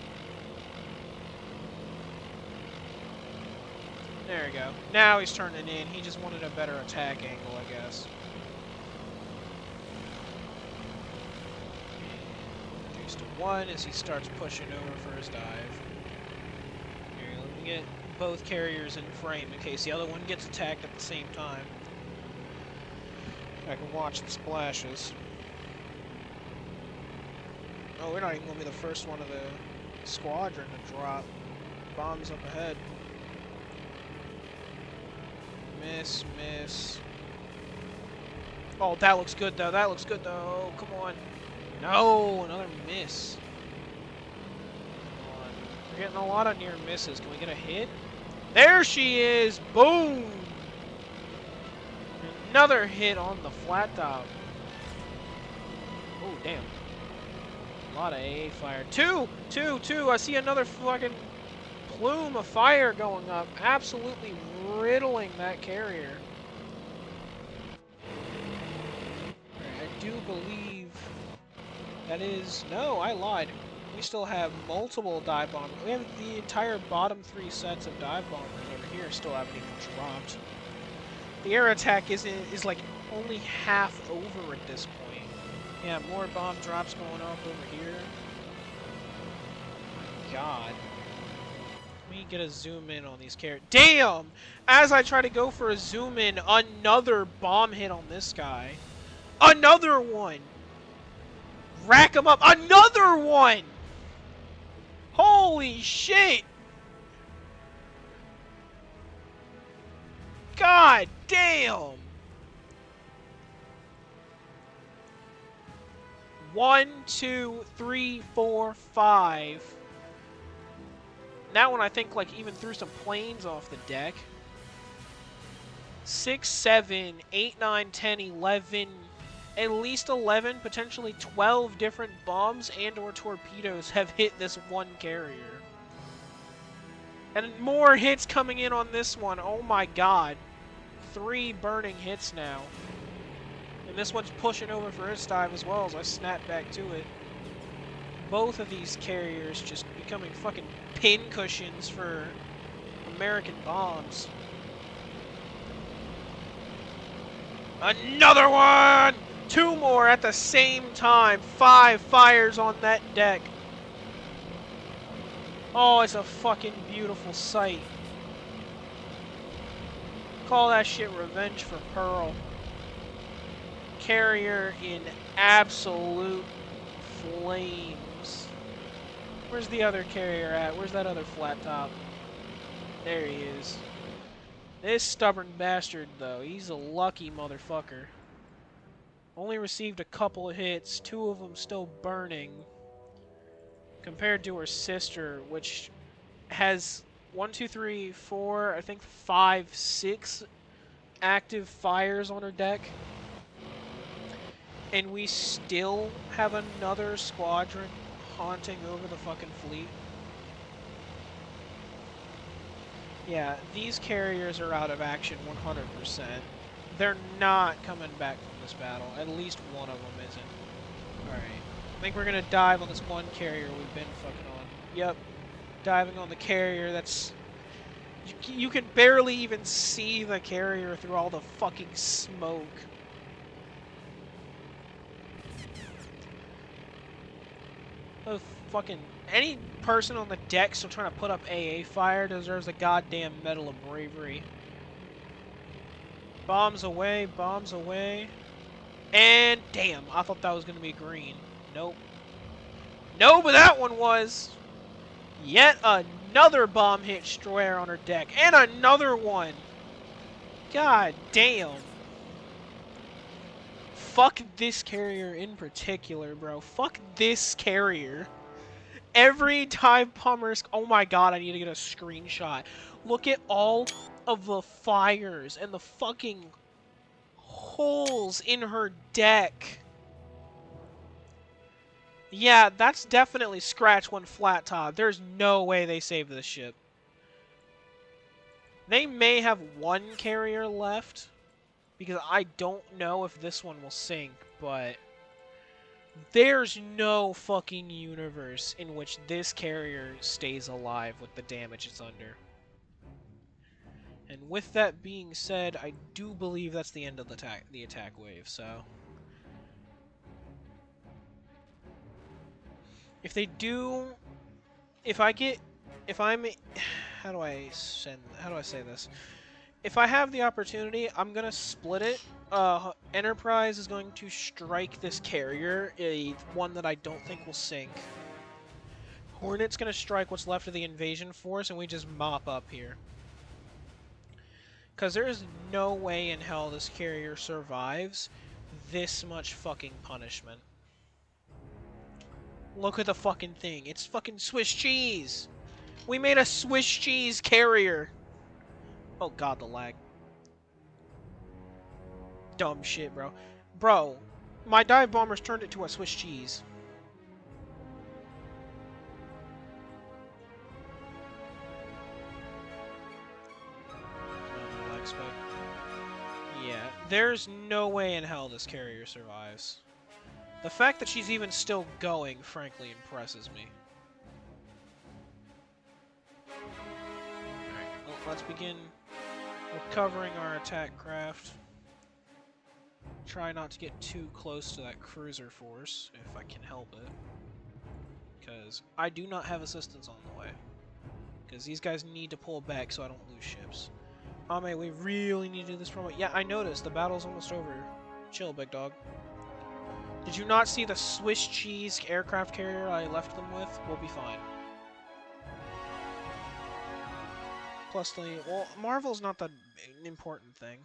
There we go. Now he's turning in. He just wanted a better attack angle, I guess. Reduced to 1 as he starts pushing over for his dive. Here, let me get both carriers in frame in case the other one gets attacked at the same time. I can watch the splashes. Oh, we're not even going to be the first one of the squadron to drop bombs up ahead. Miss, miss. Oh, that looks good, though. That looks good, though. Oh, come on. No, another miss. Come on. We're getting a lot of near misses. Can we get a hit? There she is! Boom! Another hit on the flat top. Oh, damn. A lot of AA fire. Two! I see another fucking plume of fire going up. Absolutely riddling that carrier. Right, I do believe that is... No, I lied. We still have multiple dive bombers. We have the entire bottom 3 sets of dive bombers over here still haven't even dropped. The air attack is like only half over at this point. Yeah, more bomb drops going off over here. My God. Let me get a zoom in on these carriers. Damn! As I try to go for a zoom in, another bomb hit on this guy. Another one! Rack him up. Another one! Holy shit! God damn! 1, 2, 3, 4, 5. That one I think like even threw some planes off the deck. 6, 7, 8, 9, 10, 11. At least 11, potentially 12 different bombs and or torpedoes have hit this one carrier. And more hits coming in on this one. Oh my God. 3 burning hits now. And this one's pushing over for its dive as well as I snap back to it. Both of these carriers just becoming fucking pin cushions for American bombs. Another one! 2 more at the same time. 5 fires on that deck. Oh, it's a fucking beautiful sight. Call that shit revenge for Pearl. Carrier in absolute flames. Where's the other carrier at? Where's that other flat top? There he is. This stubborn bastard, though, he's a lucky motherfucker. Only received a couple of hits, 2 of them still burning. Compared to her sister, which has 1, 2, 3, 4, I think 5, 6 active fires on her deck. And we still have another squadron haunting over the fucking fleet. Yeah, these carriers are out of action 100%. They're not coming back from this battle. At least one of them isn't. Alright. I think we're gonna dive on this one carrier we've been fucking on. Yep. Diving on the carrier that's... You can barely even see the carrier through all the fucking smoke. Oh, fucking any person on the deck still trying to put up AA fire deserves a goddamn Medal of Bravery. Bombs away, bombs away. And damn, I thought that was gonna be green. Nope. No, but that one was. Yet another bomb hit destroyer on her deck. And another one. God damn. Fuck this carrier in particular, bro. Fuck this carrier. Every dive bomber... Oh my god, I need to get a screenshot. Look at all of the fires and the fucking holes in her deck. Yeah, that's definitely scratch one flat top. There's no way they saved this ship. They may have one carrier left, because I don't know if this one will sink, but there's no fucking universe in which this carrier stays alive with the damage it's under. And with that being said, I do believe that's the end of the attack wave, so... If they do... If I'm... How do I say this? If I have the opportunity, I'm gonna split it. Enterprise is going to strike this carrier, one that I don't think will sink. Hornet's gonna strike what's left of the invasion force, and we just mop up here. Because there is no way in hell this carrier survives this much fucking punishment. Look at the fucking thing. It's fucking Swiss cheese! We made a Swiss cheese carrier! Oh god, the lag. Dumb shit, bro. Bro, my dive bombers turned it to a Swiss cheese. Yeah, there's no way in hell this carrier survives. The fact that she's even still going, frankly, impresses me. Alright, well, let's begin recovering our attack craft. Try not to get too close to that cruiser force, if I can help it. Because I do not have assistance on the way. Because these guys need to pull back so I don't lose ships. Ame, we really need to do this promo. Yeah, I noticed. The battle's almost over. Chill, big dog. Did you not see the Swiss cheese aircraft carrier I left them with? We'll be fine. Plus, well, Marvel's not the important thing.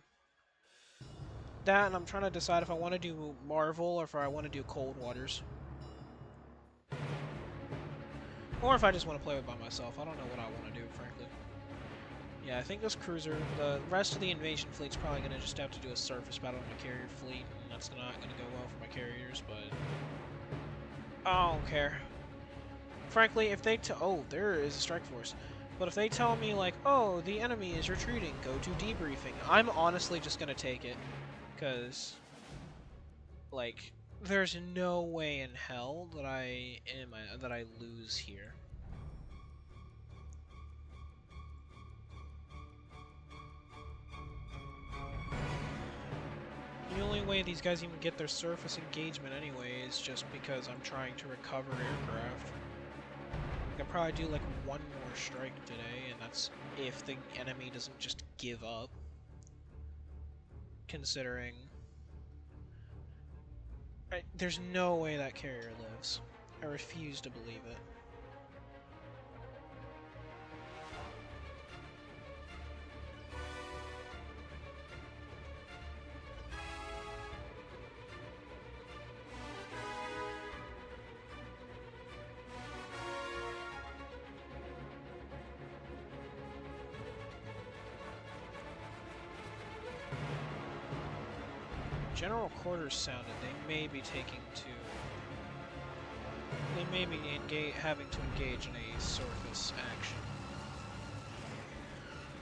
That, and I'm trying to decide if I want to do Marvel or if I want to do Cold Waters. Or if I just want to play it by myself. I don't know what I want to do, frankly. Yeah, I think this cruiser, the rest of the invasion fleet's probably going to just have to do a surface battle with my carrier fleet, and that's not going to go well for my carriers, but... I don't care. Frankly, if they oh, there is a strike force. But if they tell me, like, oh, the enemy is retreating, go to debriefing, I'm honestly just going to take it. Because, like, there's no way in hell that I lose here. The only way these guys even get their surface engagement anyway is just because I'm trying to recover aircraft. I could probably do like one more strike today, and that's if the enemy doesn't just give up. Considering... there's no way that carrier lives. I refuse to believe it. General quarters sounded. They may be taking to... They may be having to engage in a surface action.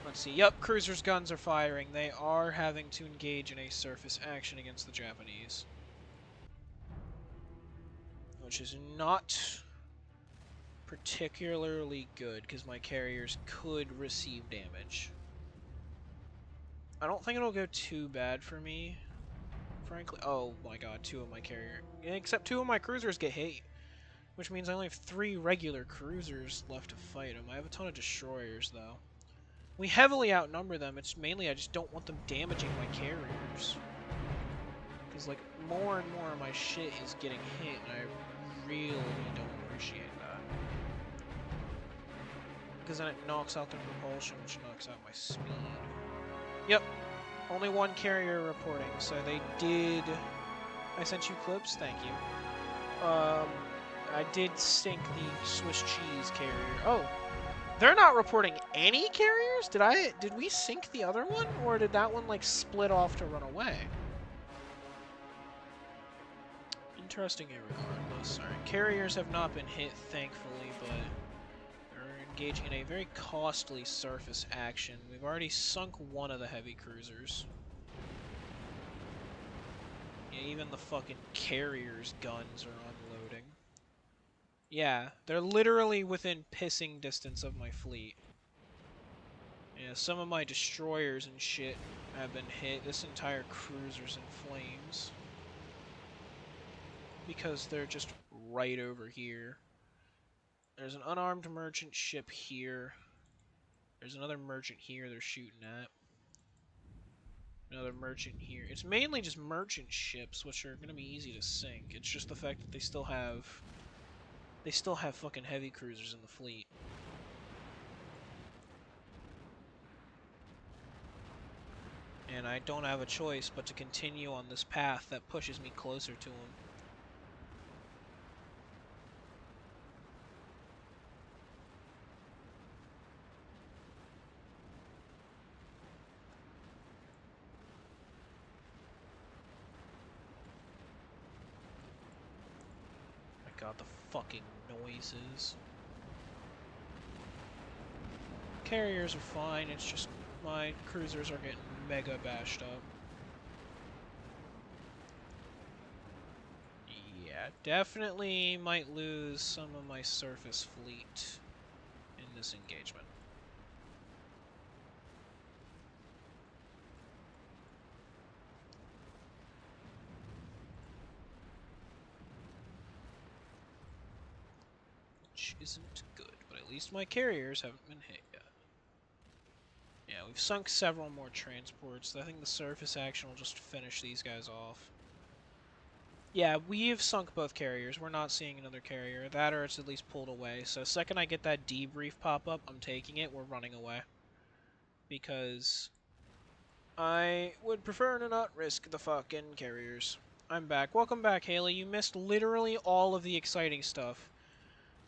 Let's see. Yup, cruisers' guns are firing. They are having to engage in a surface action against the Japanese. Which is not particularly good, because my carriers could receive damage. I don't think it'll go too bad for me. Frankly, oh my god, two of my cruisers get hit. Which means I only have 3 regular cruisers left to fight them. I have a ton of destroyers, though. We heavily outnumber them. It's mainly I just don't want them damaging my carriers. Because, like, more and more of my shit is getting hit, and I really don't appreciate that. Because then it knocks out the propulsion, which knocks out my speed. Yep. Only 1 carrier reporting, so they did... I sent you clips? Thank you. I did sink the Swiss cheese carrier. Oh! They're not reporting any carriers? Did we sink the other one? Or did that one, like, split off to run away? Interesting regardless. Alright, carriers have not been hit, thankfully, but we're engaging in a very costly surface action. We've already sunk one of the heavy cruisers. Yeah, even the fucking carriers' guns are unloading. Yeah, they're literally within pissing distance of my fleet. Yeah, some of my destroyers and shit have been hit. This entire cruiser's in flames. Because they're just right over here. There's an unarmed merchant ship here. There's another merchant here they're shooting at. Another merchant here. It's mainly just merchant ships, which are going to be easy to sink. It's just the fact that they still have fucking heavy cruisers in the fleet. And I don't have a choice but to continue on this path that pushes me closer to them. My god, the fucking noises. Carriers are fine, it's just my cruisers are getting mega bashed up. Yeah, definitely might lose some of my surface fleet in this engagement. Which isn't good, but at least my carriers haven't been hit yet. Yeah, we've sunk several more transports. I think the surface action will just finish these guys off. Yeah, we've sunk both carriers. We're not seeing another carrier. That or it's at least pulled away. So second I get that debrief pop up, I'm taking it. We're running away. Because I would prefer to not risk the fucking carriers. I'm back. Welcome back, Haley. You missed literally all of the exciting stuff.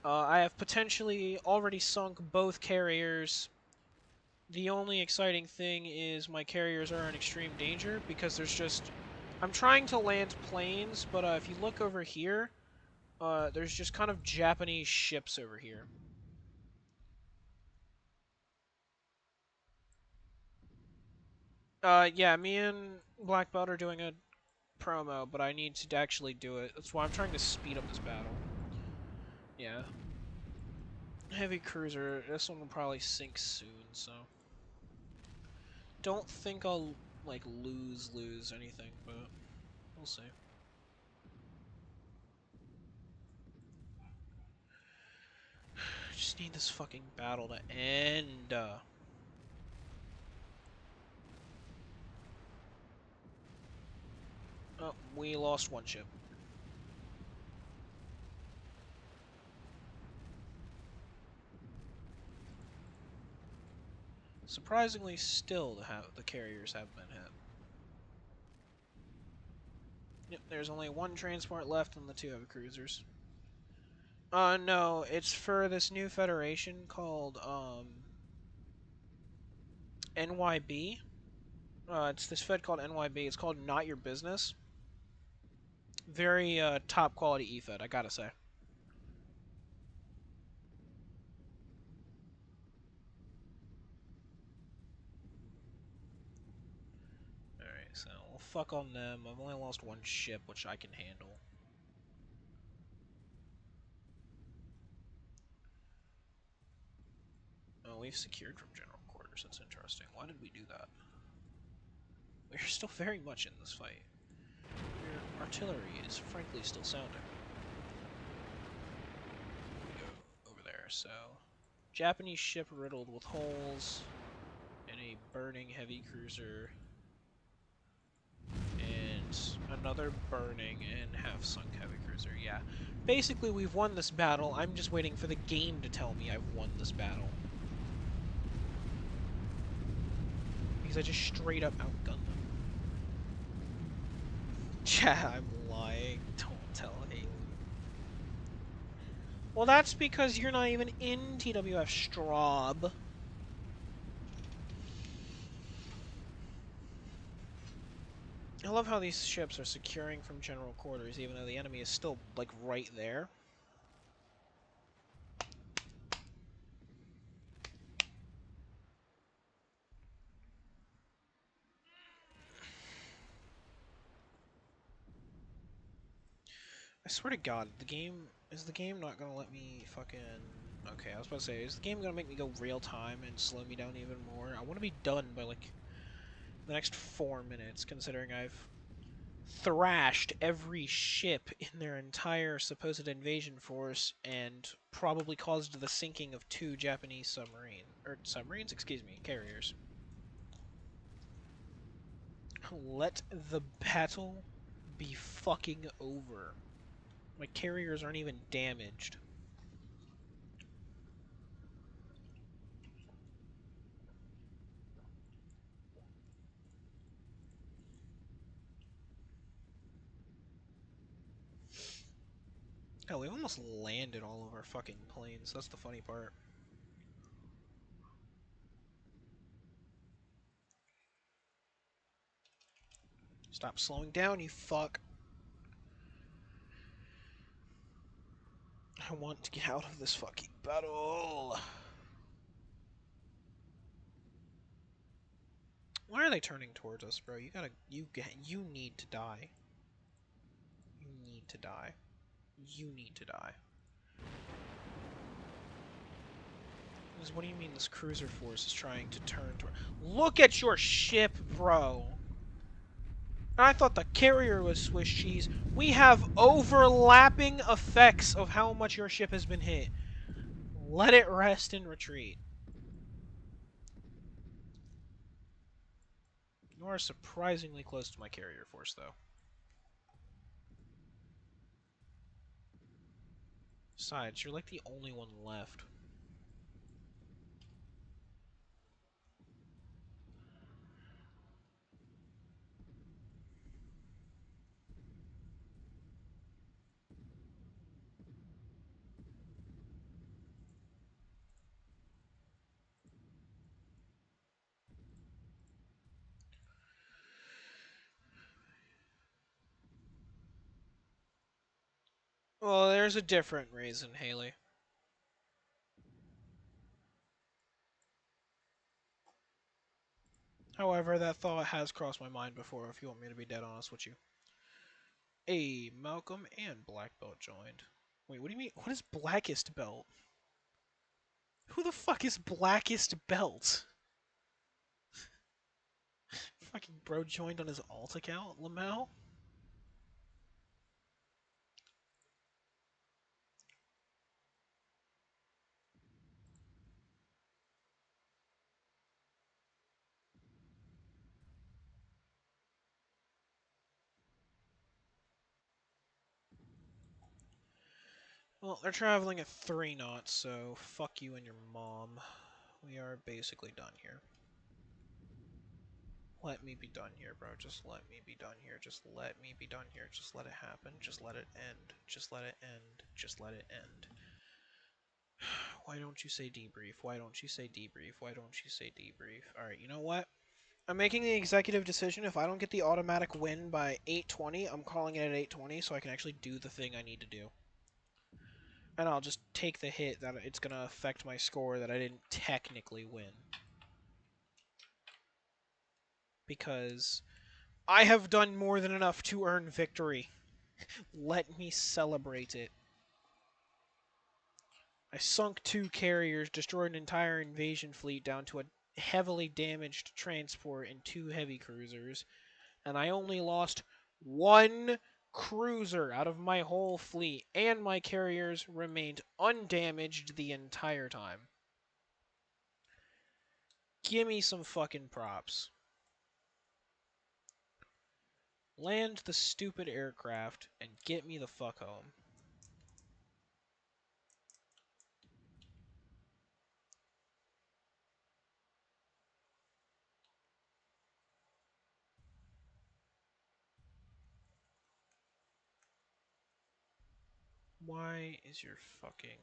I have potentially already sunk both carriers. The only exciting thing is my carriers are in extreme danger because there's just... I'm trying to land planes, but if you look over here, there's just kind of Japanese ships over here. Yeah, me and Black Belt are doing a promo, but I need to actually do it. That's why I'm trying to speed up this battle. Yeah. Heavy cruiser, this one will probably sink soon, so... Don't think I'll, like, lose anything, but we'll see. Just need this fucking battle to end. Oh, we lost one ship. Surprisingly, still the carriers haven't been hit. Yep, there's only one transport left on the 2 heavy cruisers. No, it's for this new federation called, NYB. It's this fed called NYB. It's called Not Your Business. Very, top quality E-Fed, I gotta say. Alright, so we'll fuck on them. I've only lost one ship, which I can handle. Oh, we've secured from general quarters. That's interesting. Why did we do that? We're still very much in this fight. Your artillery is frankly still sounding. So, Japanese ship riddled with holes, and a burning heavy cruiser, and another burning and half-sunk heavy cruiser. Yeah, basically we've won this battle. I'm just waiting for the game to tell me I've won this battle. Because I just straight up outgunned them. Yeah, I'm lying. Don't tell Haley. Well, that's because you're not even in TWF Straub. I love how these ships are securing from general quarters, even though the enemy is still, like, right there. I swear to God, is the game not gonna let me fucking... Okay, I was about to say, is the game gonna make me go real time and slow me down even more? I want to be done by, like, the next 4 minutes, considering I've thrashed every ship in their entire supposed invasion force and probably caused the sinking of 2 Japanese submarines, excuse me, carriers. Let the battle be fucking over. My carriers aren't even damaged. Hell, we almost landed all of our fucking planes. That's the funny part. Stop slowing down, you fuck. I want to get out of this fucking battle. Why are they turning towards us, bro? You need to die. You need to die. You need to die. What do you mean this cruiser force is trying to turn toward... Look at your ship, bro! I thought the carrier was Swiss cheese. We have overlapping effects of how much your ship has been hit. Let it rest and retreat. You are surprisingly close to my carrier force, though. Besides, you're like the only one left. Well, there's a different reason, Haley. However, that thought has crossed my mind before, if you want me to be dead honest with you. Hey, Malcolm and Black Belt joined. Wait, what do you mean? What is Blackest Belt? Who the fuck is Blackest Belt? Fucking bro joined on his alt account, Lamau? Well, they're traveling at 3 knots, so fuck you and your mom. We are basically done here. Let me be done here, bro. Just let me be done here. Just let me be done here. Just let it happen. Just let it end. Just let it end. Just let it end. Why don't you say debrief? Why don't you say debrief? Why don't you say debrief? Alright, you know what? I'm making the executive decision. If I don't get the automatic win by 8:20, I'm calling it at 8:20 so I can actually do the thing I need to do. And I'll just take the hit that it's going to affect my score that I didn't technically win. Because I have done more than enough to earn victory. Let me celebrate it. I sunk 2 carriers, destroyed an entire invasion fleet down to a heavily damaged transport and 2 heavy cruisers, and I only lost 1 cruiser out of my whole fleet, and my carriers remained undamaged the entire time. Give me some fucking props. Land the stupid aircraft and get me the fuck home. Why is your fucking...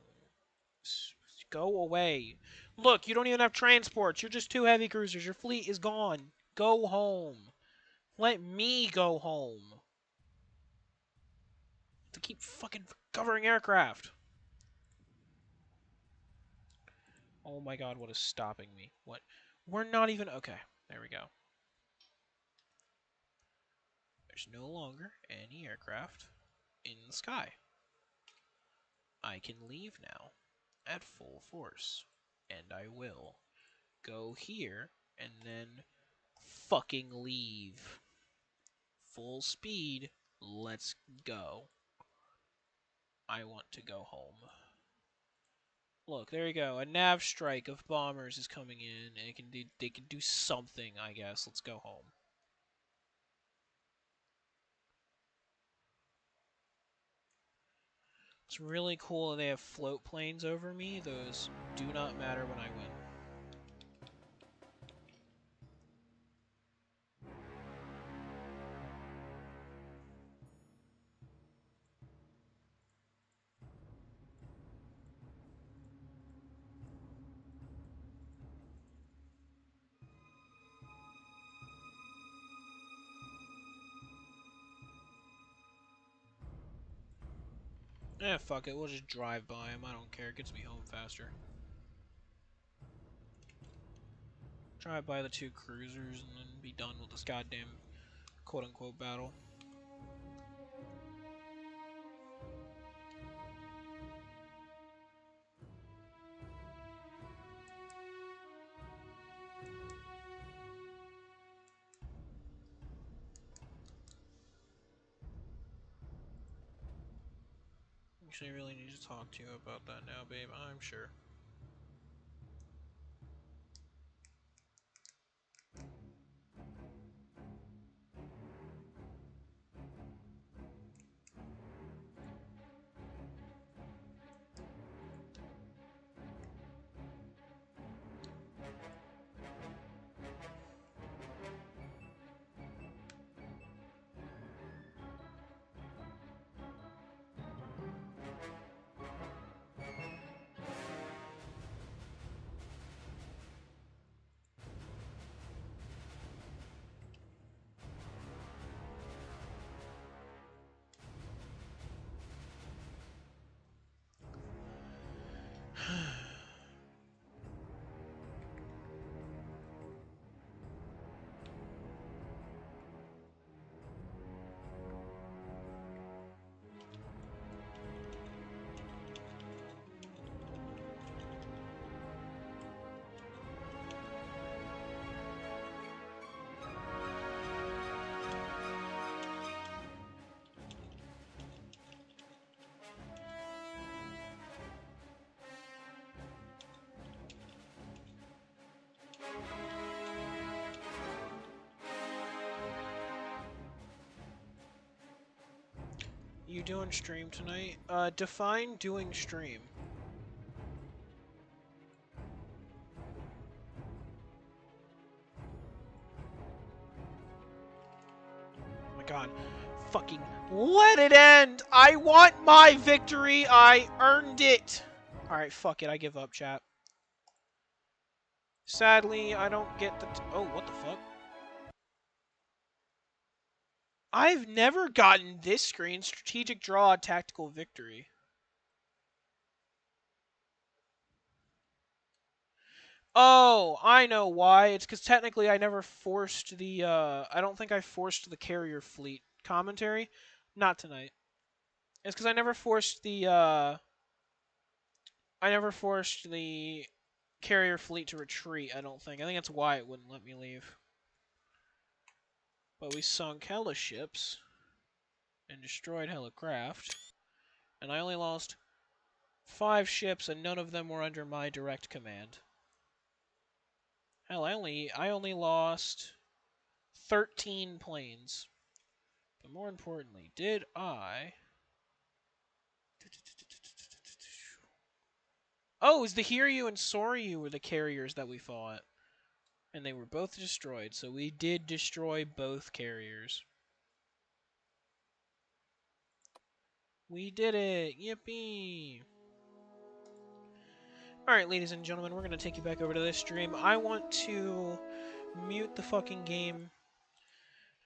Go away. Look, you don't even have transports. You're just two heavy cruisers. Your fleet is gone. Go home. Let me go home. To keep fucking covering aircraft. Oh my god, what is stopping me? What? We're not even... Okay, there we go. There's no longer any aircraft in the sky. I can leave now at full force. And I will. Go here and then fucking leave. Full speed. Let's go. I want to go home. Look, there you go. A nav strike of bombers is coming in, and they can do something, I guess. Let's go home. It's really cool that they have float planes over me. Those do not matter when I win. Eh, fuck it. We'll just drive by him. I don't care. It gets me home faster. Drive by the two cruisers and then be done with this goddamn quote-unquote battle. Actually, I really need to talk to you about that now, babe. I'm sure. You doing stream tonight? Define doing stream. Oh my god. Fucking let it end! I want my victory! I earned it! Alright, fuck it. I give up, chat. Sadly, I don't get the... Oh, what the fuck? I've never gotten this screen. Strategic draw, tactical victory. Oh, I know why. It's because technically I never forced the, I don't think I forced the carrier fleet commentary. Not tonight. It's because I never forced the, I never forced the carrier fleet to retreat, I don't think. I think that's why it wouldn't let me leave. But we sunk hella ships. and destroyed hella craft. And I only lost 5 ships, and none of them were under my direct command. Hell, I only lost 13 planes. But more importantly, did I... Oh, it was the Hiryu and Soryu were the carriers that we fought. And they were both destroyed, so we did destroy both carriers. We did it! Yippee! Alright, ladies and gentlemen, we're going to take you back over to this stream. I want to mute the fucking game.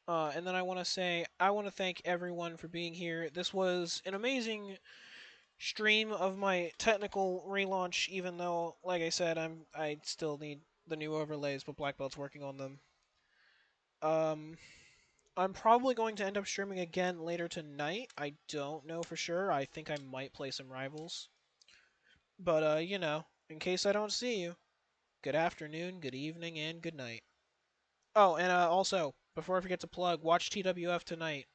And then I want to thank everyone for being here. This was an amazing stream of my technical relaunch, even though, like I said, I still need the new overlays, but Black Belt's working on them. I'm probably going to end up streaming again later tonight. I don't know for sure. I think I might play some Rivals. But, you know, in case I don't see you, good afternoon, good evening, and good night. Oh, and also, before I forget to plug, watch TWF tonight.